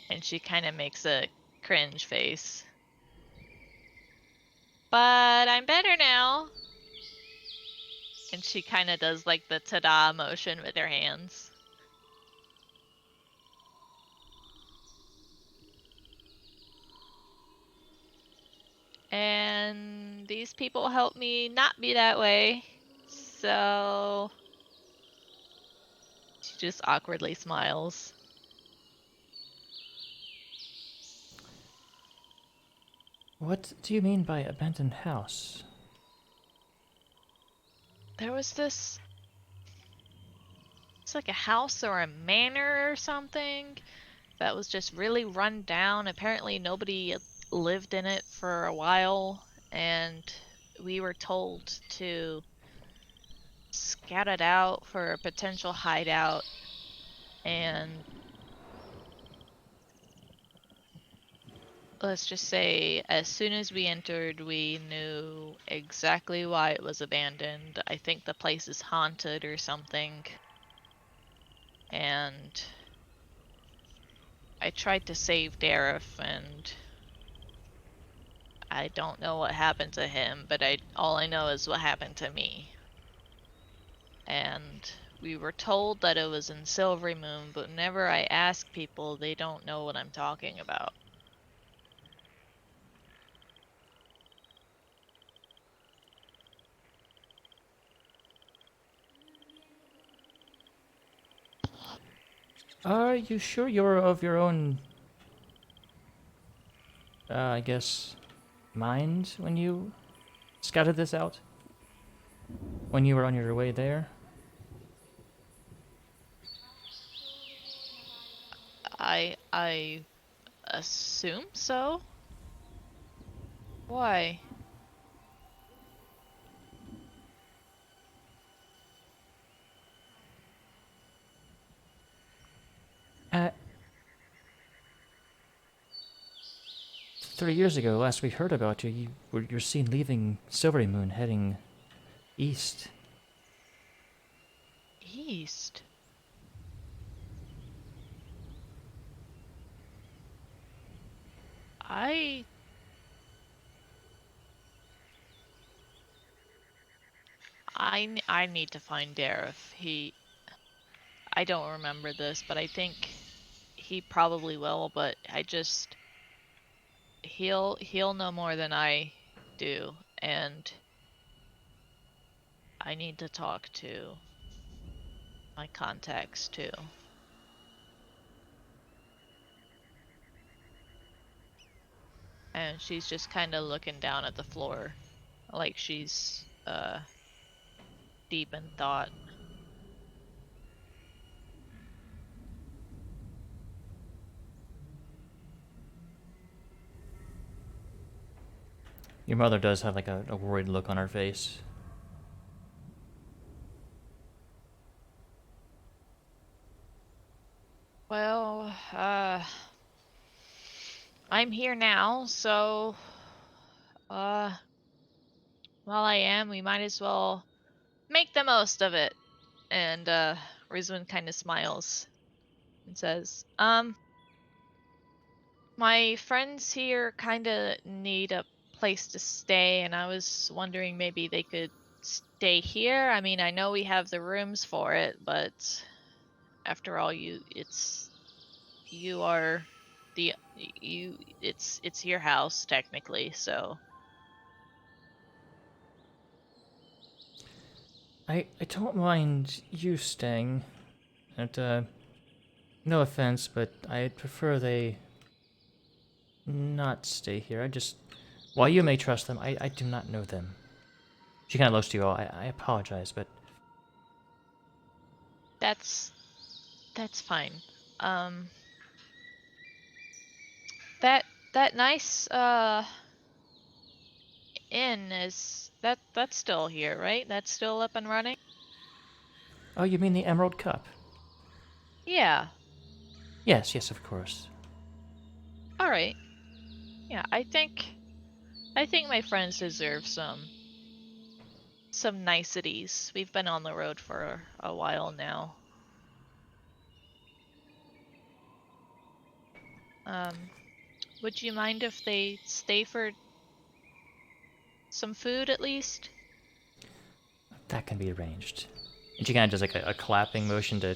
Speaker 5: And she kind of makes a cringe face. But I'm better now. And she kind of does like the ta-da motion with her hands. And these people help me not be that way. So she just awkwardly smiles.
Speaker 1: What do you mean by abandoned house?
Speaker 5: There was this. It's like a house or a manor or something that was just really run down. Apparently, nobody lived in it for a while, and we were told to scout it out for a potential hideout. And let's just say, as soon as we entered, we knew exactly why it was abandoned. I think the place is haunted or something. And I tried to save Dareth, and I don't know what happened to him, but all I know is what happened to me. And we were told that it was in Silvery Moon, but whenever I ask people, they don't know what I'm talking about.
Speaker 1: Are you sure you're of your own, I guess, mind when you scouted this out? When you were on your way there?
Speaker 5: I assume so. Why?
Speaker 1: Uh, 3 years ago, last we heard about you, you're seen leaving Silvery Moon, heading east.
Speaker 5: East? I I need to find Dareth. I don't remember this, but I think he probably will, but he'll know more than I do, and I need to talk to my contacts too. And she's just kind of looking down at the floor like she's deep in thought.
Speaker 1: Your mother does have like a worried look on her face.
Speaker 5: Well, I'm here now, so while I am, we might as well make the most of it. And Rizwan kind of smiles. and says, my friends here kind of need a place to stay, and I was wondering maybe they could stay here. I mean, I know we have the rooms for it, but after all, you are the you it's your house technically, so
Speaker 1: I don't mind you staying. And, no offense, but I'd prefer they not stay here. While you may trust them, I do not know them. She kind of looks to you all. I apologize, but
Speaker 5: that's fine. Um, that nice inn is that's still here, right? That's still up and running?
Speaker 1: oh, you mean the Emerald Cup?
Speaker 5: Yeah.
Speaker 1: Yes, yes, of course.
Speaker 5: All right. Yeah, I think my friends deserve some niceties. We've been on the road for a while now. Would you mind if they stay for some food at least?
Speaker 1: That can be arranged. And she kind of does like a clapping motion to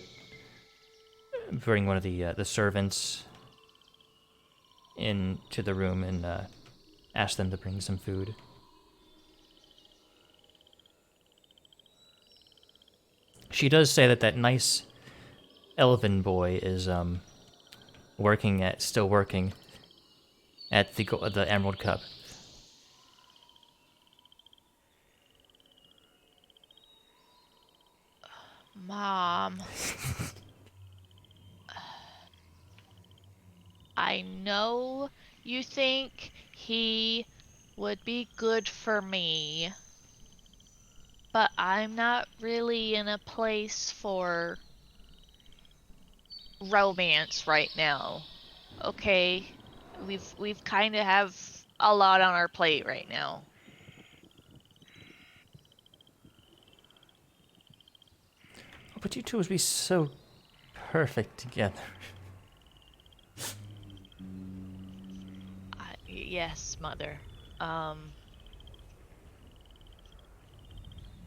Speaker 1: bring one of the servants into the room and ask them to bring some food. She does say that nice elven boy is still working at the Emerald Cup.
Speaker 5: Mom. I know you think he would be good for me, but I'm not really in a place for romance right now. Okay? We've kind of have a lot on our plate right now.
Speaker 1: But you two would be so perfect together.
Speaker 5: Yes, mother.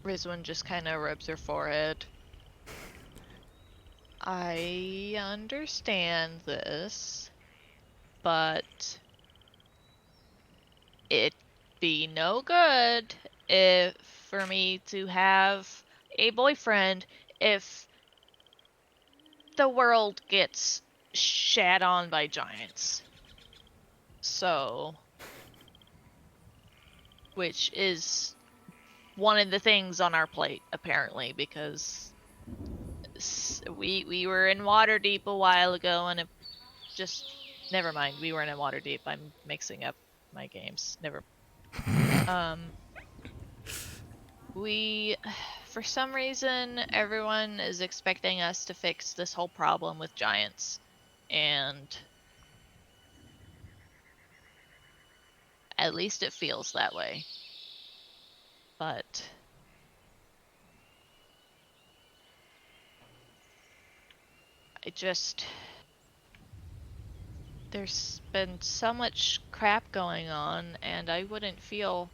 Speaker 5: Rizwan just kind of rubs her forehead. I understand this, but it'd be no good for me to have a boyfriend if the world gets shat on by giants. So, which is one of the things on our plate apparently, because we were in Waterdeep a while ago, and it just never mind. We weren't in Waterdeep. I'm mixing up my games. Never. We, for some reason, everyone is expecting us to fix this whole problem with giants, and at least it feels that way. But there's been so much crap going on, and I wouldn't feel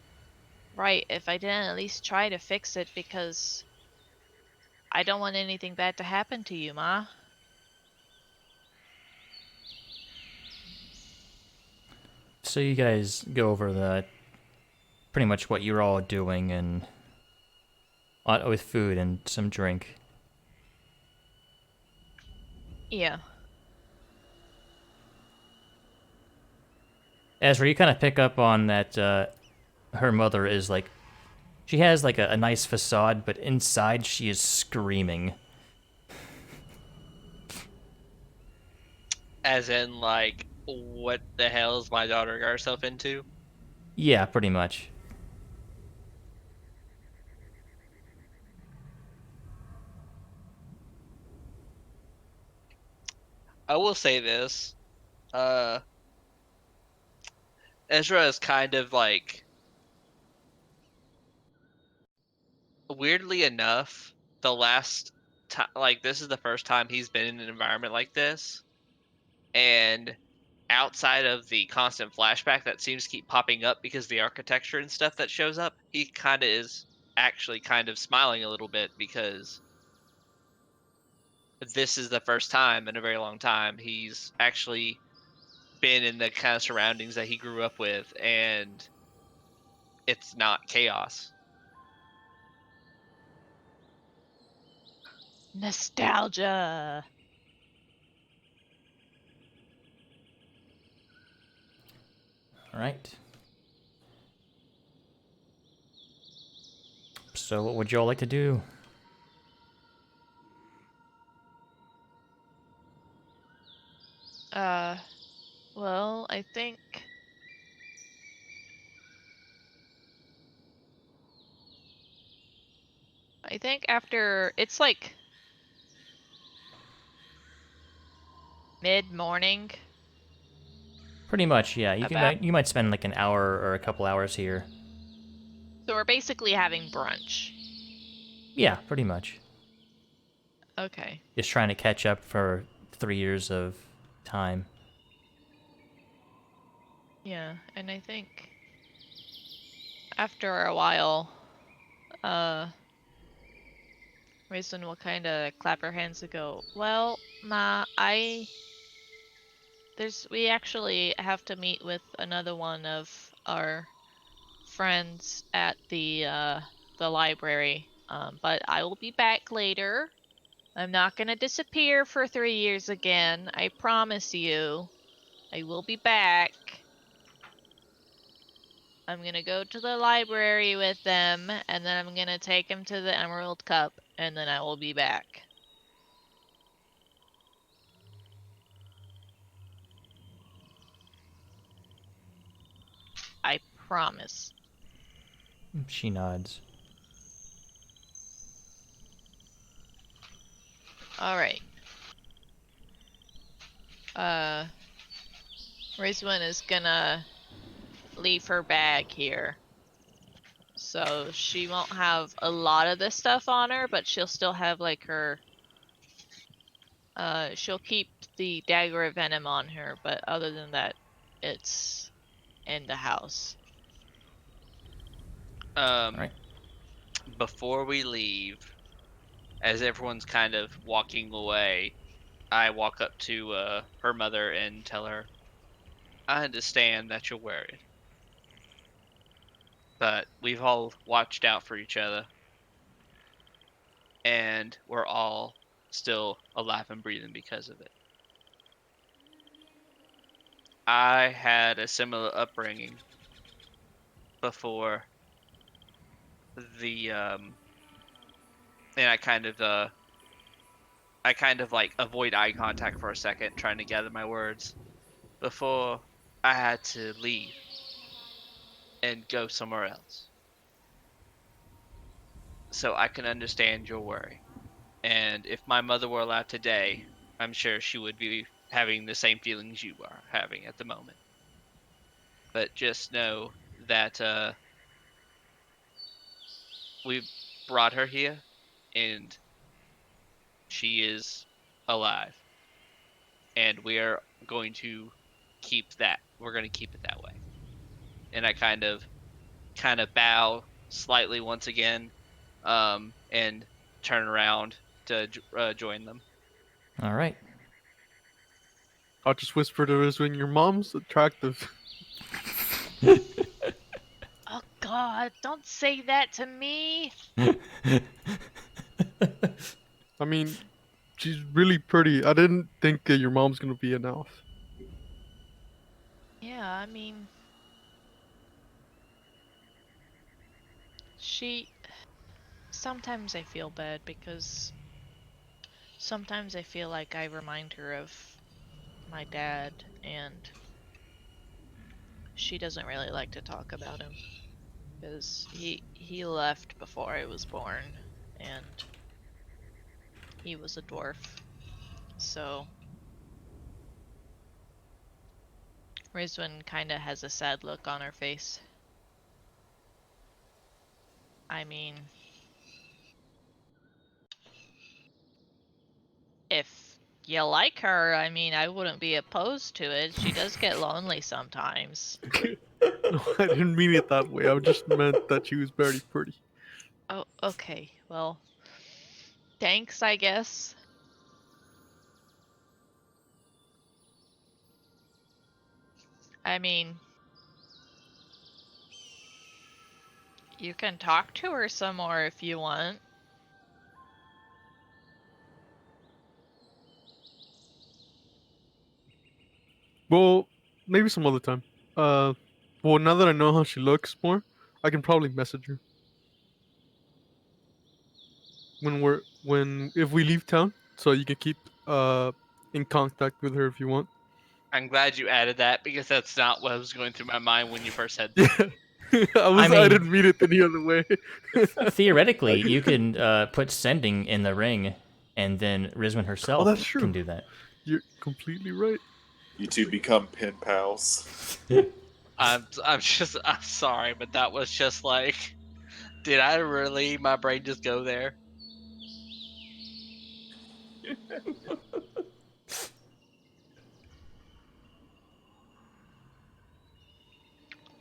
Speaker 5: right if I didn't at least try to fix it, because I don't want anything bad to happen to you, Ma.
Speaker 1: So you guys go over pretty much what you're all doing and with food and some drink.
Speaker 5: Yeah.
Speaker 1: Ezra, you kind of pick up on that her mother is like, she has like a nice facade, but inside she is screaming.
Speaker 3: As in, like, what the hell is my daughter got herself into?
Speaker 1: Yeah, pretty much.
Speaker 3: I will say this. Ezra is kind of like, weirdly enough, the last like this is the first time he's been in an environment like this, and outside of the constant flashback that seems to keep popping up because of the architecture and stuff that shows up, he kind of is actually kind of smiling a little bit because this is the first time in a very long time he's actually been in the kind of surroundings that he grew up with, and it's not chaos.
Speaker 5: Nostalgia.
Speaker 1: All right. So, what would you all like to do?
Speaker 5: Well, I think after it's like mid-morning.
Speaker 1: Pretty much, yeah.
Speaker 5: About
Speaker 1: You might spend like an hour or a couple hours here.
Speaker 5: So we're basically having brunch.
Speaker 1: Yeah, pretty much.
Speaker 5: Okay.
Speaker 1: Just trying to catch up for 3 years of time.
Speaker 5: Yeah, and I think after a while, Raisin will kind of clap her hands and go, "Well, Ma, we actually have to meet with another one of our friends at the library. But I will be back later. I'm not gonna disappear for 3 years again. I promise you. I will be back. I'm gonna go to the library with them, and then I'm gonna take them to the Emerald Cup, and then I will be back." I promise.
Speaker 1: She nods.
Speaker 5: Alright. Rizwan is gonna leave her bag here. So she won't have a lot of this stuff on her, but she'll still have like her she'll keep the dagger of venom on her, but other than that, it's in the house.
Speaker 1: Right.
Speaker 3: Before we leave, as everyone's kind of walking away, I walk up to her mother and tell her, "I understand that you're worried, but we've all watched out for each other, and we're all still alive and breathing because of it. I had a similar upbringing before and I kind of like avoid eye contact for a second, trying to gather my words before I had to leave and go somewhere else. So I can understand your worry. And if my mother were alive today, I'm sure she would be having the same feelings you are having at the moment. But just know that we brought her here, and she is alive, and we are going to keep that. We're going to keep it that way." And I kind of bow slightly once again, and turn around to join them.
Speaker 1: All right.
Speaker 7: I'll just whisper to Rizwin, your mom's attractive.
Speaker 5: Oh god, don't say that to me!
Speaker 7: I mean, she's really pretty. I didn't think your mom's gonna be enough.
Speaker 5: Yeah, I mean, sometimes I feel bad because sometimes I feel like I remind her of my dad, and she doesn't really like to talk about him because he left before I was born, and he was a dwarf. So Rizwan kinda has a sad look on her face. I mean, you like her, I mean, I wouldn't be opposed to it. She does get lonely sometimes.
Speaker 7: No, I didn't mean it that way. I just meant that she was very pretty.
Speaker 5: Oh, okay. Well, thanks, I guess. I mean, you can talk to her some more if you want.
Speaker 7: Well, maybe some other time. Well, now that I know how she looks more, I can probably message her when if we leave town, so you can keep in contact with her if you want.
Speaker 3: I'm glad you added that because that's not what was going through my mind when you first said.
Speaker 7: Yeah, I
Speaker 1: mean-
Speaker 7: didn't mean it any other way.
Speaker 1: Theoretically, you can put sending in the ring, and then Rizwan herself
Speaker 7: that's true.
Speaker 1: can do that.
Speaker 7: You're completely right.
Speaker 4: You two become pen pals.
Speaker 3: I'm sorry, but that was just like, did I really? My brain just go there.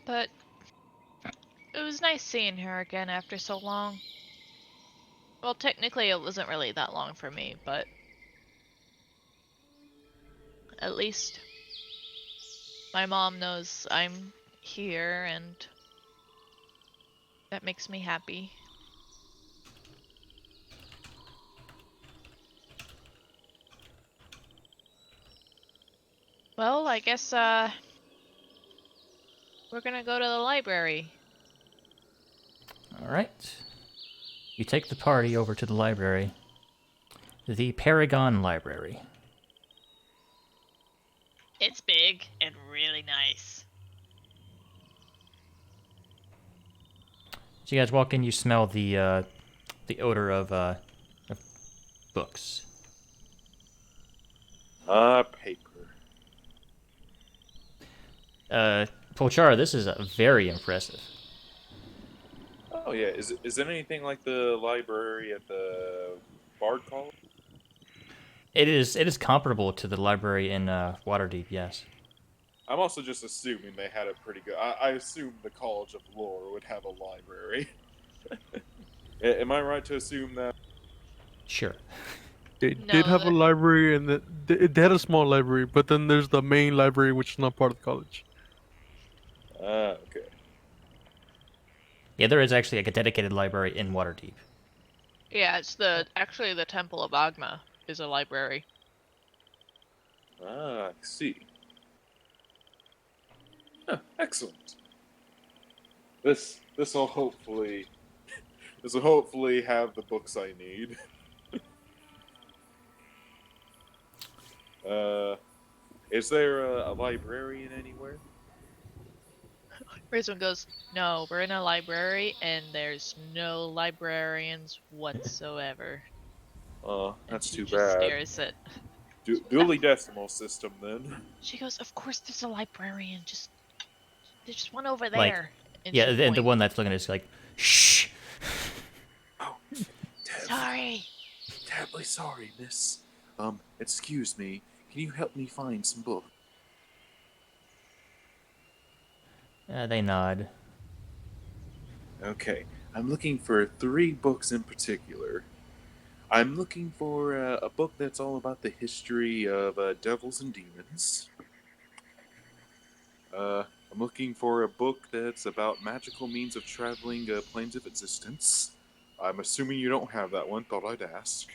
Speaker 5: But it was nice seeing her again after so long. Well, technically, it wasn't really that long for me, but at least my mom knows I'm here, and that makes me happy. Well, I guess, we're gonna go to the library.
Speaker 1: All right. You take the party over to the library. The Paragon Library.
Speaker 5: It's big and really nice.
Speaker 1: So you guys walk in, you smell the odor of books.
Speaker 4: Paper.
Speaker 1: Polchara, this is very impressive.
Speaker 4: Oh yeah, is it anything like the library at the Bard College?
Speaker 1: It is comparable to the library in Waterdeep, yes.
Speaker 4: I'm also just assuming they had a pretty good. I assume the College of Lore would have a library. Am I right to assume that?
Speaker 1: Sure.
Speaker 7: They
Speaker 5: No,
Speaker 7: did have a
Speaker 5: the-
Speaker 7: library, and they had a small library, but then there's the main library, which is not part of the college.
Speaker 4: Okay.
Speaker 1: Yeah, there is actually like a dedicated library in Waterdeep.
Speaker 5: Yeah, it's actually the Temple of Agma is a library.
Speaker 4: I see. Excellent. This will hopefully have the books I need. Is there a librarian anywhere?
Speaker 5: Rizwan goes, no, we're in a library and there's no librarians whatsoever.
Speaker 4: That's
Speaker 5: She
Speaker 4: too
Speaker 5: just
Speaker 4: bad.
Speaker 5: stares at.
Speaker 4: Dually decimal system then.
Speaker 5: She goes, of course there's a librarian. There's just one over
Speaker 1: Like,
Speaker 5: there. And
Speaker 1: yeah,
Speaker 5: she
Speaker 1: and the
Speaker 5: points.
Speaker 1: one that's looking at us like, shh.
Speaker 4: Oh,
Speaker 5: Sorry.
Speaker 4: terribly sorry, miss. Excuse me. Can you help me find some books?
Speaker 1: They nod.
Speaker 4: Okay, I'm looking for 3 books in particular. I'm looking for a book that's all about the history of devils and demons. I'm looking for a book that's about magical means of traveling planes of existence. I'm assuming you don't have that one, thought I'd ask.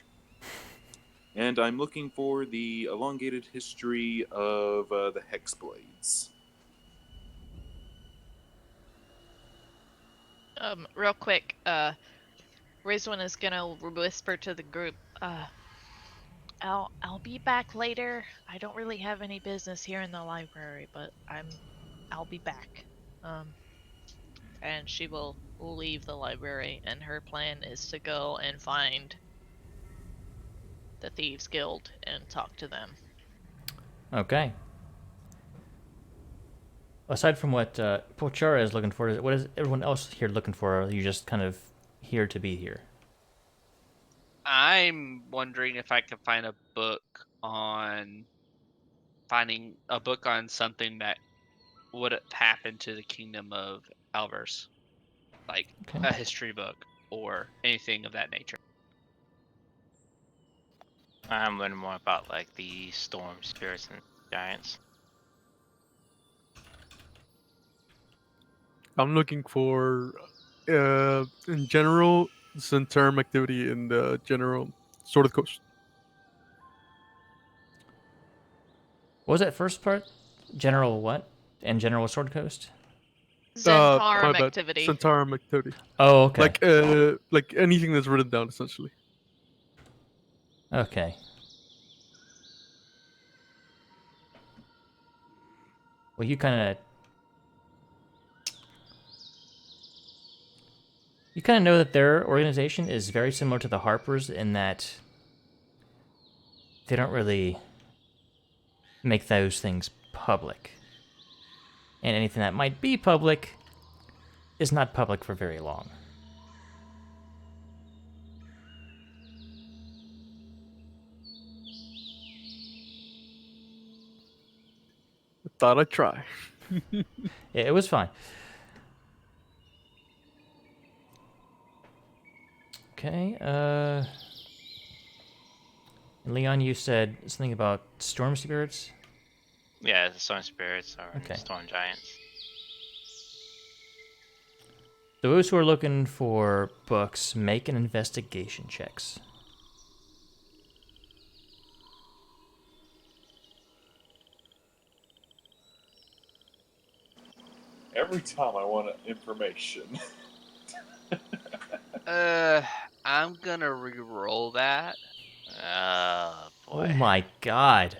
Speaker 4: And I'm looking for the elongated history of the Hexblades.
Speaker 5: Real quick, Rizwan is gonna whisper to the group, I'll be back later. I don't really have any business here in the library, but I'll be back. And she will leave the library, and her plan is to go and find the Thieves Guild and talk to them.
Speaker 1: Okay. Aside from what Polchara is looking for, what is everyone else here looking for? Or are you just kind of here to be here?
Speaker 3: I'm wondering if I can find a book on finding a book on something that would have happened to the kingdom of Alvers, like
Speaker 1: Okay.
Speaker 3: a history book or anything of that nature.
Speaker 2: I'm learning more about like the storm spirits and giants.
Speaker 7: I'm looking for, in general, Centaurum activity in the general Sword of the Coast.
Speaker 1: What was that first part? General what? And General Sword Coast?
Speaker 7: My
Speaker 5: Zentarum
Speaker 7: bad.
Speaker 5: activity.
Speaker 7: Centaurum activity.
Speaker 1: Oh, okay.
Speaker 7: Like anything that's written down, essentially.
Speaker 1: Okay. Well, you kind of know that their organization is very similar to the Harpers in that they don't really make those things public. And anything that might be public is not public for very long.
Speaker 7: Thought I'd try.
Speaker 1: Yeah, it was fine. Okay, Leon, you said something about storm spirits?
Speaker 2: Yeah, the storm spirits are
Speaker 1: Okay.
Speaker 2: storm giants.
Speaker 1: Those who are looking for books, make an investigation checks.
Speaker 4: Every time I want information.
Speaker 3: I'm gonna re-roll that.
Speaker 2: Oh boy.
Speaker 1: Oh my god.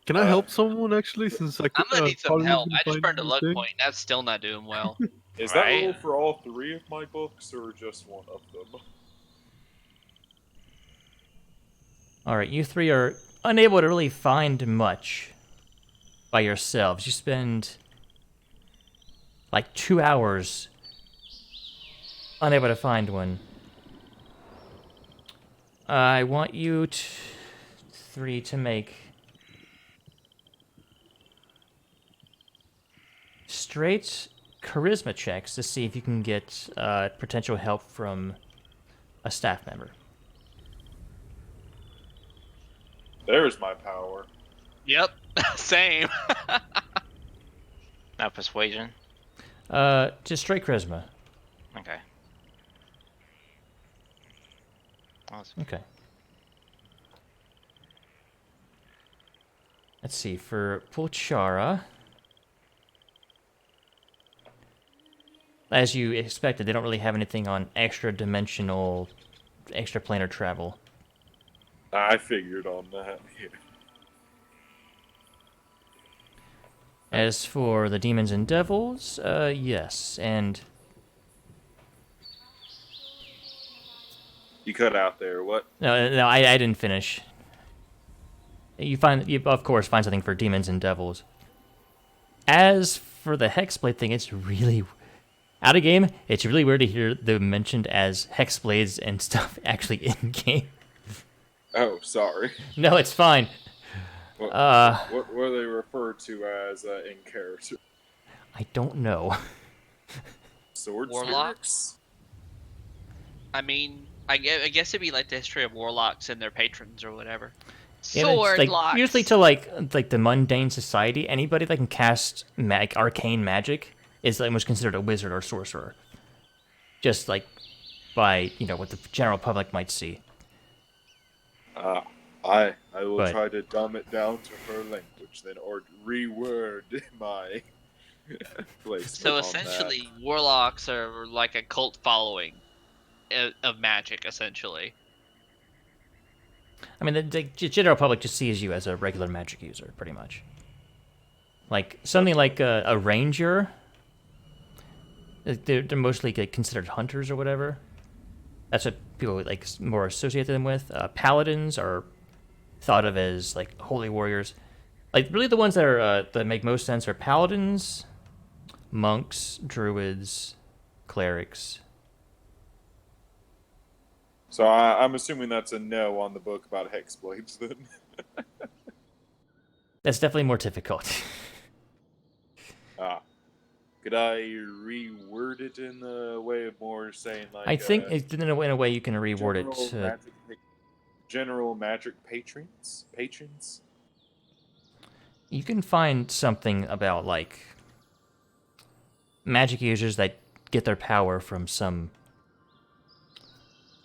Speaker 7: Can I help someone actually? Since I
Speaker 3: I'm
Speaker 7: could,
Speaker 3: gonna need some
Speaker 7: probably
Speaker 3: help.
Speaker 7: gonna
Speaker 3: I just
Speaker 7: find
Speaker 3: burned a luck
Speaker 7: anything.
Speaker 3: point. That's still not doing well.
Speaker 4: Is that
Speaker 2: Right.
Speaker 4: roll for all 3 of my books or just one of them?
Speaker 1: Alright, you three are unable to really find much by yourselves. You spend like 2 hours unable to find one. I want you three to make straight charisma checks to see if you can get potential help from a staff member.
Speaker 4: There's my power.
Speaker 3: Yep, same.
Speaker 2: Now persuasion.
Speaker 1: Just straight charisma.
Speaker 2: Okay. Awesome.
Speaker 1: Okay. Let's see, for Pulchara, as you expected, they don't really have anything on extra-dimensional, extra-planar travel.
Speaker 4: I figured on that. Yeah.
Speaker 1: As for the demons and devils, yes, and
Speaker 4: You cut out there. What?
Speaker 1: no, I didn't finish. You of course find something for demons and devils. As for the hexblade thing, it's really out of game. It's really weird to hear them mentioned as hexblades and stuff actually in game.
Speaker 4: Oh, sorry.
Speaker 1: No, it's fine.
Speaker 4: What were they referred to as in character?
Speaker 1: I don't know.
Speaker 4: Sword
Speaker 3: Warlocks?
Speaker 4: spirits?
Speaker 3: I mean, I guess it'd be like the history of warlocks and their patrons or whatever.
Speaker 1: Yeah, it's
Speaker 5: Sword
Speaker 1: like,
Speaker 5: locks.
Speaker 1: usually to like the mundane society, anybody that can cast arcane magic is almost considered a wizard or sorcerer. Just like by what the general public might see.
Speaker 4: I will
Speaker 1: But-
Speaker 4: try to dumb it down to her language then, or reword my placement
Speaker 3: So
Speaker 4: on
Speaker 3: essentially, warlocks are like a cult following of magic, essentially.
Speaker 1: I mean, the general public just sees you as a regular magic user, pretty much. Like something like a ranger. They're mostly considered hunters or whatever. That's what people like more associate them with. Paladins are thought of as like holy warriors. Like really, the ones that are that make most sense are paladins, monks, druids, clerics.
Speaker 4: So I'm assuming that's a no on the book about hexblades then.
Speaker 1: That's definitely more difficult.
Speaker 4: Ah. Could I reword it in a way of more saying like
Speaker 1: I think in a way you can reward
Speaker 4: general
Speaker 1: it.
Speaker 4: magic, general magic patrons?
Speaker 1: You can find something about like magic users that get their power from some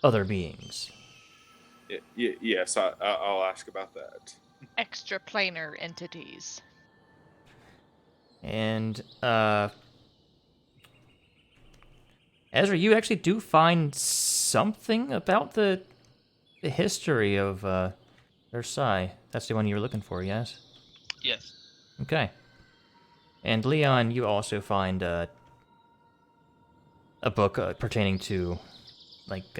Speaker 1: other beings.
Speaker 4: Yes, I'll ask about that.
Speaker 5: Extraplanar entities.
Speaker 1: And Ezra, you actually do find something about the history of Versailles. That's the one you were looking for, yes?
Speaker 3: Yes.
Speaker 1: Okay. And Leon, you also find a book pertaining to like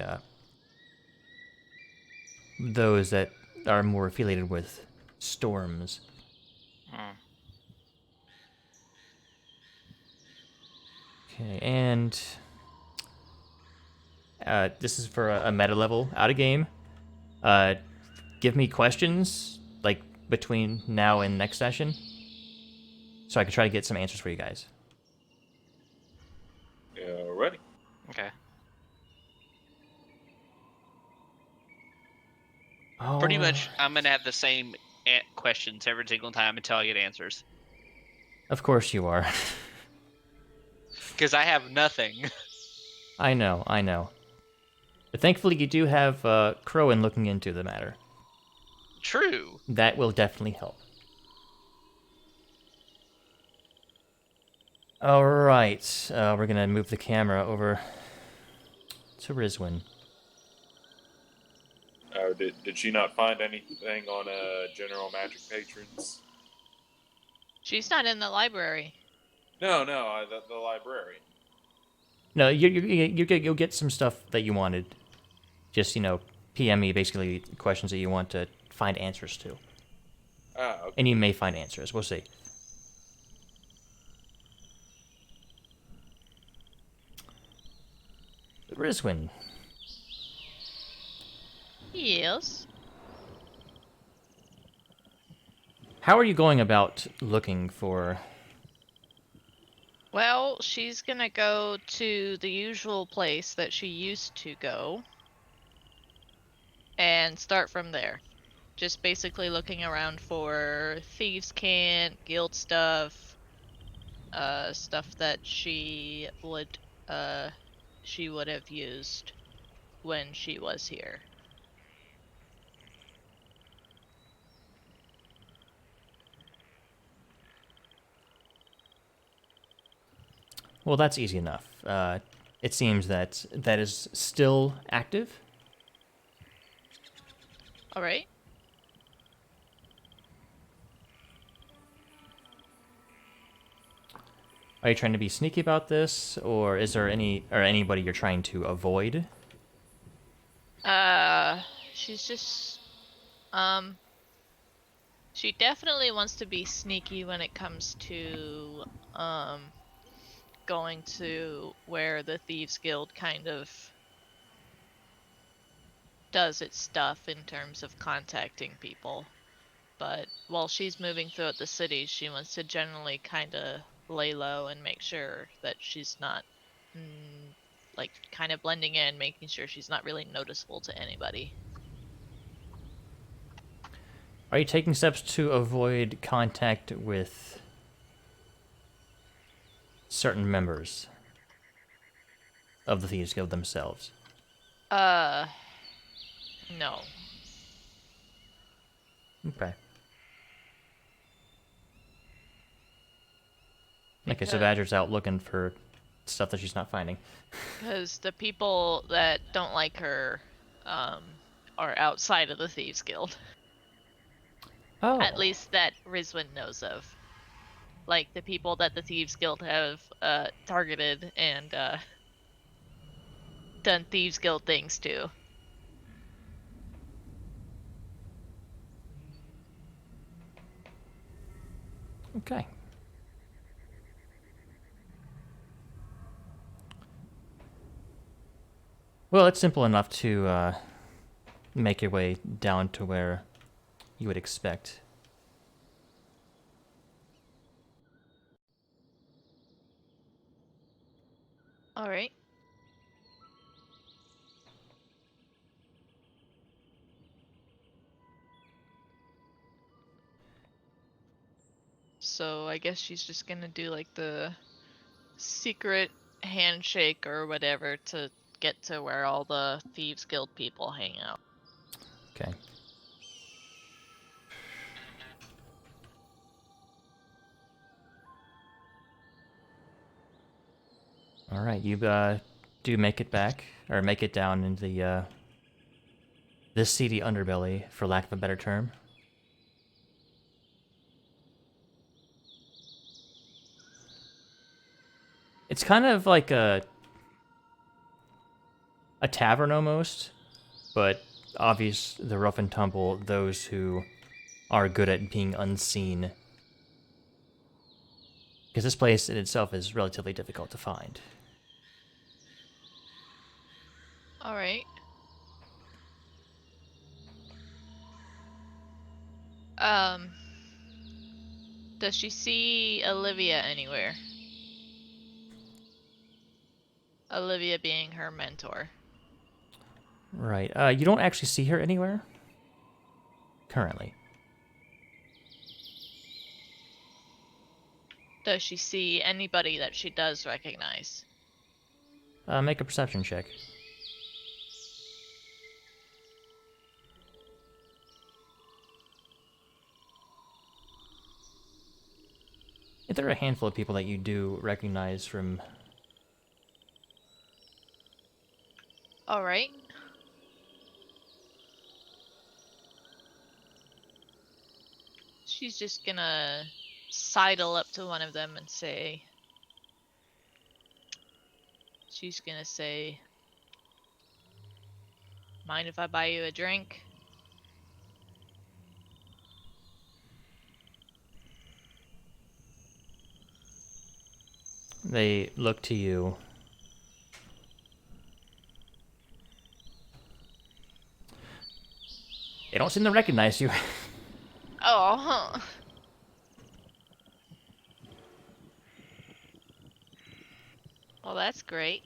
Speaker 1: those that are more affiliated with storms.
Speaker 2: Hmm.
Speaker 1: Okay, and this is for a meta level out of game. Give me questions like between now and next session, so I can try to get some answers for you guys.
Speaker 4: Alrighty.
Speaker 2: Okay.
Speaker 3: Pretty
Speaker 1: Oh,
Speaker 3: much, I'm gonna have the same questions every single time until I get answers.
Speaker 1: of course you are.
Speaker 3: Because I have nothing.
Speaker 1: I know. But thankfully, you do have Crowan looking into the matter.
Speaker 3: True.
Speaker 1: That will definitely help. All right, we're gonna move the camera over to Rizwin.
Speaker 4: Did she not find anything on general magic patrons?
Speaker 5: She's not in the library.
Speaker 4: No, the librarian.
Speaker 1: No, you'll get some stuff that you wanted. Just PM me basically questions that you want to find answers to,
Speaker 4: Ah, okay.
Speaker 1: and you may find answers. We'll see. Rizwin,
Speaker 5: Yes.
Speaker 1: how are you going about looking for?
Speaker 5: Well, she's gonna go to the usual place that she used to go and start from there. Just basically looking around for thieves' cant, guild stuff, stuff that she would have used when she was here.
Speaker 1: Well, that's easy enough. It seems that is still active.
Speaker 5: All right.
Speaker 1: Are you trying to be sneaky about this, or is there anybody you're trying to avoid?
Speaker 5: She's just she definitely wants to be sneaky when it comes to going to where the Thieves Guild kind of does its stuff in terms of contacting people. But while she's moving throughout the city, she wants to generally kind of lay low and make sure that she's not like kind of blending in, making sure she's not really noticeable to anybody.
Speaker 1: Are you taking steps to avoid contact with certain members of the Thieves Guild themselves?
Speaker 5: No.
Speaker 1: Okay. Okay, so
Speaker 5: Because-
Speaker 1: Badger's out looking for stuff that she's not finding.
Speaker 5: Because the people that don't like her are outside of the Thieves Guild.
Speaker 1: Oh.
Speaker 5: At least that Rizwin knows of. Like the people that the Thieves Guild have targeted and done Thieves Guild things to.
Speaker 1: Okay. Well, it's simple enough to make your way down to where you would expect.
Speaker 5: All right. So I guess she's just gonna do like the secret handshake or whatever to get to where all the Thieves Guild people hang out.
Speaker 1: Okay. All right, you do make it back, or make it down into the this seedy underbelly, for lack of a better term. It's kind of like a tavern almost, but obvious the rough and tumble, those who are good at being unseen. Because this place in itself is relatively difficult to find.
Speaker 5: All right. Does she see Olivia anywhere? Olivia being her mentor.
Speaker 1: Right. You don't actually see her anywhere currently.
Speaker 5: Does she see anybody that she does recognize?
Speaker 1: Make a perception check. If there are a handful of people that you do recognize from...
Speaker 5: All right. She's just gonna sidle up to one of them and say... She's gonna say... Mind if I buy you a drink?
Speaker 1: They look to you. They don't seem to recognize you.
Speaker 5: Oh, huh. Well, that's great.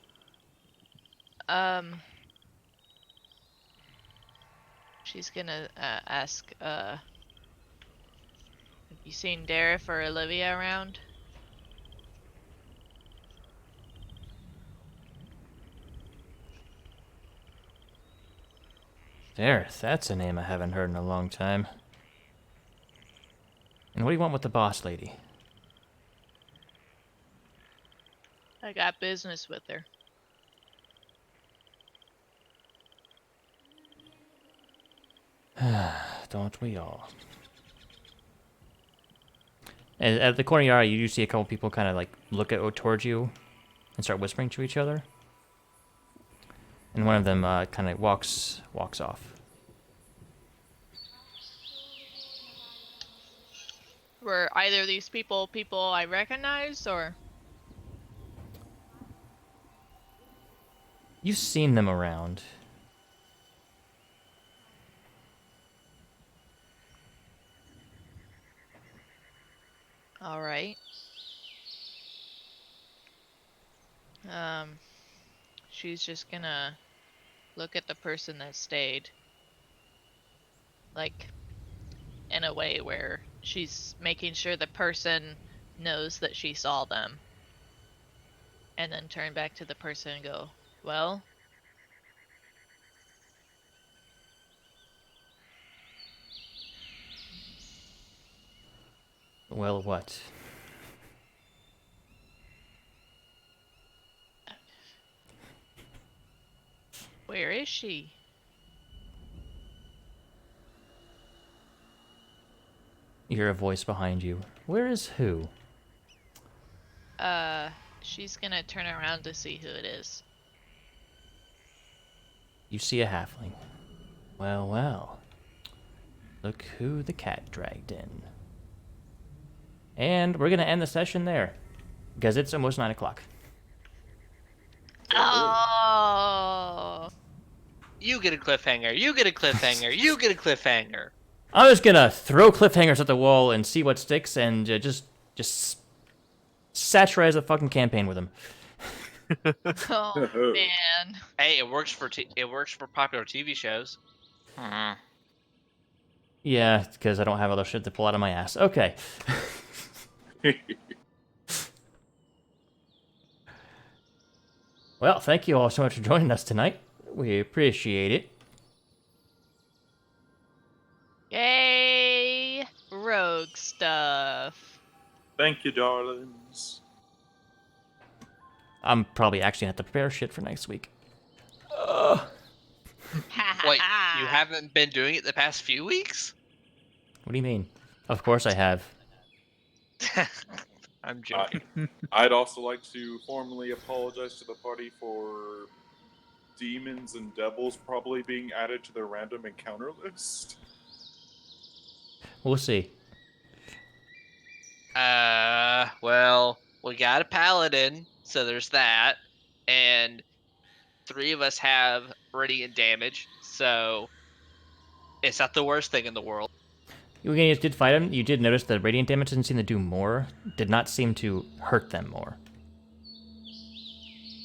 Speaker 5: She's gonna ask, have you seen Dareth or Olivia around?
Speaker 1: Dareth, that's a name I haven't heard in a long time. And what do you want with the boss lady?
Speaker 5: I got business with her.
Speaker 1: Don't we all? At the corner yard, you do see a couple people kind of like look towards you and start whispering to each other. And one of them kind of walks off.
Speaker 5: Were either of these people I recognize, or?
Speaker 1: You've seen them around.
Speaker 5: All right. She's just gonna look at the person that stayed. Like, in a way where she's making sure the person knows that she saw them. And then turn back to the person and go, well?
Speaker 1: Well, what?
Speaker 5: Where is she?
Speaker 1: You hear a voice behind you. Where is who?
Speaker 5: She's gonna turn around to see who it is.
Speaker 1: You see a halfling. Well, well. Look who the cat dragged in. And we're gonna end the session there. Because it's almost 9 o'clock.
Speaker 5: Oh!
Speaker 3: You get a cliffhanger. You get a cliffhanger. You get a cliffhanger.
Speaker 1: I'm just gonna throw cliffhangers at the wall and see what sticks, and just satirize the fucking campaign with them.
Speaker 5: Oh man.
Speaker 3: Hey, it works for popular TV shows.
Speaker 2: Mhm.
Speaker 1: Yeah, because I don't have other shit to pull out of my ass. Okay. Well, thank you all so much for joining us tonight. We appreciate it.
Speaker 5: Yay! Rogue stuff.
Speaker 4: Thank you, darlings.
Speaker 1: I'm probably actually gonna have to prepare shit for next week.
Speaker 3: Wait, you haven't been doing it the past few weeks?
Speaker 1: What do you mean? Of course I have.
Speaker 3: I'm joking.
Speaker 4: I'd also like to formally apologize to the party for demons and devils probably being added to their random encounter list.
Speaker 1: We'll see.
Speaker 3: Well, we got a paladin, so there's that, and 3 of us have radiant damage, so it's not the worst thing in the world.
Speaker 1: You guys did fight him. You did notice that radiant damage didn't seem to do more. Did not seem to hurt them more.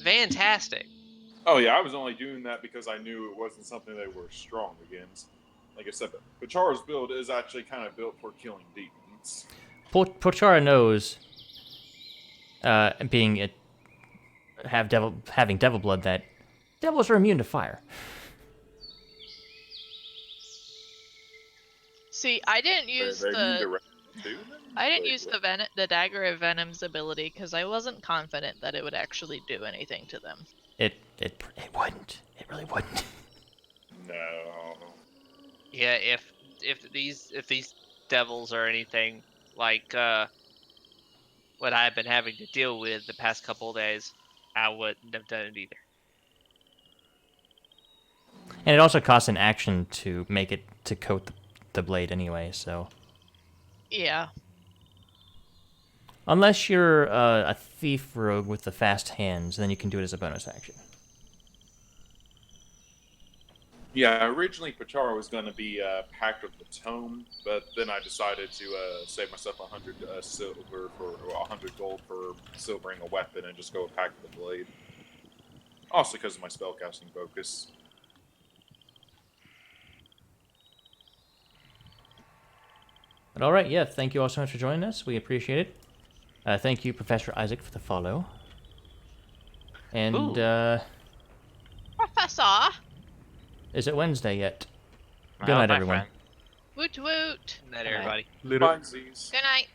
Speaker 3: Fantastic.
Speaker 4: Oh yeah, I was only doing that because I knew it wasn't something they were strong against. Like I said, Pachara's build is actually kind of built for killing demons.
Speaker 1: Pochara knows, having devil blood, that devils are immune to fire.
Speaker 5: See, I didn't use
Speaker 4: They're immune
Speaker 5: the
Speaker 4: to random too, then?
Speaker 5: I didn't
Speaker 4: Wait,
Speaker 5: use
Speaker 4: what?
Speaker 5: the dagger of venom's ability because I wasn't confident that it would actually do anything to them.
Speaker 1: It wouldn't. It really wouldn't.
Speaker 4: No.
Speaker 3: Yeah, if these devils are anything like what I've been having to deal with the past couple of days, I wouldn't have done it either.
Speaker 1: And it also costs an action to make it to coat the blade anyway. So
Speaker 5: Yeah.
Speaker 1: unless you're a thief rogue with the fast hands, then you can do it as a bonus action.
Speaker 4: Yeah, originally Pachara was going to be packed with the tome, but then I decided to save myself 100 silver or 100 gold for silvering a weapon and just go pack with the blade. Also because of my spellcasting focus.
Speaker 1: But all right, yeah, thank you all so much for joining us. We appreciate it. Thank you, Professor Isaac, for the follow. And
Speaker 2: Ooh.
Speaker 5: Professor!
Speaker 1: is it Wednesday yet? Good
Speaker 2: Well,
Speaker 1: night,
Speaker 2: my
Speaker 1: everyone.
Speaker 2: friend.
Speaker 5: Woot woot!
Speaker 3: Good night, everybody.
Speaker 7: Later.
Speaker 4: Funsies.
Speaker 5: Good night.